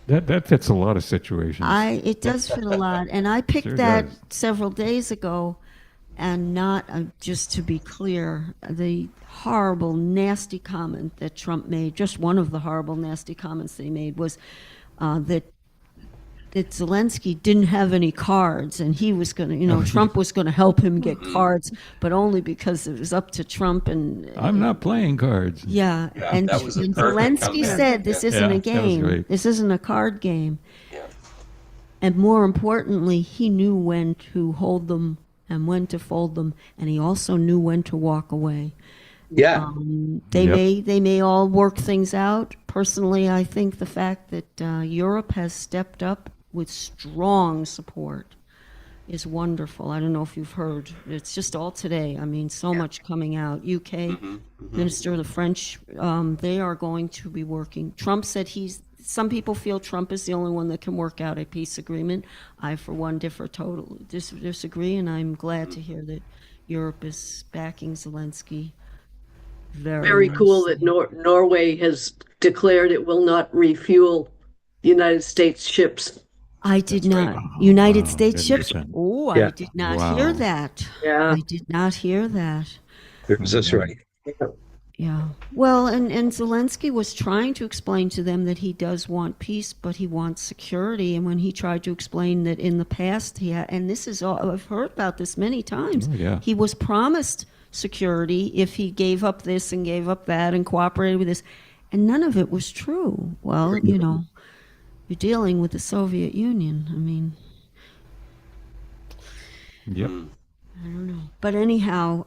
G: That fits a lot of situations.
A: it does fit a lot. And I picked
G: Sure
A: that
G: does.
A: several days ago, and not, just to be clear, the horrible, nasty comment that Trump made, just one of the horrible, nasty comments that he made was that Zelensky didn't have any cards, and he was going to, Trump was going to help him get cards, but only because it was up to Trump. And
G: I'm not playing cards.
A: Yeah, and
H: that was a perfect
A: Zelensky
H: comment.
A: said, "This isn't a
G: that was
A: game.
G: great.
A: This isn't a card game." And more importantly, he knew when to hold them and when to fold them, and he also knew when to walk away.
D: Yeah.
A: They may all work things out. Personally, I think the fact that Europe has stepped up with strong support is wonderful. I don't know if you've heard. It's just all today. I mean, so much coming out. UK Minister of the French, they are going to be working. Trump said some people feel Trump is the only one that can work out a peace agreement. I, for one, disagree, and I'm glad to hear that Europe is backing Zelensky.
B: Very cool that Norway has declared it will not refuel United States ships.
A: I did not. United States ships. Oh,
D: Yeah.
A: I did not hear that.
B: Yeah.
A: I did not hear that.
D: That's right.
A: Yeah. Well, and Zelensky was trying to explain to them that he does want peace, but he wants security. And when he tried to explain that in the past he had, and this is all, I've heard about this many times, he was promised security if he gave up this and gave up that and cooperated with this, and none of it was true. Well, you're dealing with the Soviet Union. I mean,
G: Yep.
A: I don't know. But anyhow,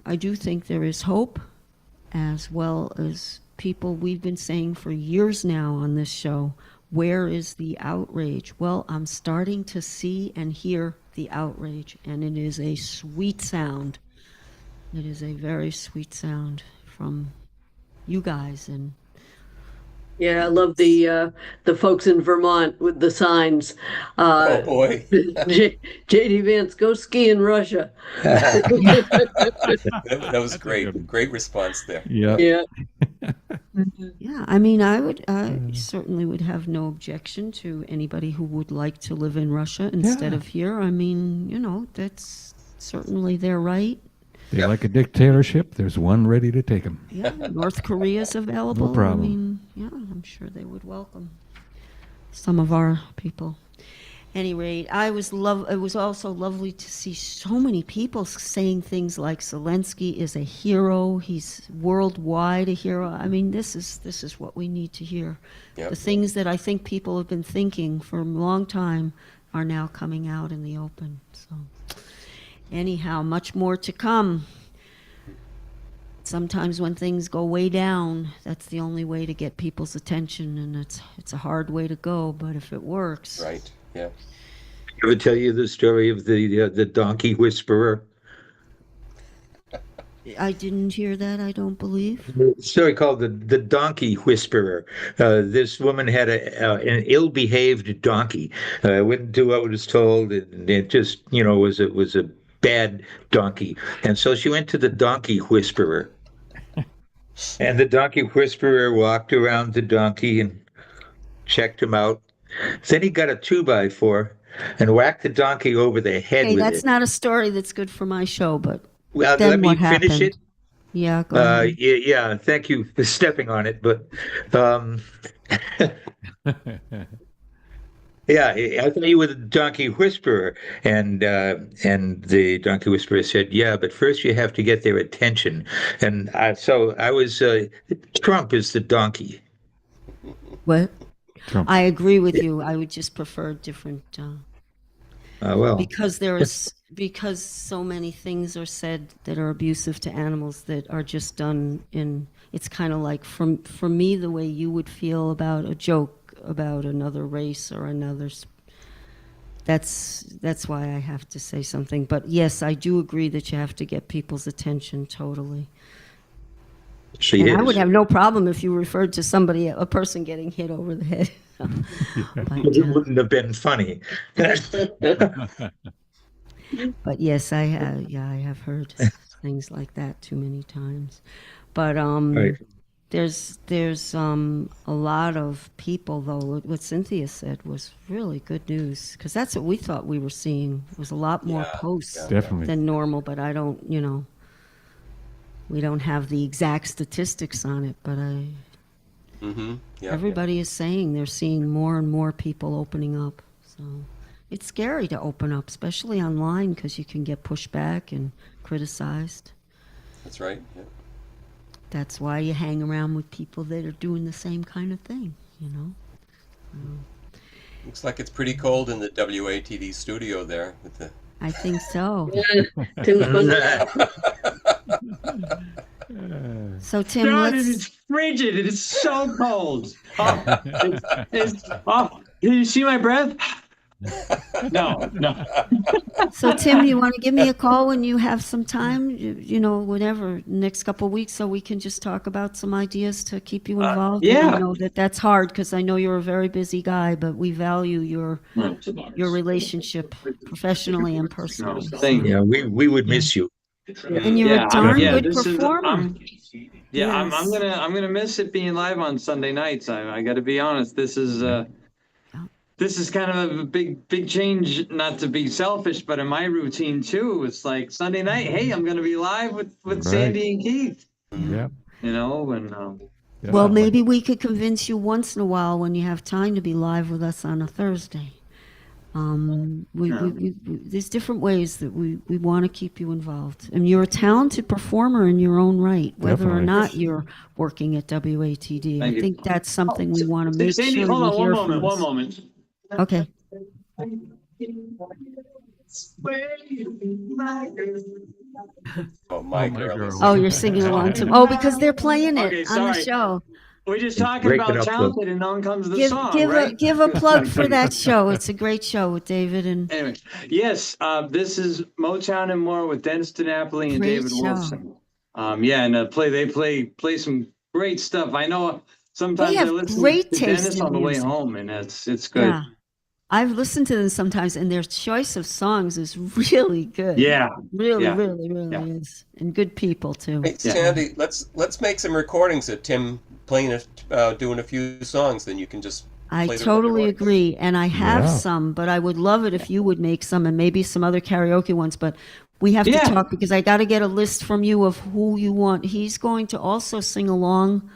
A: I do think there is hope, as well as people we've been saying for years now on this show. Where is the outrage? Well, I'm starting to see and hear the outrage, and it is a sweet sound. It is a very sweet sound from you guys. And
B: Yeah, I love the folks in Vermont with the signs.
H: Oh boy.
B: J.D. Vance, go ski in Russia.
H: That was great. Great response there.
G: Yeah.
B: Yeah.
A: yeah, I mean, I certainly would have no objection to anybody who would like to live in Russia instead of here. I mean, that's certainly their right.
G: They like a dictatorship. There's one ready to take them.
A: Yeah, North Korea's available.
G: No problem.
A: I mean, yeah, I'm sure they would welcome some of our people. Any rate, it was also lovely to see so many people saying things like Zelensky is a hero. He's worldwide a hero. I mean, this is what we need to hear.
H: Yep.
A: The things that I think people have been thinking for a long time are now coming out in the open. So, anyhow, much more to come. Sometimes when things go way down, that's the only way to get people's attention, and it's a hard way to go, but if it works.
H: Right. Yeah.
D: Ever tell you the story of the donkey whisperer?
A: I didn't hear that, I don't believe.
D: A story called the Donkey Whisperer. This woman had an ill-behaved donkey. Wouldn't do what was told, and it just, was a bad donkey. And so she went to the Donkey Whisperer. And the Donkey Whisperer walked around the donkey and checked him out. Then he got a 2x4 and whacked the donkey over the head
A: Hey,
D: with
A: that's
D: it.
A: not a story that's good for my show, but
D: Well,
A: then
D: let me
A: what
D: finish
A: happened?
D: it.
A: Yeah, go ahead.
D: Yeah, thank you for stepping on it. But yeah, I thought you were the Donkey Whisperer, and the Donkey Whisperer said, "Yeah, but first you have to get their attention." And so I was. Trump is the donkey.
A: What?
W: Trump.
A: I agree with you. I would just prefer different.
D: Well,
A: Because so many things are said that are abusive to animals that are just done in. It's kind of like for me the way you would feel about a joke about another race or another. That's why I have to say something. But yes, I do agree that you have to get people's attention totally. I would have no problem if you referred to a person getting hit over the head.
D: It wouldn't have been funny.
A: But yes, I have heard things like that too many times. But
D: Right.
A: there's a lot of people though. What Cynthia said was really good news because that's what we thought we were seeing. It was a lot more posts
W: Definitely.
A: than normal. But I don't, we don't have the exact statistics on it. But everybody is saying they're seeing more and more people opening up. So it's scary to open up, especially online, because you can get pushed back and criticized.
F: That's right. Yeah.
A: That's why you hang around with people that are doing the same kind of thing,
F: Looks like it's pretty cold in the WATD studio there with the.
A: I think so. So Tim,
Q: God, it is frigid. It is so cold. Can you see my breath? No.
A: So Tim, you want to give me a call when you have some time, whatever, next couple of weeks, so we can just talk about some ideas to keep you involved.
Q: Yeah.
A: And I know that's hard because I know you're a very busy guy, but we value your relationship professionally and personally.
D: Yeah, we would miss you.
A: And you're a darn good
Q: this is-
A: performer.
Q: I'm
A: Yes.
Q: gonna miss it being live on Sunday nights. I got to be honest. This is kind of a big change. Not to be selfish, but in my routine too, it's like Sunday night. Hey, I'm gonna be live with Sandy and Keith.
W: Yeah.
A: Well, maybe we could convince you once in a while when you have time to be live with us on a Thursday. There's different ways that we want to keep you involved. And you're a talented performer in your own right, whether or
W: Definitely.
A: not you're working at WATD.
Q: Thank
A: I
Q: you.
A: think that's something we want to make
Q: Sandy,
A: sure
Q: hold
A: you
Q: on
A: hear
Q: one
A: from
Q: moment.
A: us. Okay.
F: Oh, my girl.
A: Oh, you're singing along to. Oh, because they're playing it
Q: Okay,
A: on the
Q: sorry.
A: show.
Q: We're just talking
D: Break it
Q: about
D: up,
Q: talented, and on comes the
A: Give
Q: song,
A: give
Q: right?
A: a plug for that show. It's a great show with David and.
Q: Anyway, yes, this is Motown and More with Dennis DiNapoli and
A: Great
Q: David
A: show.
Q: Wilson. They play some great stuff. I know sometimes
A: They have
Q: I listen
A: great
Q: to
A: taste
Q: Dennis
A: in
Q: on the way
A: music.
Q: home, and it's good.
A: Yeah. I've listened to them sometimes, and their choice of songs is really good.
Q: Yeah.
A: Really,
Q: Yeah.
A: really is. And good people, too.
F: Hey, Sandy, let's make some recordings of Tim playing doing a few songs. Then you can just.
A: I
F: play the
A: totally
F: recordings.
A: agree. And I have
W: Yeah.
A: some, but I would love it if you would make some and maybe some other karaoke ones. But we have to
Q: Yeah.
A: talk because I got to get a list from you of who you want. He's going to also sing along.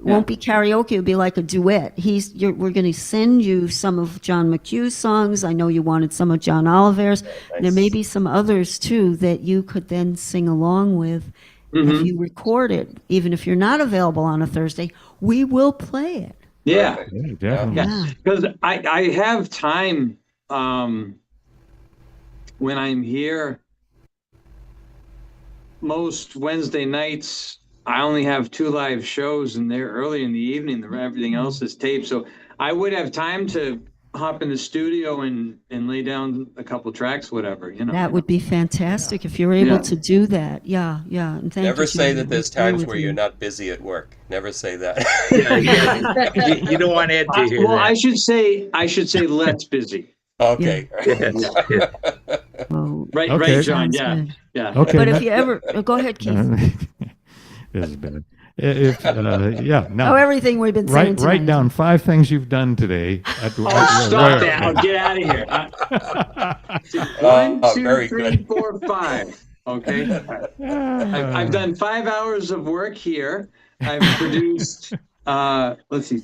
A: Won't be karaoke. It'll be like a duet. We're going to send you some of John McHugh's songs. I know you wanted some of John Oliver's. There may be some others too that you could then sing along with. If you record it, even if you're not available on a Thursday, we will play it.
Q: Yeah.
W: Yeah, definitely.
A: Yeah.
Q: Because I have time when I'm here. Most Wednesday nights, I only have 2 live shows, and they're early in the evening. Everything else is taped. So I would have time to hop in the studio and lay down a couple tracks, whatever, you know.
A: That would be fantastic if you're able
Q: Yeah.
A: to do that. Yeah, yeah. And thank
F: Never
A: you,
F: say
A: Jimmy.
F: that there's
A: We agree
F: times
A: with
F: where
A: you.
F: you're not busy at work. Never say that.
D: You don't want Ed to hear
Q: Well,
D: that.
Q: I should say less busy.
F: Okay.
D: Yes, yes.
Q: Right,
W: Okay.
Q: right, John.
A: Sounds
Q: Yeah,
A: good.
Q: yeah.
W: Okay.
A: But if
W: that-
A: you ever go ahead, Keith.
W: This is bad. If yeah, no.
A: Oh, everything we've been saying
W: Write
A: tonight.
W: down 5 things you've done today.
Q: Oh, stop that! I'll get out of here. 1, 2,
F: very
Q: 3,
F: good.
Q: 4, 5. Okay. I've done 5 hours of work here. I've produced, let's see,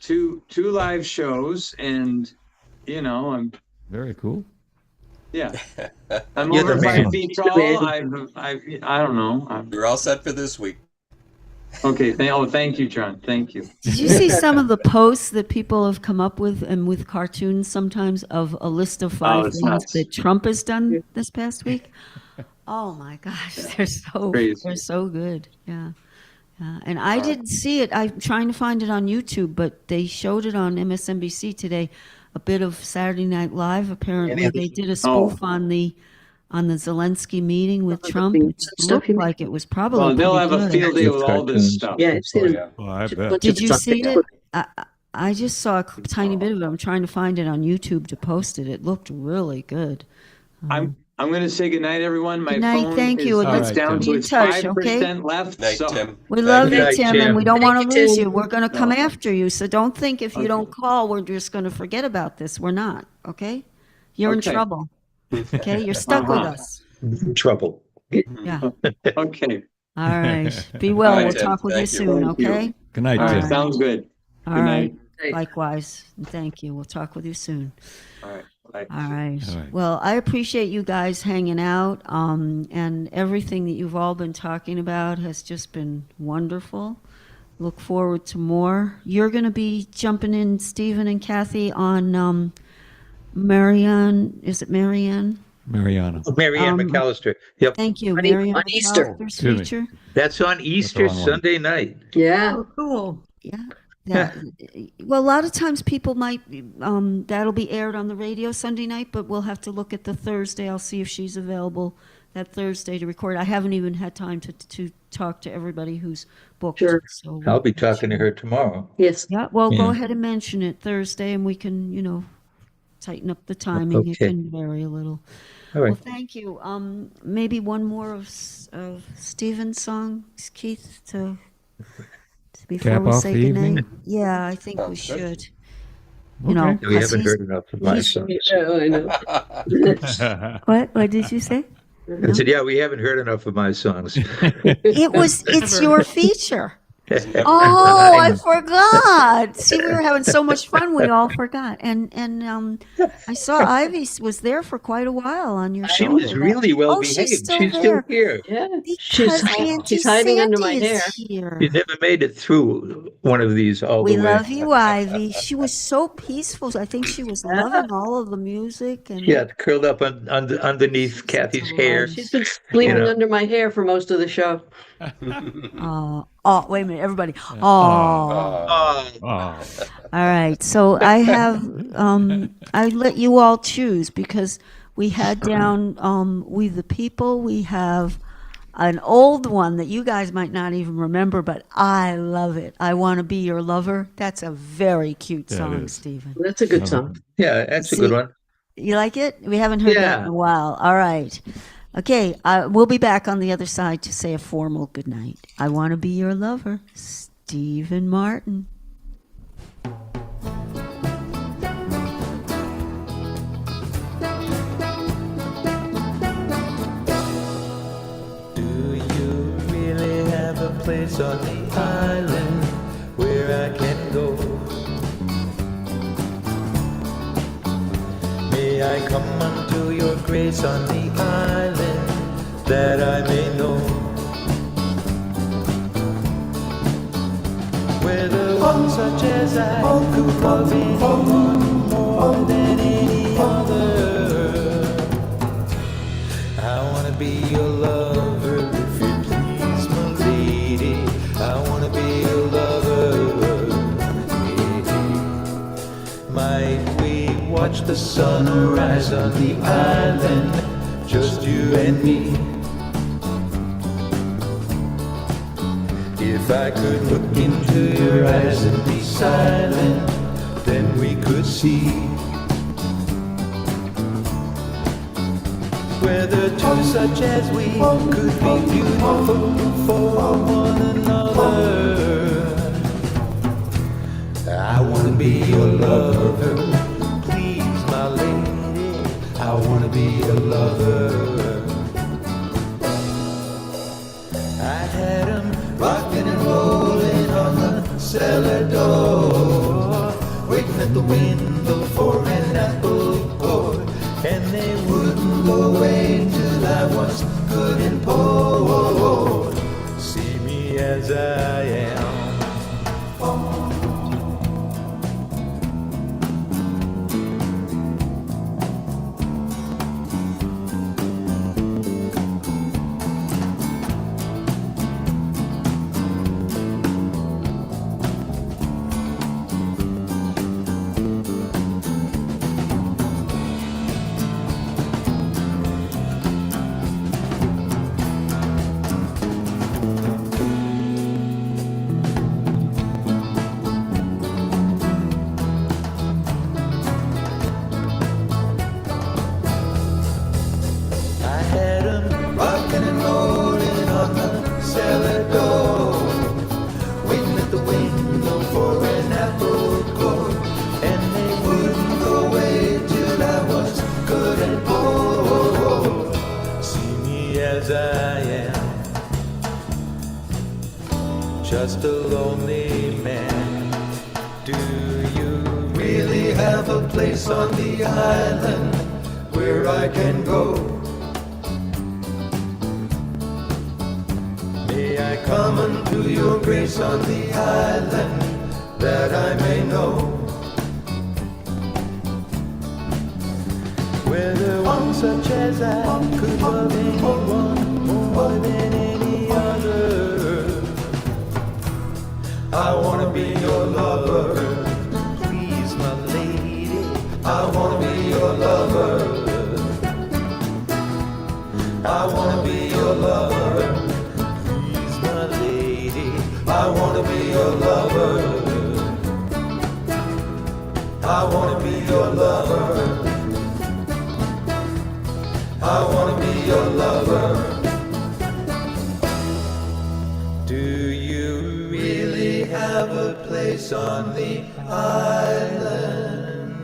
Q: two live shows, and you know, I'm
W: very cool.
Q: Yeah, I'm
D: You're
Q: over
D: the
Q: 5
D: man.
Q: feet tall. I don't know.
F: You're all set for this week.
Q: Okay. Thank you, John. Thank you.
A: Did you see some of the posts that people have come up with, and with cartoons sometimes, of a list of 5
Q: it's
A: things
Q: nuts.
A: that Trump has done this past week? Oh my gosh,
Q: Crazy.
A: they're so good. Yeah. And I didn't see it. I'm trying to find it on YouTube, but they showed it on MSNBC today. A bit of Saturday Night Live. Apparently, they did a spoof on the Zelensky meeting with Trump. It looked like it was probably.
Q: Well, they'll have
A: pretty
Q: a
A: good.
Q: field day with all this stuff.
B: Yeah, I've seen
F: yeah.
W: Well, I bet.
A: Did you see it? I just saw a tiny bit of it. I'm trying to find it on YouTube to post it. It looked really good.
Q: I'm going to say goodnight, everyone. My
A: Good night,
Q: phone
A: thank you, and
W: let's
Q: down
A: be
Q: to
A: in
Q: its
A: touch,
Q: 5%
A: okay?
Q: left.
F: Night,
Q: So
F: Tim.
A: We love you,
D: Thank you,
A: Tim, and
D: Tim.
A: we don't want to lose
B: Tim.
A: you. We're going to come after you, so don't think if you don't call, we're just going to forget about this. We're not, okay? You're in
Q: Okay.
A: trouble, okay? You're stuck with us.
D: Trouble.
A: Yeah.
Q: okay.
A: All right. Be well.
F: All right,
A: We'll
F: Tim.
A: talk with you
F: Thank you.
A: soon,
Q: Thank you.
A: okay?
W: Good night,
A: All
W: Tim.
A: right.
Q: Sounds good.
A: All
Q: Good
A: right.
Q: night.
A: Likewise. Thank you. We'll talk with you soon.
Q: All right. Bye.
A: All right.
W: All right.
A: Well, I appreciate you guys hanging out, and everything that you've all been talking about has just been wonderful. Look forward to more. You're going to be jumping in, Stephen and Kathy, on Marianne. Is it Marianne?
W: Mariana.
D: Marianne McAllister. Yep.
A: Thank you.
B: On
A: Marianne
B: on Easter.
A: McAllister's
W: Excuse me.
A: feature.
D: That's on Easter
W: wrong one.
D: Sunday night.
B: Yeah.
S: Oh, cool.
A: Yeah. Well, a lot of times people might, that'll be aired on the radio Sunday night, but we'll have to look at the Thursday. I'll see if she's available that Thursday to record. I haven't even had time to talk to everybody who's booked.
B: Sure.
A: So
D: I'll be talking to her tomorrow.
B: Yes.
A: yeah, well, go
D: Yeah.
A: ahead and mention it Thursday, and we can, tighten up the timing. It
D: Okay.
A: can vary a little.
D: All right.
A: Well, thank you. Maybe one more of Stephen's songs, Keith, before
W: Cap
A: we
W: off
A: say
W: the
A: goodnight.
W: evening?
A: Yeah, I think we
F: Sounds good.
A: should. You know,
W: Okay.
D: We
A: 'cause
D: haven't
A: he's-
D: heard enough of my
A: he's-
D: songs.
B: Oh, I know.
A: What did you say?
D: I said, yeah, we haven't heard enough of my songs.
A: It's your feature. Oh, I forgot. See, we were having so much fun, we all forgot. And I saw Ivy was there for quite a while on your show.
D: She was really well
A: Oh,
D: behaved.
A: she's still
D: She's
A: there.
D: still here.
B: Yeah.
A: Because Auntie
B: She's hiding under my
A: Sandy
B: hair.
A: is here.
D: She never made it through one of these all
A: We
D: the way.
A: love you, Ivy. She was so peaceful. I think she was loving all of the music. And
D: Yeah, curled up underneath Kathy's hair.
B: She's been sleeping
D: You know.
B: under my hair for most of the show.
A: Oh, wait a minute, everybody. Oh.
D: Oh,
A: All right. So I have, I let you all choose because we had down We the People. We have an old one that you guys might not even remember, but I love it. I Want to Be Your Lover. That's a very cute song,
W: is.
A: Stephen.
B: That's a good song.
D: yeah, that's a good one.
A: You like it? We haven't heard that
D: Yeah.
A: in a while. All right. Okay, we'll be back on the other side to say a formal goodnight. I Want to Be Your Lover, Stephen Martin.
J: Do you really have a place on the island where I can go? May I come unto your grace on the island that I may know? Where the one such as I could love anyone more than any other. I wanna be your lover, if you please, my lady. I wanna be your lover, my
C: watch the sun rise on the island, just you and me. If I could look into your eyes and be silent, then we could see whether two such as we could be beautiful for one another. I wanna be your lover, please my lady, I wanna be your lover. I had 'em rocking and rolling on the cellar door, waiting at the window for an apple core, and they wouldn't go away till I was good and poor. See me as I am. Just a lonely man. Do you really have a place on the island where I can go? May I come unto your grace on the island that I may know whether one such as I could love anyone more than any other. I wanna be your lover, please my lady, I wanna be your lover. I wanna be your lover, please my lady, I wanna be your lover. I wanna be your lover, I wanna be your lover. Do you really have a place on the island?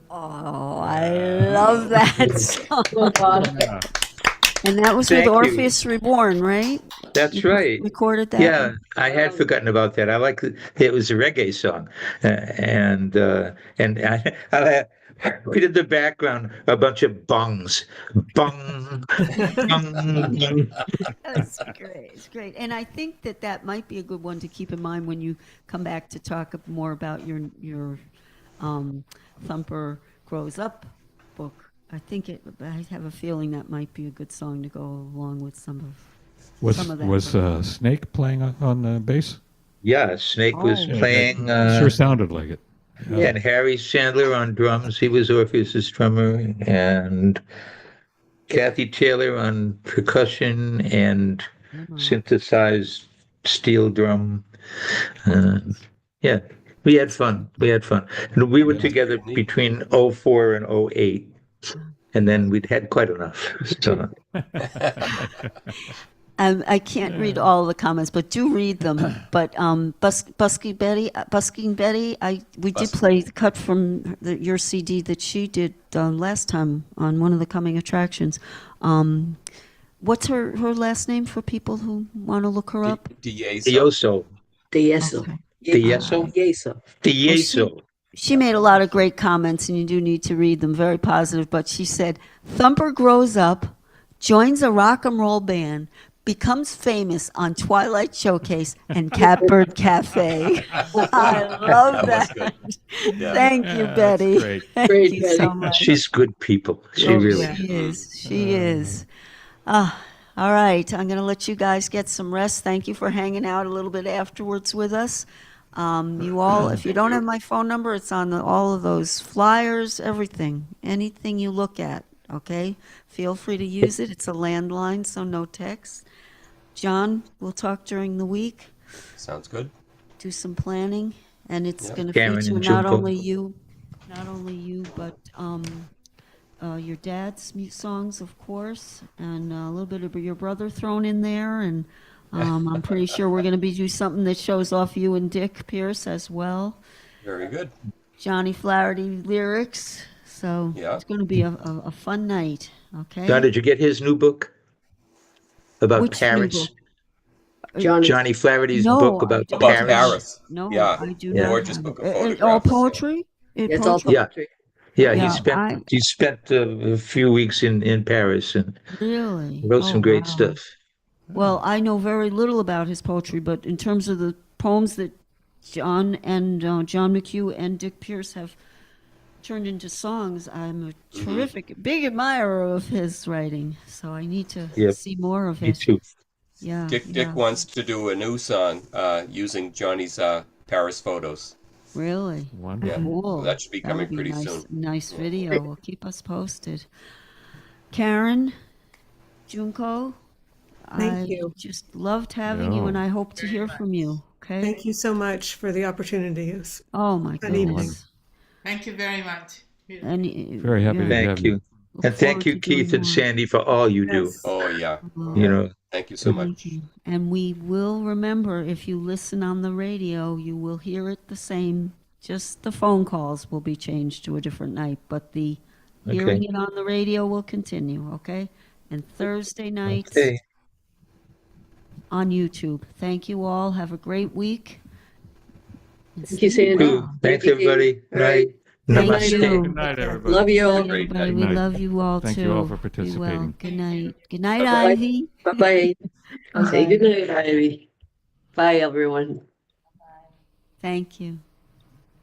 A: Oh, I love that song. And that was
D: Thank
A: with
D: you.
A: Orpheus Reborn, right?
D: That's right.
A: Recorded that.
D: Yeah, I had forgotten about that. I like it was a reggae song, and we did the background, a bunch of bongs, bong, bong, bong.
A: That's great. It's great. And I think that that might be a good one to keep in mind when you come back to talk more about your Thumper Grows Up book. I have a feeling that might be a good song to go along with some of that.
G: Was Snake playing on the bass?
D: Yeah, Snake was playing.
G: Sure sounded like it.
D: Yeah. And Harry Sandler on drums. He was Orpheus's drummer, and Kathy Taylor on percussion and synthesized steel drum. Yeah, we had fun. And we were together between 04 and 08. And then we'd had quite enough. So.
A: I can't read all the comments, but do read them. But Busking Betty, we did play the cut from your CD that she did last time on one of the coming attractions. What's her last name for people who want to look her up?
D: Dioso.
A: She made a lot of great comments, and you do need to read them, very positive. But she said, Thumper grows up, joins a rock and roll band, becomes famous on Twilight Showcase and Catbird Cafe. I love that. Thank you, Betty.
D: Great.
A: Thank you
B: Betty.
A: so much.
D: She's good people. She really is.
A: She is. All right. I'm going to let you guys get some rest. Thank you for hanging out a little bit afterwards with us. You all, if you don't have my phone number, it's on all of those flyers, everything, anything you look at, okay? Feel free to use it. It's a landline, so no text. John, we'll talk during the week.
F: Sounds good.
A: Do some planning, and it's
F: Yep.
A: going to
D: Karen
A: feature
D: and
A: not
D: Junko.
A: only you, but your dad's songs, of course, and a little bit of your brother thrown in there, and I'm pretty sure we're going to do something that shows off you and Dick Pierce as well.
F: Very good.
A: Johnny Flaherty lyrics, so
F: Yeah.
A: it's going to be a fun night. Okay.
D: John, did you get his new book about
A: Which new
D: Paris?
A: book?
D: Johnny Flaherty's
A: No,
D: book
A: I
D: about
A: don't.
F: About
D: Paris.
F: Paris.
A: No,
F: Yeah.
A: I do
D: Yeah.
A: not.
F: Gorgeous
A: have
F: book
A: it.
F: of
A: All
F: photographs.
A: poetry.
B: It's all
D: Yeah.
B: poetry.
D: Yeah,
A: Yeah,
D: he spent a few weeks in Paris and
A: Really?
D: wrote
A: Oh,
D: some great
A: wow.
D: stuff.
A: Well, I know very little about his poetry, but in terms of the poems that John McHugh and Dick Pierce have turned into songs, I'm a terrific, big admirer of his writing. So I need to
D: Yep.
A: see more of
D: Me
A: it.
D: too.
A: Yeah.
F: Dick wants to do a new song using Johnny's Paris photos.
A: Really?
F: Yeah.
A: Cool.
F: That should be
A: That
F: coming
A: would be
F: pretty
A: nice,
F: soon.
A: Nice video. Well, keep us posted. Karen, Junko,
S: Thank you.
A: Just loved having you,
W: Yeah.
A: and I hope to hear from you. Okay.
S: Thank you so much for the opportunity. It was
A: Oh my
S: an evening.
A: goodness.
I: Thank you very much.
A: And,
W: Very happy to
D: Thank
W: have
D: you.
W: you.
D: And thank you,
A: forward to doing
D: Keith and
A: more.
D: Sandy, for all you do.
S: Yes.
F: Oh, yeah.
D: You know,
F: Thank you so much.
A: And we will remember, if you listen on the radio, you will hear it the same. Just the phone calls will be changed to a different night, but the hearing it on the radio will continue, okay? And Thursday nights
D: okay.
A: on YouTube. Thank you all. Have a great week. And
B: Thank you,
A: stay
B: Sandy.
A: well.
D: Thanks,
B: Thank you.
D: everybody.
B: All right.
A: Thank
D: Namaste.
A: you.
W: Good night, everybody.
B: Love you all.
F: Great
A: Everybody,
F: night.
A: we
W: Night.
A: love you all
W: Thank
A: too.
W: you all for
A: Be well.
W: participating.
A: Good night. Good night,
B: Bye-bye.
A: Ivy.
B: Bye-bye. I'll say
A: Bye.
B: good night, Ivy. Bye, everyone.
A: Thank you.